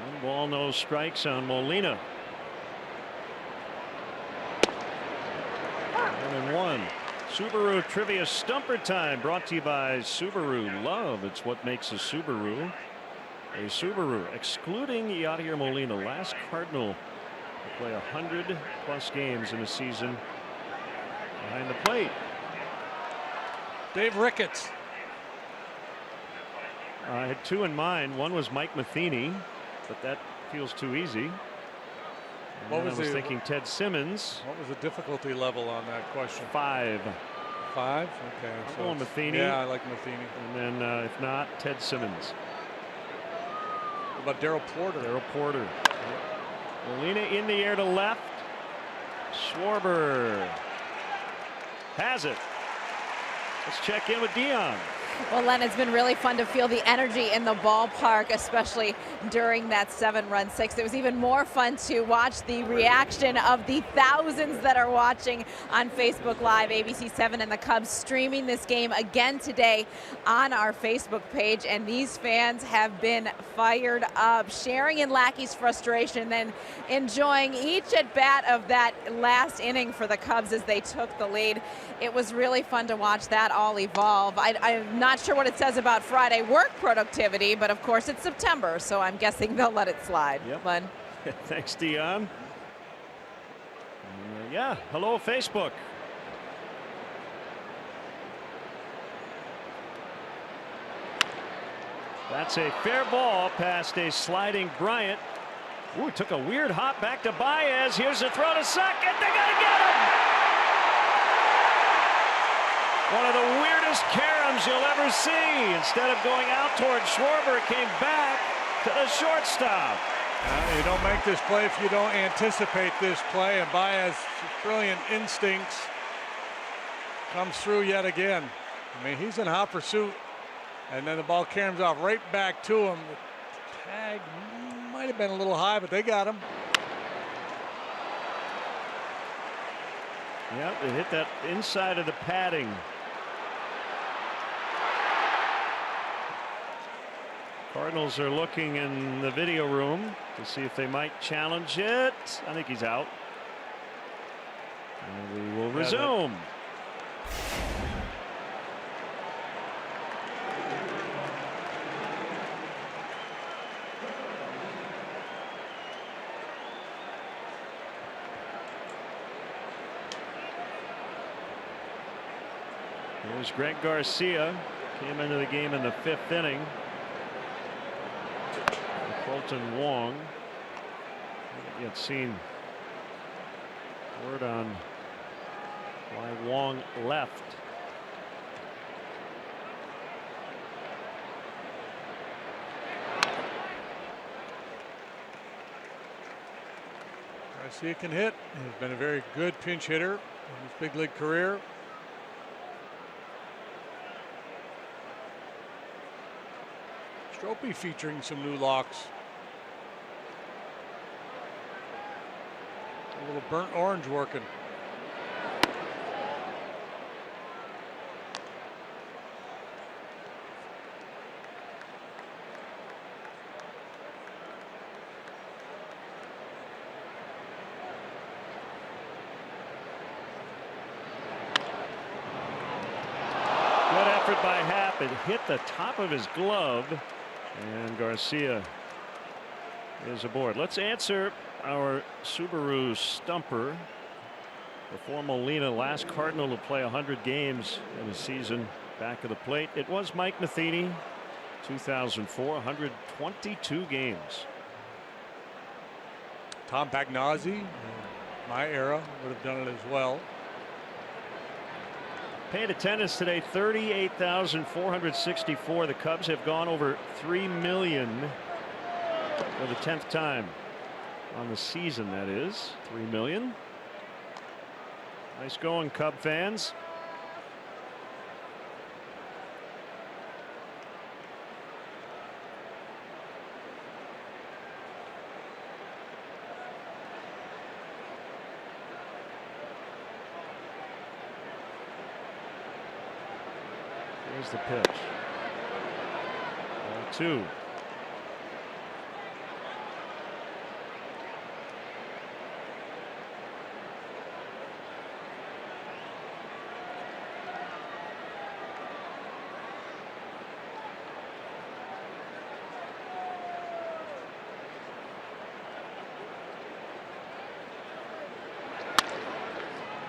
C: One ball, no strikes on Molina. 1-1. Subaru trivia stumper time, brought to you by Subaru. Love, it's what makes a Subaru a Subaru. Excluding Yadier Molina, last Cardinal to play 100+ games in a season behind the plate.
D: Dave Ricketts.
C: I had two in mind. One was Mike Matheny, but that feels too easy.
D: What was
C: I was thinking Ted Simmons.
D: What was the difficulty level on that question?
C: 5.
D: 5? Okay.
C: I'm going Matheny.
D: Yeah, I like Matheny.
C: And then if not, Ted Simmons.
D: What about Darryl Porter?
C: Darryl Porter. Molina in the air to left. Schwarber has it. Let's check in with Dion.
A: Well, Len, it's been really fun to feel the energy in the ballpark, especially during that 7-run sixth. It was even more fun to watch the reaction of the thousands that are watching on Facebook Live. ABC7 and the Cubs streaming this game again today on our Facebook page, and these fans have been fired up, sharing in Lackey's frustration, then enjoying each at bat of that last inning for the Cubs as they took the lead. It was really fun to watch that all evolve. I'm not sure what it says about Friday work productivity, but of course it's September, so I'm guessing they'll let it slide.
C: Yep.
A: Len.
C: Thanks, Dion. Yeah, hello, Facebook. That's a fair ball past a sliding Bryant. Ooh, took a weird hop back to Baez. Here's a throw to second. They got to get him. One of the weirdest caroms you'll ever see. Instead of going out towards Schwarber, it came back to the shortstop.
D: You don't make this play if you don't anticipate this play, and Baez's brilliant instincts comes through yet again. I mean, he's in hot pursuit, and then the ball caroms off right back to him. The tag might have been a little high, but they got him.
C: Yep, it hit that inside of the padding. Cardinals are looking in the video room to see if they might challenge it. I think he's out. And we will resume. Here's Greg Garcia. Came into the game in the 5th inning. Colton Wong. Haven't yet seen word on why Wong left.
D: Garcia can hit. He's been a very good pinch hitter in his big league career. Stropey featuring some new locks. A little burnt orange working.
C: Good effort by Happ. It hit the top of his glove, and Garcia is aboard. Let's answer our Subaru stumper. Before Molina, last Cardinal to play 100 games in a season back of the plate, it was Mike Matheny, 2004, 122 games.
D: Tom Pagnozzi, my era, would have done it as well.
C: Paid attendance today, 38,464. The Cubs have gone over 3 million for the 10th time on the season. That is 3 million. Nice going, Cub fans. Here's the pitch. Ball 2.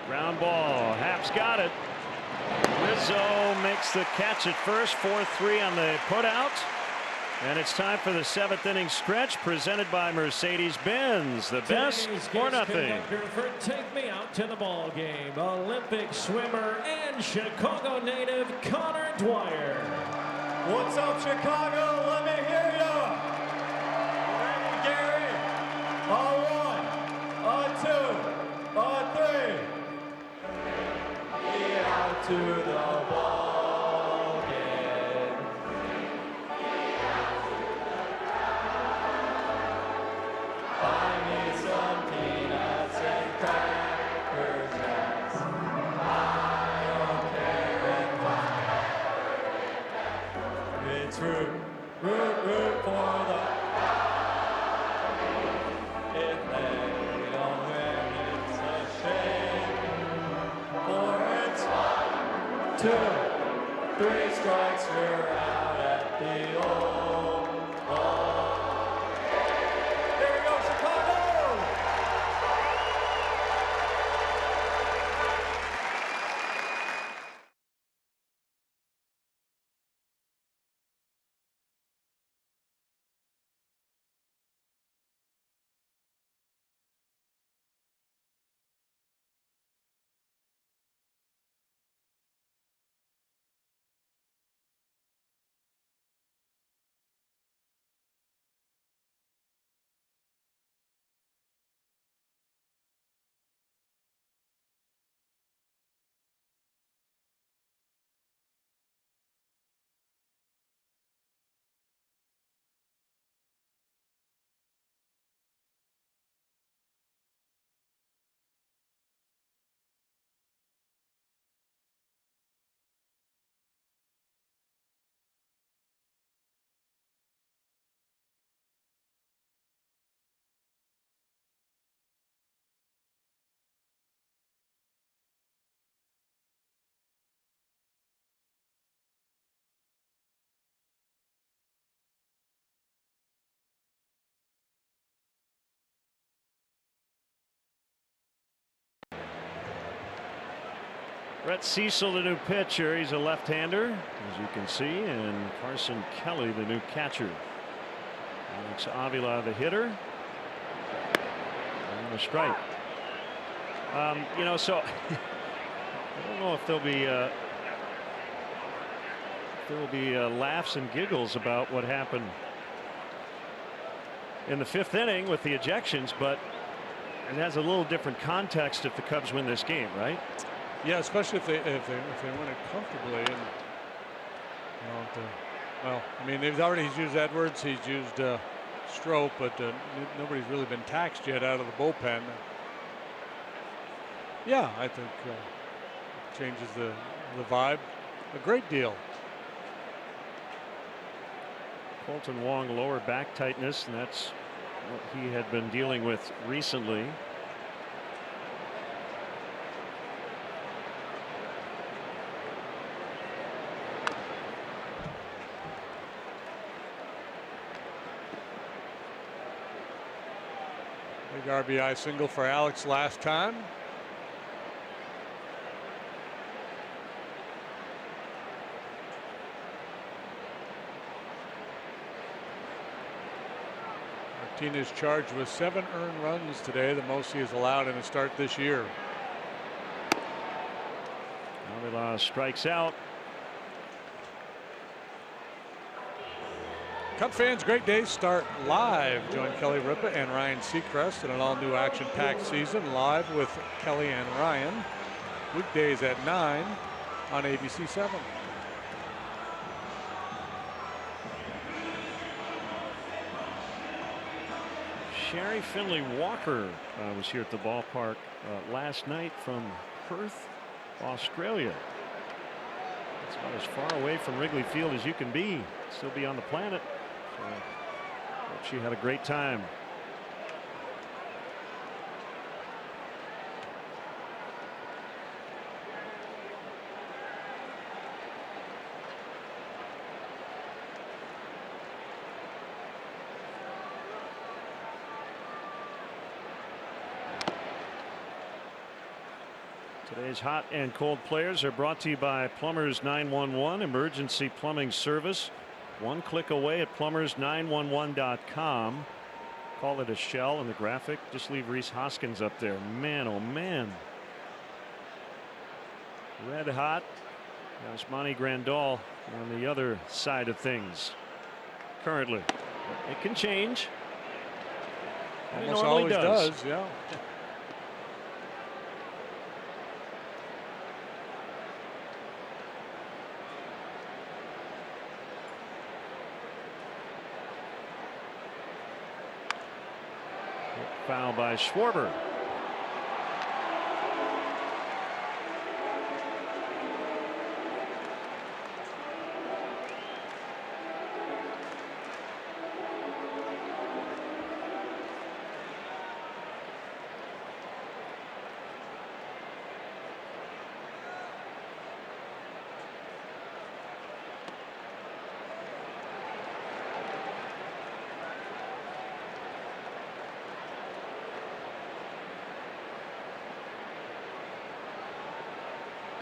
C: Ground ball. Happ's got it. Rizzo makes the catch at first. 4-3 on the putout. And it's time for the 7th inning stretch presented by Mercedes-Benz. The best or nothing.
F: For Take Me Out to the Ball Game, Olympic swimmer and Chicago native Connor Dwyer.
G: What's up, Chicago? Let me hear ya. Ready, Gary? A 1, a 2, a 3. Out to the ball game. Buy me some peanuts and crackers, yes. I don't care if I it's root for the if they don't win, it's a shame. 2, 3 strikes, you're out at the old ball. Here we go, Chicago!
C: Brett Cecil, the new pitcher. He's a left-hander, as you can see, and Carson Kelly, the new catcher. Alex Avila, the hitter. And a strike. You know, so I don't know if there'll be laughs and giggles about what happened in the 5th inning with the ejections, but it has a little different context if the Cubs win this game, right?
D: Yeah, especially if they win it comfortably. And well, I mean, he's used Edwards, he's used Strope, but nobody's really been taxed yet out of the bullpen. Yeah, I think it changes the vibe a great deal.
C: Colton Wong, lower back tightness, and that's what he had been dealing with recently.
D: Big RBI single for Alex last time. Martinez charged with 7 earned runs today, the most he has allowed in a start this year.
C: Avila strikes out.
D: Cub fans, great day start live. Join Kelly Ripa and Ryan Seacrest in an all-new action-packed season, live with Kelly and Ryan. Weekdays at 9 on ABC 7.
C: Sherry Finley Walker was here at the ballpark last night from Perth, Australia. It's about as far away from Wrigley Field as you can be, still be on the planet. So, hope she had a great time. Today's hot and cold players are brought to you by Plumbers 911 emergency plumbing service. One click away at plumbers911.com. Call it a shell in the graphic. Just leave Reese Hoskins up there. Man, oh man. Red hot. Yasmani Grandal on the other side of things currently. It can change.
D: Almost always does. Yeah.
C: Foul by Schwarber.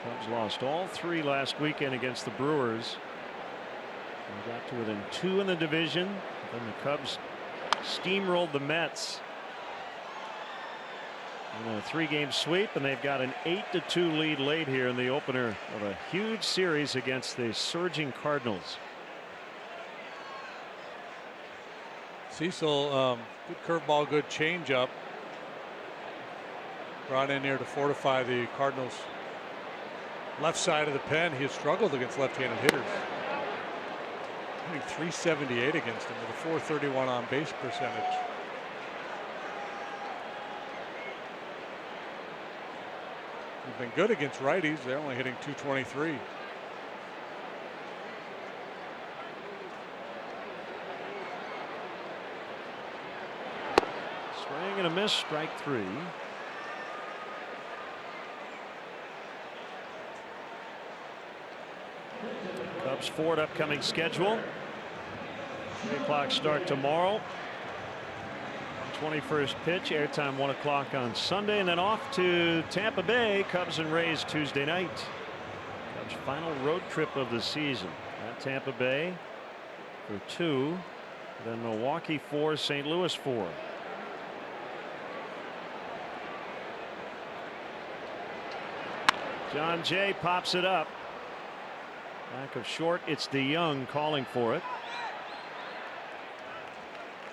C: Cubs lost all 3 last weekend against the Brewers. They got to within 2 in the division. Then the Cubs steamrolled the Mets in a 3-game sweep, and they've got an 8-2 lead late here in the opener of a huge series against the surging Cardinals.
D: Cecil, good curveball, good changeup. Brought in here to fortify the Cardinals. Left side of the pen, he has struggled against left-handed hitters. Hitting .378 against him with a .431 on base percentage. He's been good against righties. They're only hitting .223.
C: Swing and a miss, strike 3. Cubs forward upcoming schedule. 3 o'clock start tomorrow. 21st pitch, airtime 1 o'clock on Sunday, and then off to Tampa Bay. Cubs and Rays Tuesday night. Cubs' final road trip of the season at Tampa Bay for 2, then Milwaukee 4, St. Louis 4. John Jay pops it up. Back of short, it's DeYoung calling for it.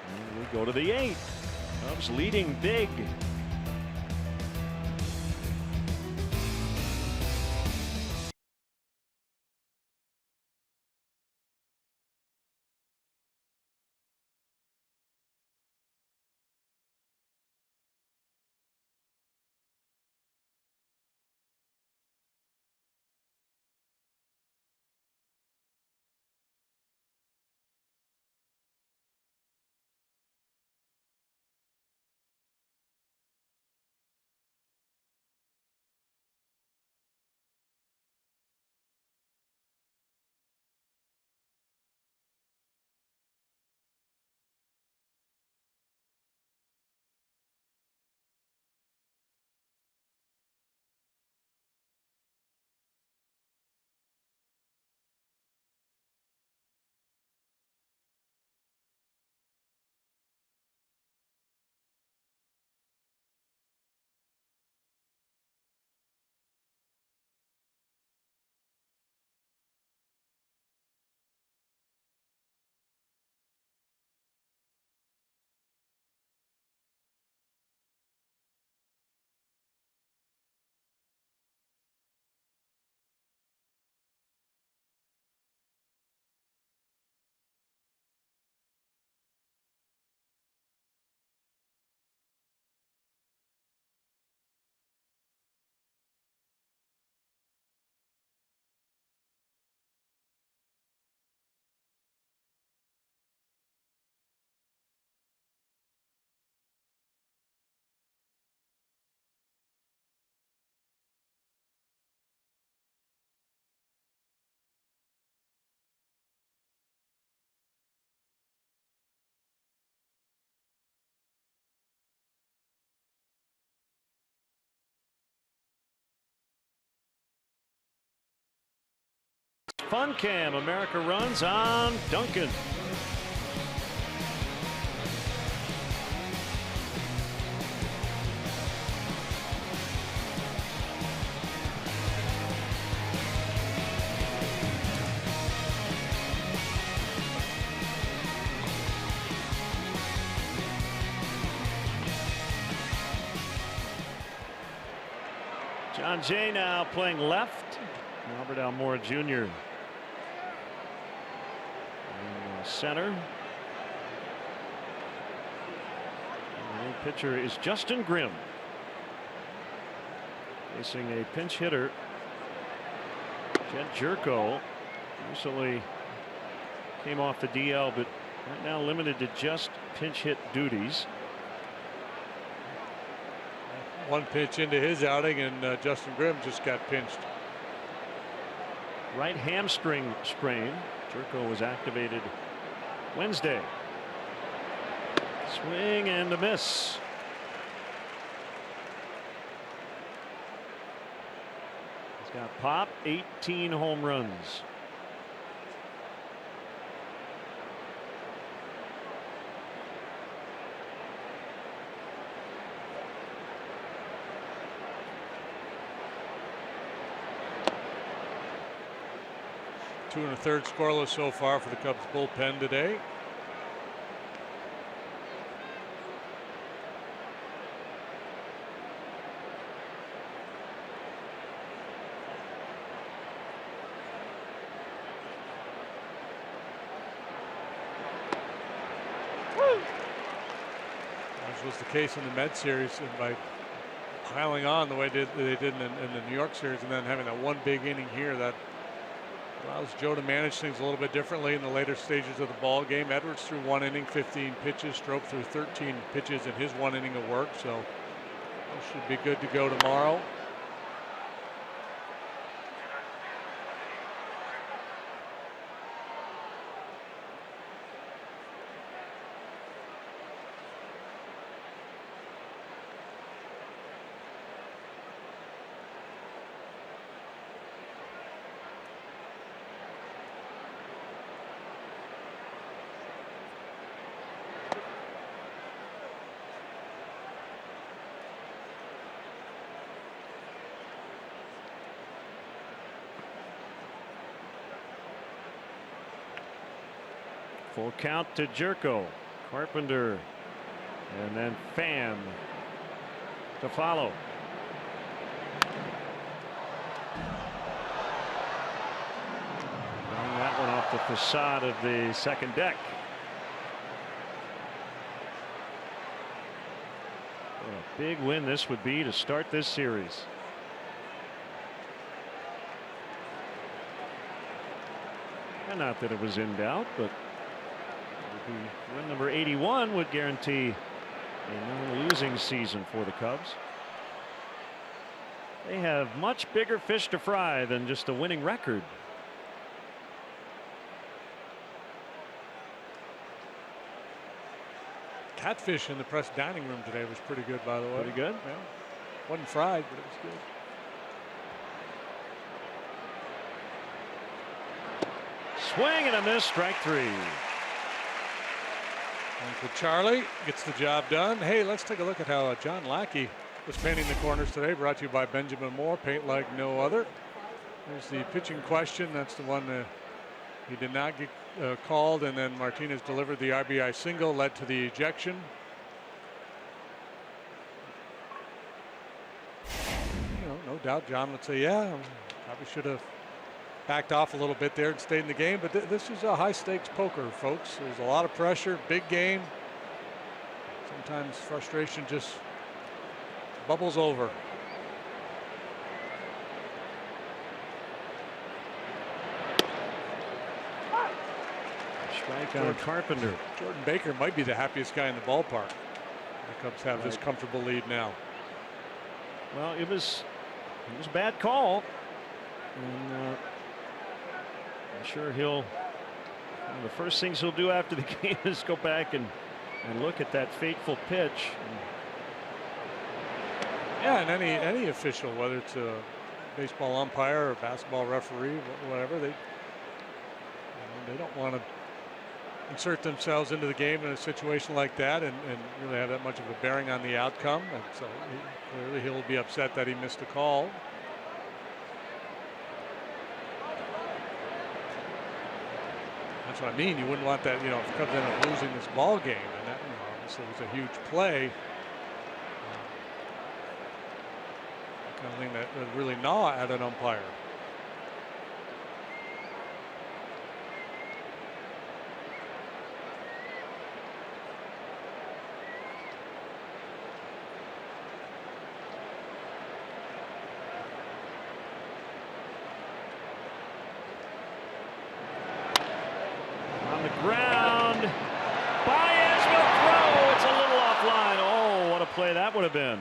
C: And we go to the 8th. Cubs leading big. Fun Cam. America runs on Duncan. John Jay now playing left. Albert Almora Jr. in center. And the pitcher is Justin Grimm, facing a pinch hitter, Jed Jerko. Recently came off the DL, but right now limited to just pinch hit duties.
D: One pitch into his outing, and Justin Grimm just got pinched.
C: Right hamstring sprain. Jerko was activated Wednesday. Swing and a miss. He's got pop, 18 home runs.
D: Two and a third scoreless so far for the Cubs bullpen today. As was the case in the Med series, and by piling on the way they did in the New York series, and then having that one big inning here, that allows Joe to manage things a little bit differently in the later stages of the ball game. Edwards threw 1 inning, 15 pitches. Strop threw 13 pitches in his 1 inning of work, so should be good to go tomorrow.
C: Full count to Jerko. Carpenter, and then Pham to follow. Throwing that one off the facade of the second deck. What a big win this would be to start this series. And not that it was in doubt, but win number 81 would guarantee a non-losing season for the Cubs. They have much bigger fish to fry than just a winning record.
D: Catfish in the press dining room today was pretty good, by the way.
C: Pretty good?
D: Yeah. Wasn't fried, but it was good.
C: Swing and a miss, strike 3.
D: And for Charlie, gets the job done. Hey, let's take a look at how John Lackey was painting the corners today. Brought to you by Benjamin Moore, paint like no other. There's the pitching question. That's the one he did not get called, and then Martinez delivered the RBI single, led to the ejection. You know, no doubt John would say, yeah, probably should have backed off a little bit there and stayed in the game, but this is a high stakes poker, folks. There's a lot of pressure, big game. Sometimes frustration just bubbles over.
C: Strike on Carpenter.
D: Jordan Baker might be the happiest guy in the ballpark. The Cubs have this comfortable lead now.
C: Well, it was a bad call, and I'm sure one of the first things he'll do after the game is go back and look at that fateful pitch.
D: Yeah, and any official, whether it's a baseball umpire or basketball referee, whatever, they they don't want to insert themselves into the game in a situation like that and really have that much of a bearing on the outcome. And so clearly he'll be upset that he missed a call. That's what I mean. You wouldn't want that, if the Cubs end up losing this ball game, and that obviously was a huge play. Kind of thing that would really gnaw at an umpire.
C: Ground. Baez will throw. It's a little offline. Oh, what a play that would have been.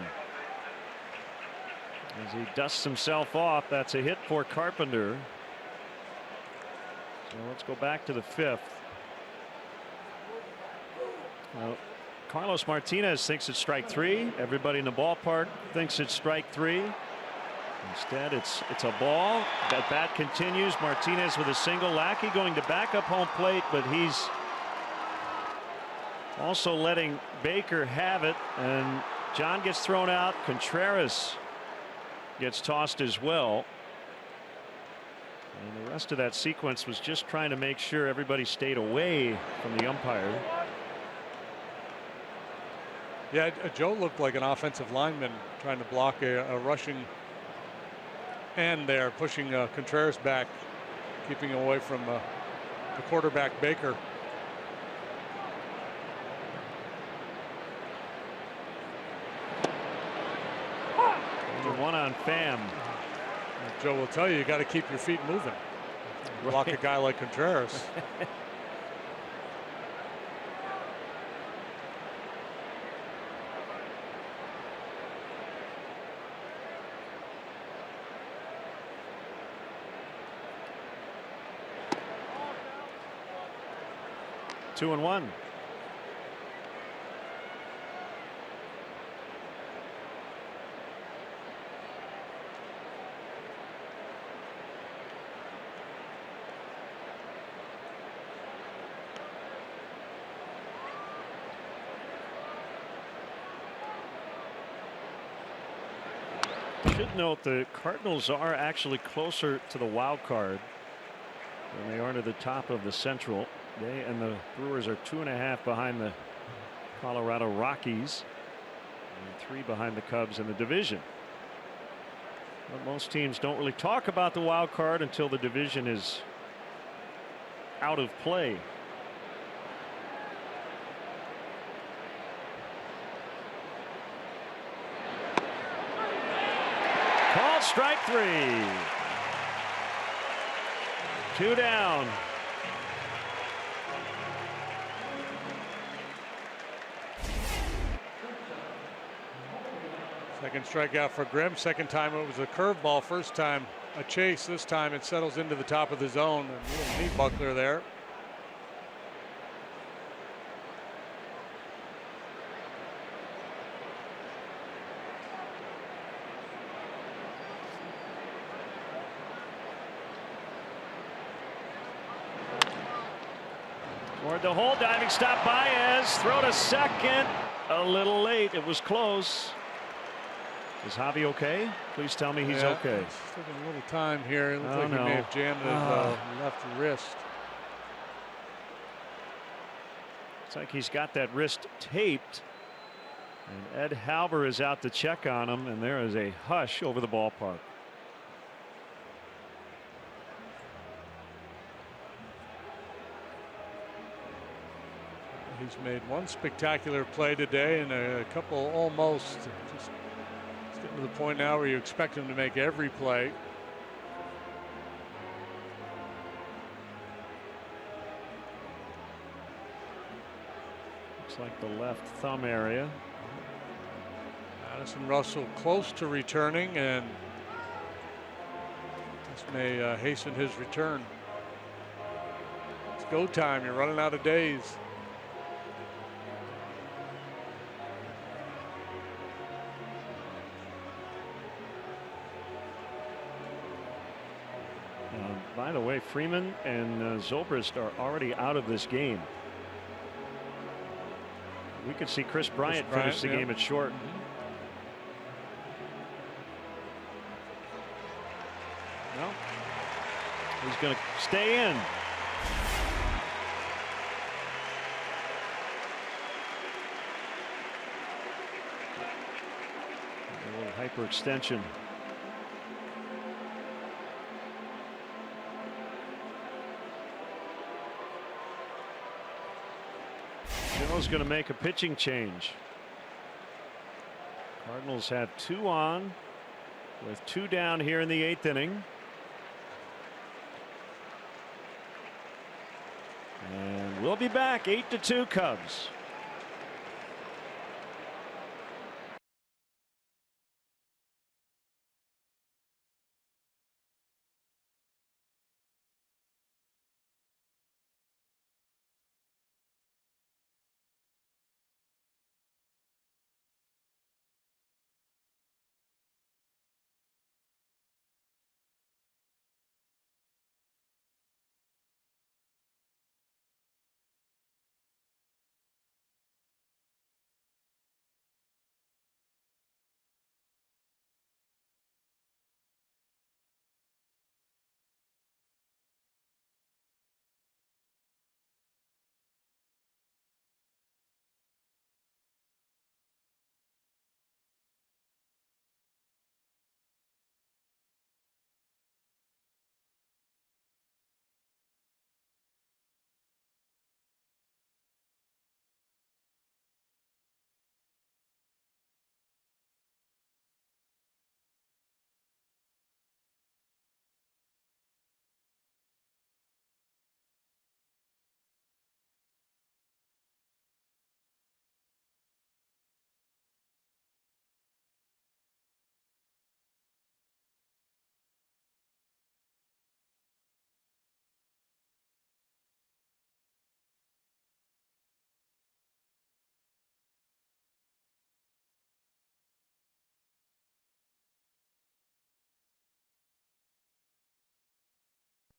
C: As he dusts himself off, that's a hit for Carpenter. So let's go back to the 5th. Well, Carlos Martinez thinks it's strike 3. Everybody in the ballpark thinks it's strike 3. Instead, it's a ball. That bat continues. Martinez with a single. Lackey going to back up home plate, but he's also letting Baker have it, and John gets thrown out. Contreras gets tossed as well. And the rest of that sequence was just trying to make sure everybody stayed away from the umpire.
D: Yeah, Joe looked like an offensive lineman trying to block a rushing end there, pushing Contreras back, keeping away from the quarterback Baker.
C: One on Pham.
D: Joe will tell you, you got to keep your feet moving. Block a guy like Contreras.
C: Two and one. Should note the Cardinals are actually closer to the wild card than they are to the top of the Central. They and the Brewers are 2.5 behind the Colorado Rockies and 3 behind the Cubs in the division. But most teams don't really talk about the wild card until the division is out of play. Called strike 3. 2 down.
D: Second strikeout for Grimm. Second time it was a curveball. First time a chase. This time it settles into the top of the zone. A little knee buckler there.
C: Toward the hole, diving stop. Baez, throw to second. A little late. It was close. Is Javi okay? Please tell me he's okay.
D: It's taking a little time here. It looks like he may have jammed his left wrist.
C: It's like he's got that wrist taped. And Ed Halber is out to check on him, and there is a hush over the ballpark.
D: He's made one spectacular play today and a couple almost. Just getting to the point now where you expect him to make every play.
C: Looks like the left thumb area.
D: Addison Russell close to returning, and this may hasten his return. It's go time. You're running out of days.
C: By the way, Freeman and Zobrist are already out of this game. We could see Chris Bryant finish the game at short. No, he's going to stay in. A little hyperextension. Joe's going to make a pitching change. Cardinals have 2 on with 2 down here in the 8th inning. And we'll be back. 8-2 Cubs.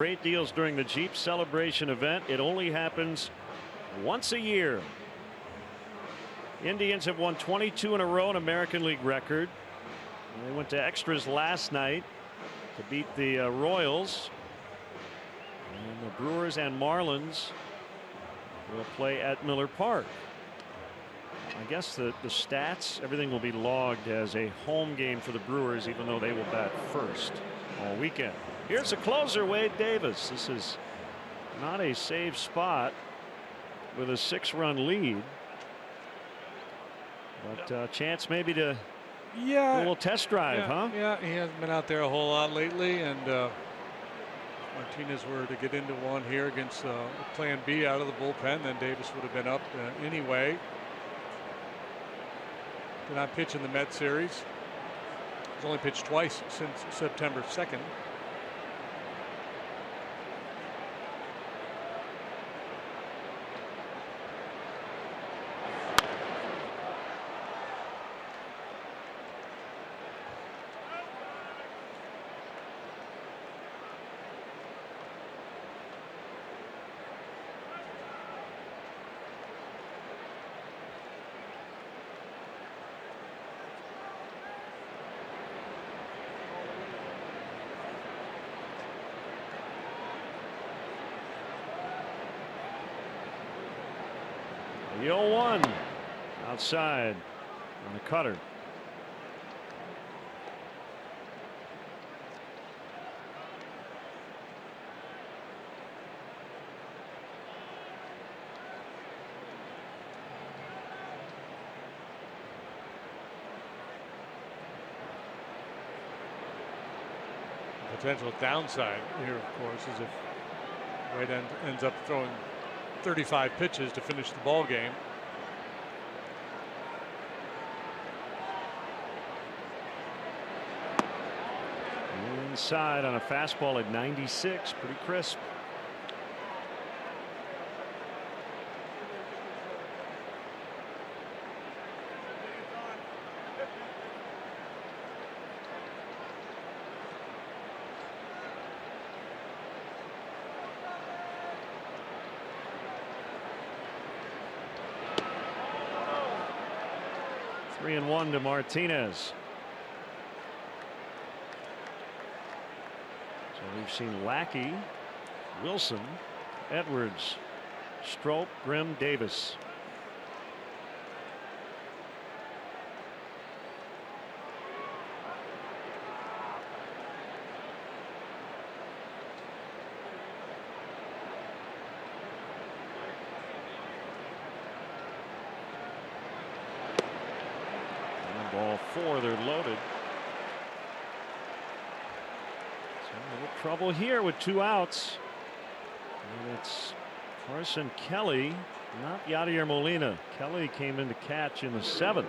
C: Great deals during the Jeep Celebration event. It only happens once a year. Indians have won 22 in a row, an American League record. They went to extras last night to beat the Royals. And the Brewers and Marlins will play at Miller Park. I guess the stats, everything will be logged as a home game for the Brewers, even though they will bat first all weekend. Here's a closer, Wade Davis. This is not a safe spot with a 6-run lead. But chance maybe to do a little test drive, huh?
D: Yeah, he hasn't been out there a whole lot lately, and Martinez were to get into one here against plan B out of the bullpen, then Davis would have been up anyway. Did not pitch in the Met series. He's only pitched twice since September 2nd.
C: The 0-1 outside on a cutter.
D: Potential downside here, of course, is if White ends up throwing 35 pitches to finish the ball game.
C: Inside on a fastball at 96, pretty crisp. 3-1 to Martinez. So we've seen Lackey, Wilson, Edwards, Strop, Grimm, Davis. Ball 4, they're loaded. So a little trouble here with 2 outs. And it's Carson Kelly, not Yadier Molina. Kelly came in to catch in the 7th.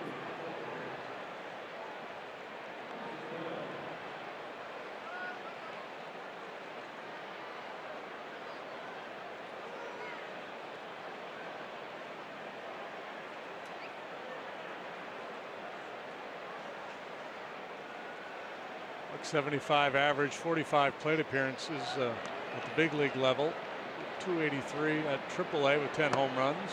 D: .75 average, 45 plate appearances at the big league level, 283 at AAA with 10 home runs.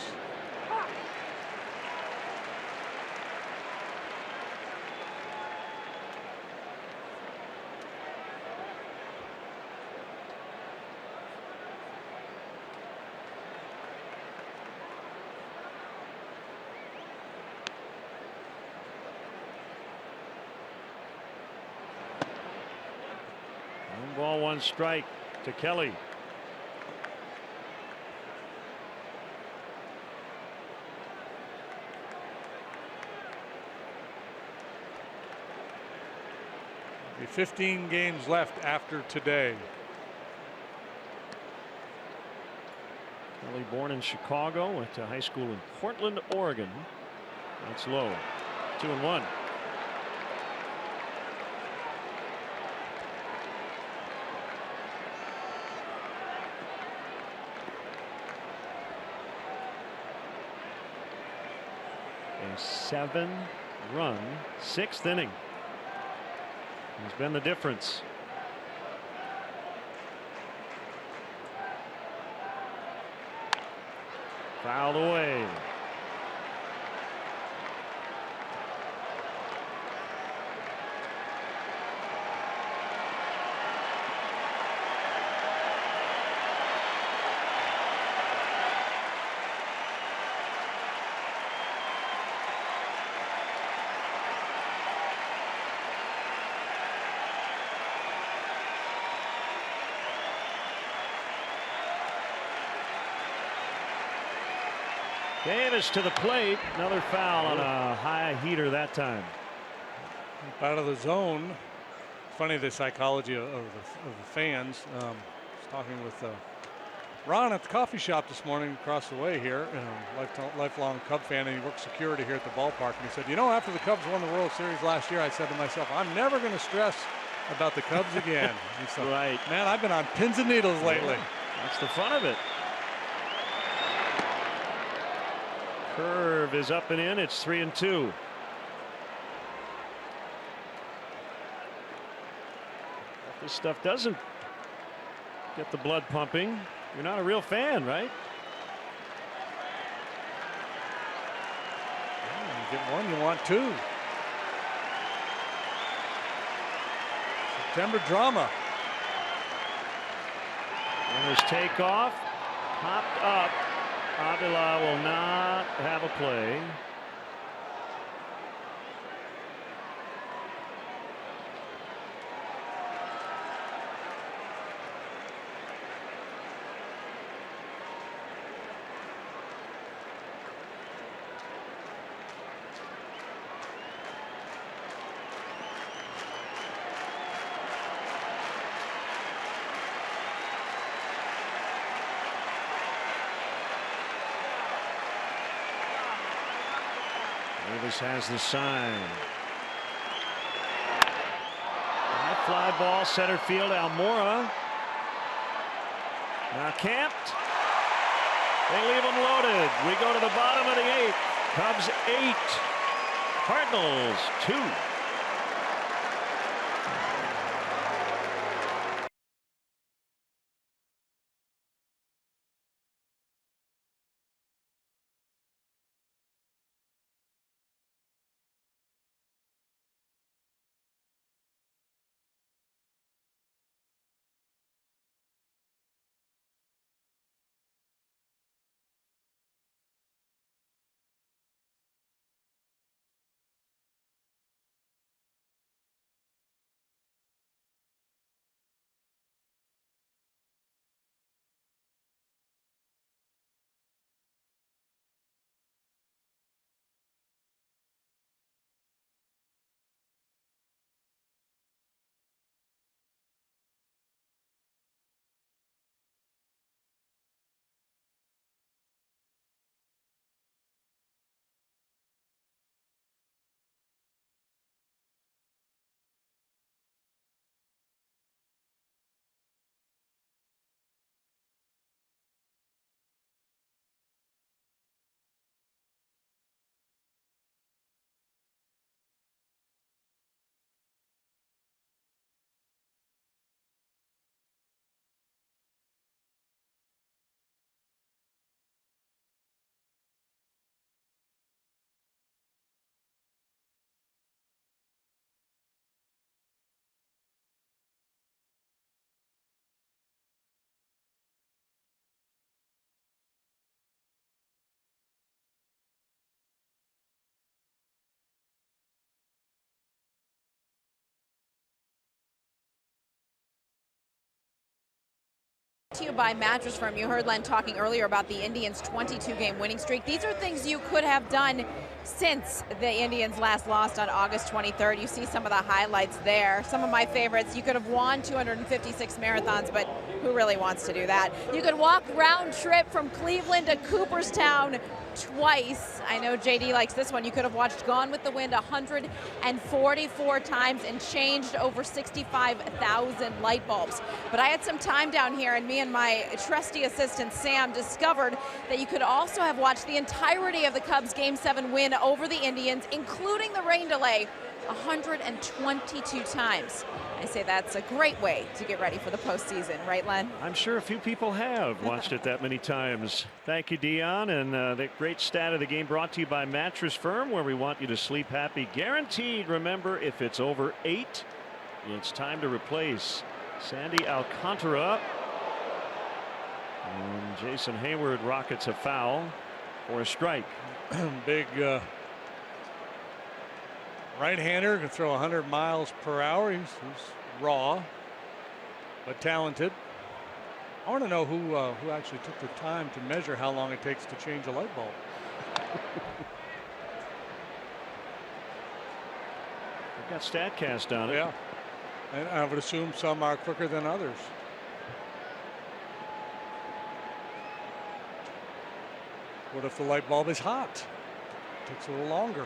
C: Ball 1 strike to Kelly.
D: Be 15 games left after today.
C: Kelly, born in Chicago, went to high school in Portland, Oregon. That's low. 2-1. A 7-run 6th inning has been the difference. Fouled away. Davis to the plate. Another foul on a high heater that time.
D: Out of the zone. Funny the psychology of the fans. I was talking with Ron at the coffee shop this morning across the way here. Lifelong Cub fan, and he works security here at the ballpark. And he said, you know, after the Cubs won the World Series last year, I said to myself, I'm never going to stress about the Cubs again. He said,
C: right.
D: Man, I've been on pins and needles lately.
C: That's the fun of it. Curve is up and in. It's 3-2. If this stuff doesn't get the blood pumping, you're not a real fan, right?
D: You get one, you want 2. September drama.
C: Runners take off. Popped up. Avila will not have a play. Davis has the sign. High fly ball, center field, Almora. Now camped. They leave him loaded. We go to the bottom of the 8th. Cubs 8, Cardinals 2.
A: you by Mattress Firm. You heard Len talking earlier about the Indians' 22-game winning streak. These are things you could have done since the Indians last lost on August 23rd. You see some of the highlights there. Some of my favorites, you could have won 256 marathons, but who really wants to do that? You could walk round trip from Cleveland to Cooperstown twice. I know JD likes this one. You could have watched Gone with the Wind 144 times and changed over 65,000 light bulbs. But I had some time down here, and me and my trusty assistant Sam discovered that you could also have watched the entirety of the Cubs' Game 7 win over the Indians, including the rain delay, 122 times. I say that's a great way to get ready for the postseason, right, Len?
C: I'm sure a few people have watched it that many times. Thank you, Dion. And that great stat of the game brought to you by Mattress Firm, where we want you to sleep happy. Guaranteed. Remember, if it's over 8, it's time to replace. Sandy Alcantara. And Jason Hayward rockets a foul for a strike.
D: Big right-hander, can throw 100 miles per hour. He's raw, but talented. I want to know who actually took the time to measure how long it takes to change a light bulb.
C: They've got StatCast on it.
D: Yeah, and I would assume some are quicker than others. What if the light bulb is hot? It takes a little longer.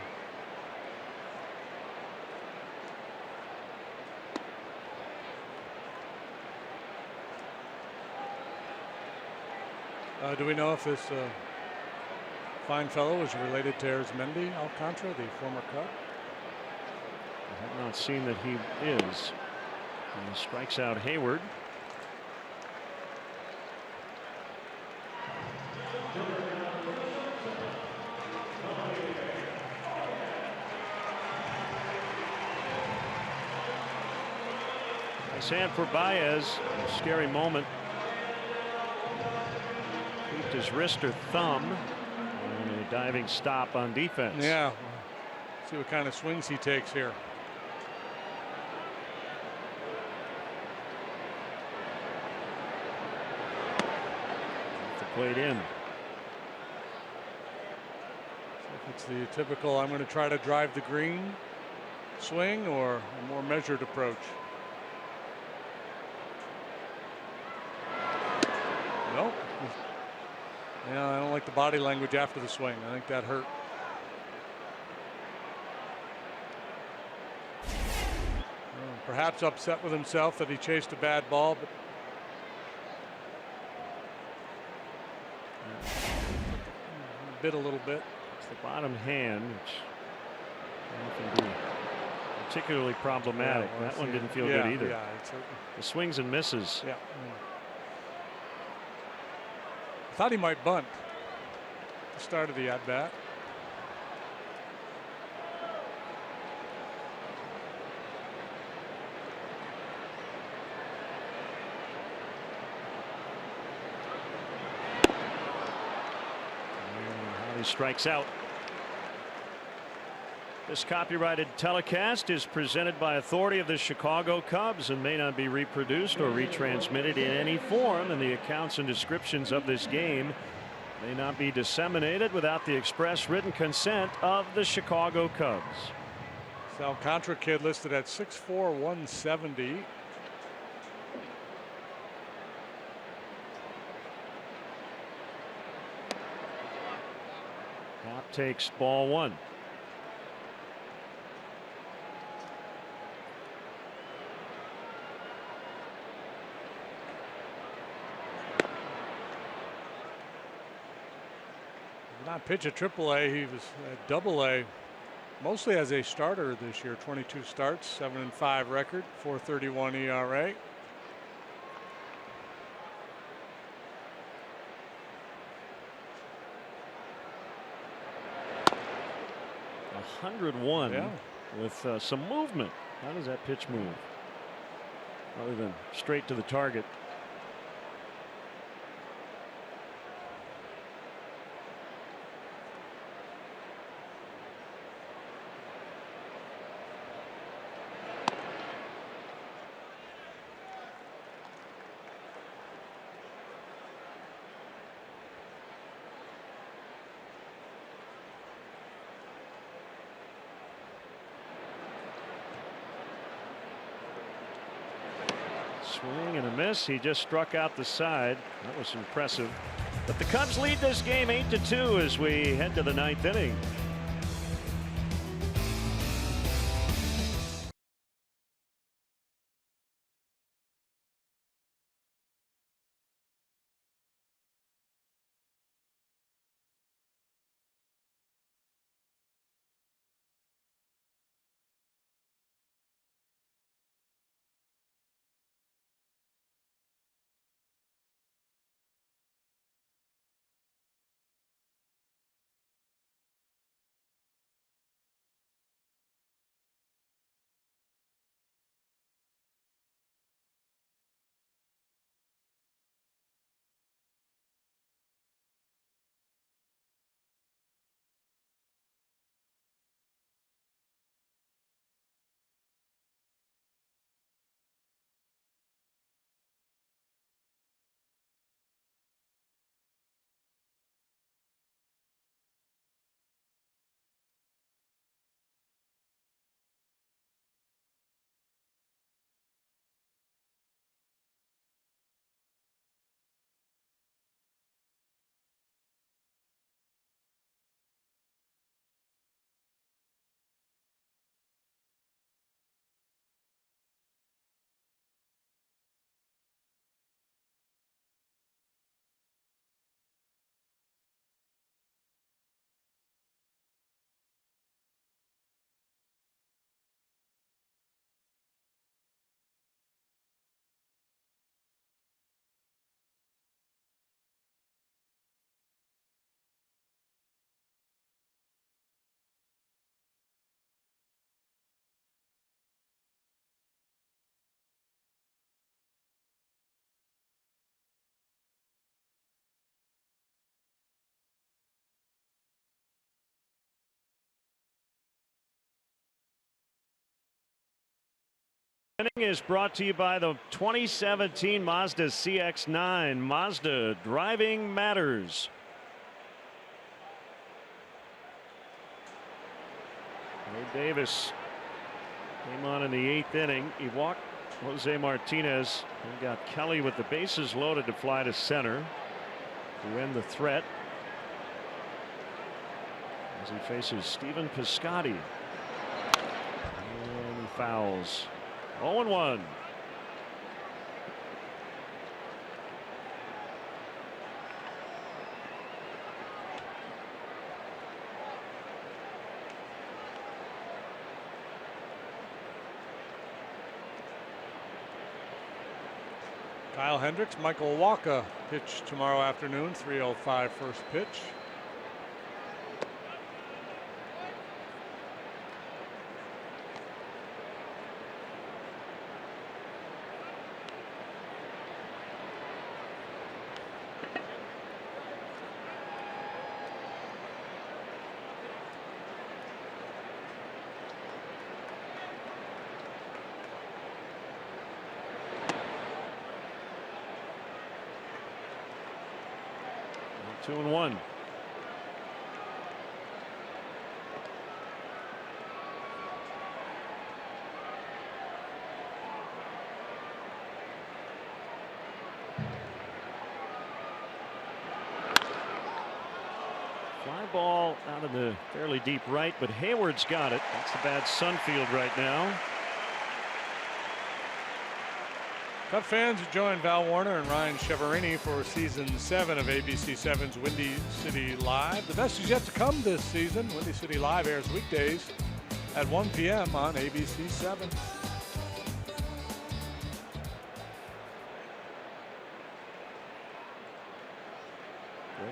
D: Do we know if this fine fellow is related to Arizmendi Alcantara, the former Cub?
C: I have not seen that he is. He strikes out Hayward. Nice hand for Baez. Scary moment. Tweaked his wrist or thumb. And a diving stop on defense.
D: Yeah. See what kind of swings he takes here.
C: The plate in.
D: So if it's the typical, I'm going to try to drive the green swing, or a more measured approach. Nope. Yeah, I don't like the body language after the swing. I think that hurt. Perhaps upset with himself that he chased a bad ball, but bit a little bit.
C: It's the bottom hand, which can be particularly problematic.
D: Yeah, well,
C: that one didn't feel good either.
D: Yeah,
C: the swings and misses.
D: Yeah. Thought he might bunt at the start of the at bat.
C: He strikes out. This copyrighted telecast is presented by authority of the Chicago Cubs and may not be reproduced or retransmitted in any form, and the accounts and descriptions of this game may not be disseminated without the express written consent of the Chicago Cubs.
D: This Alcantara kid listed at 6'4", 170.
C: Hop takes ball one.
D: Not pitch at AAA. He was at AA, mostly as a starter this year. 22 starts, 7-5 record, 4.31 ERA.
C: .101 with some movement. How does that pitch move? Other than straight to the target. Swing and a miss. He just struck out the side. That was impressive. But the Cubs lead this game 8-2 as we head to the 9th inning. Inning is brought to you by the 2017 Mazda CX-9. Mazda, driving matters. Wade Davis came on in the 8th inning. He walked Jose Martinez and got Kelly with the bases loaded to fly to center to end the threat as he faces Stephen Piscotty. And he fouls. 0-1.
D: Kyle Hendricks, Michael Walker pitch tomorrow afternoon, 3:05 first pitch.
C: Two and one. Fly ball out of the fairly deep right, but Hayward's got it. That's the bad Sunfield right now.
D: Cub fans, join Val Warner and Ryan Cheverini for season 7 of ABC 7's Windy City Live. The best is yet to come this season. Windy City Live airs weekdays at 1 p.m. on ABC 7.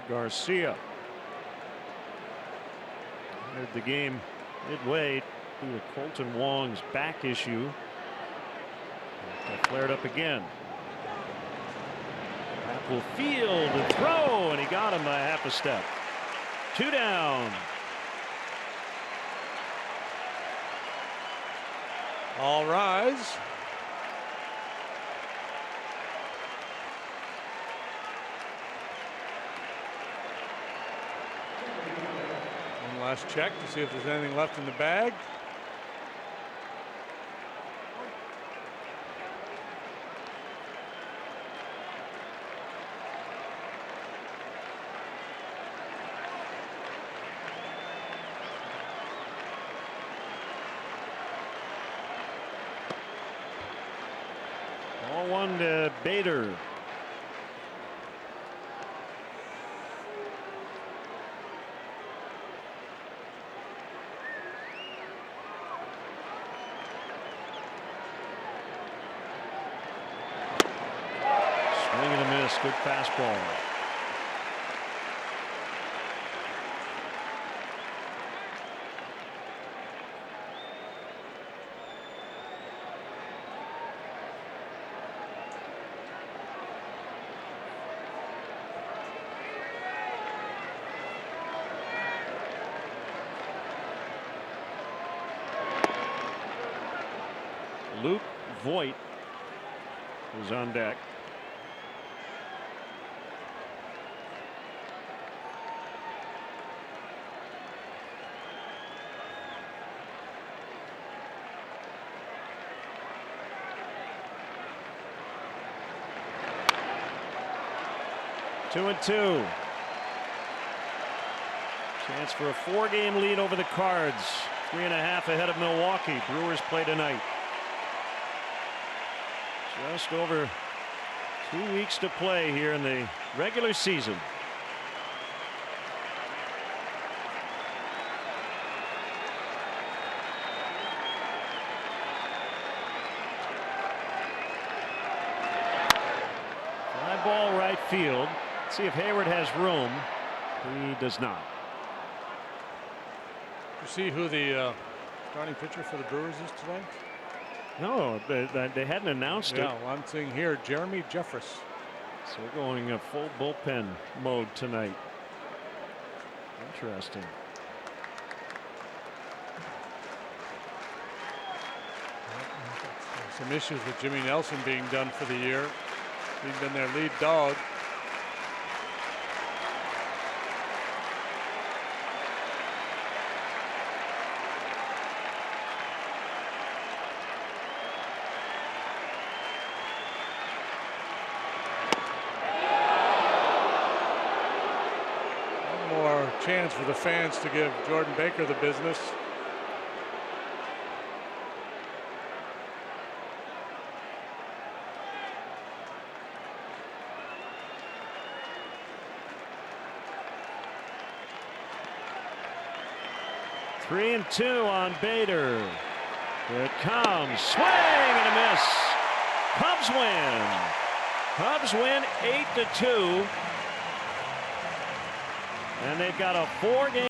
C: Garcia entered the game midway due to Colton Wong's back issue. That flared up again. That will field and throw, and he got him by half a step. 2 down.
D: All rise. One last check to see if there's anything left in the bag.
C: and Bader. Swing and a miss. Good fastball. Luke Voit is on deck. Two and two. Chance for a 4-game lead over the Cards. 3.5 ahead of Milwaukee. Brewers play tonight. Just over 2 weeks to play here in the regular season. Fly ball right field. Let's see if Hayward has room. He does not.
D: You see who the starting pitcher for the Brewers is today?
C: No, they hadn't announced it.
D: Yeah, well, I'm seeing here Jeremy Jeffress.
C: So we're going a full bullpen mode tonight. Interesting.
D: Some issues with Jimmy Nelson being done for the year. He's been their lead dog. Chance for the fans to give Jordan Baker the business.
C: Three and two on Bader. Here it comes. Swing and a miss. Cubs win. Cubs win 8-2. And they've got a 4-game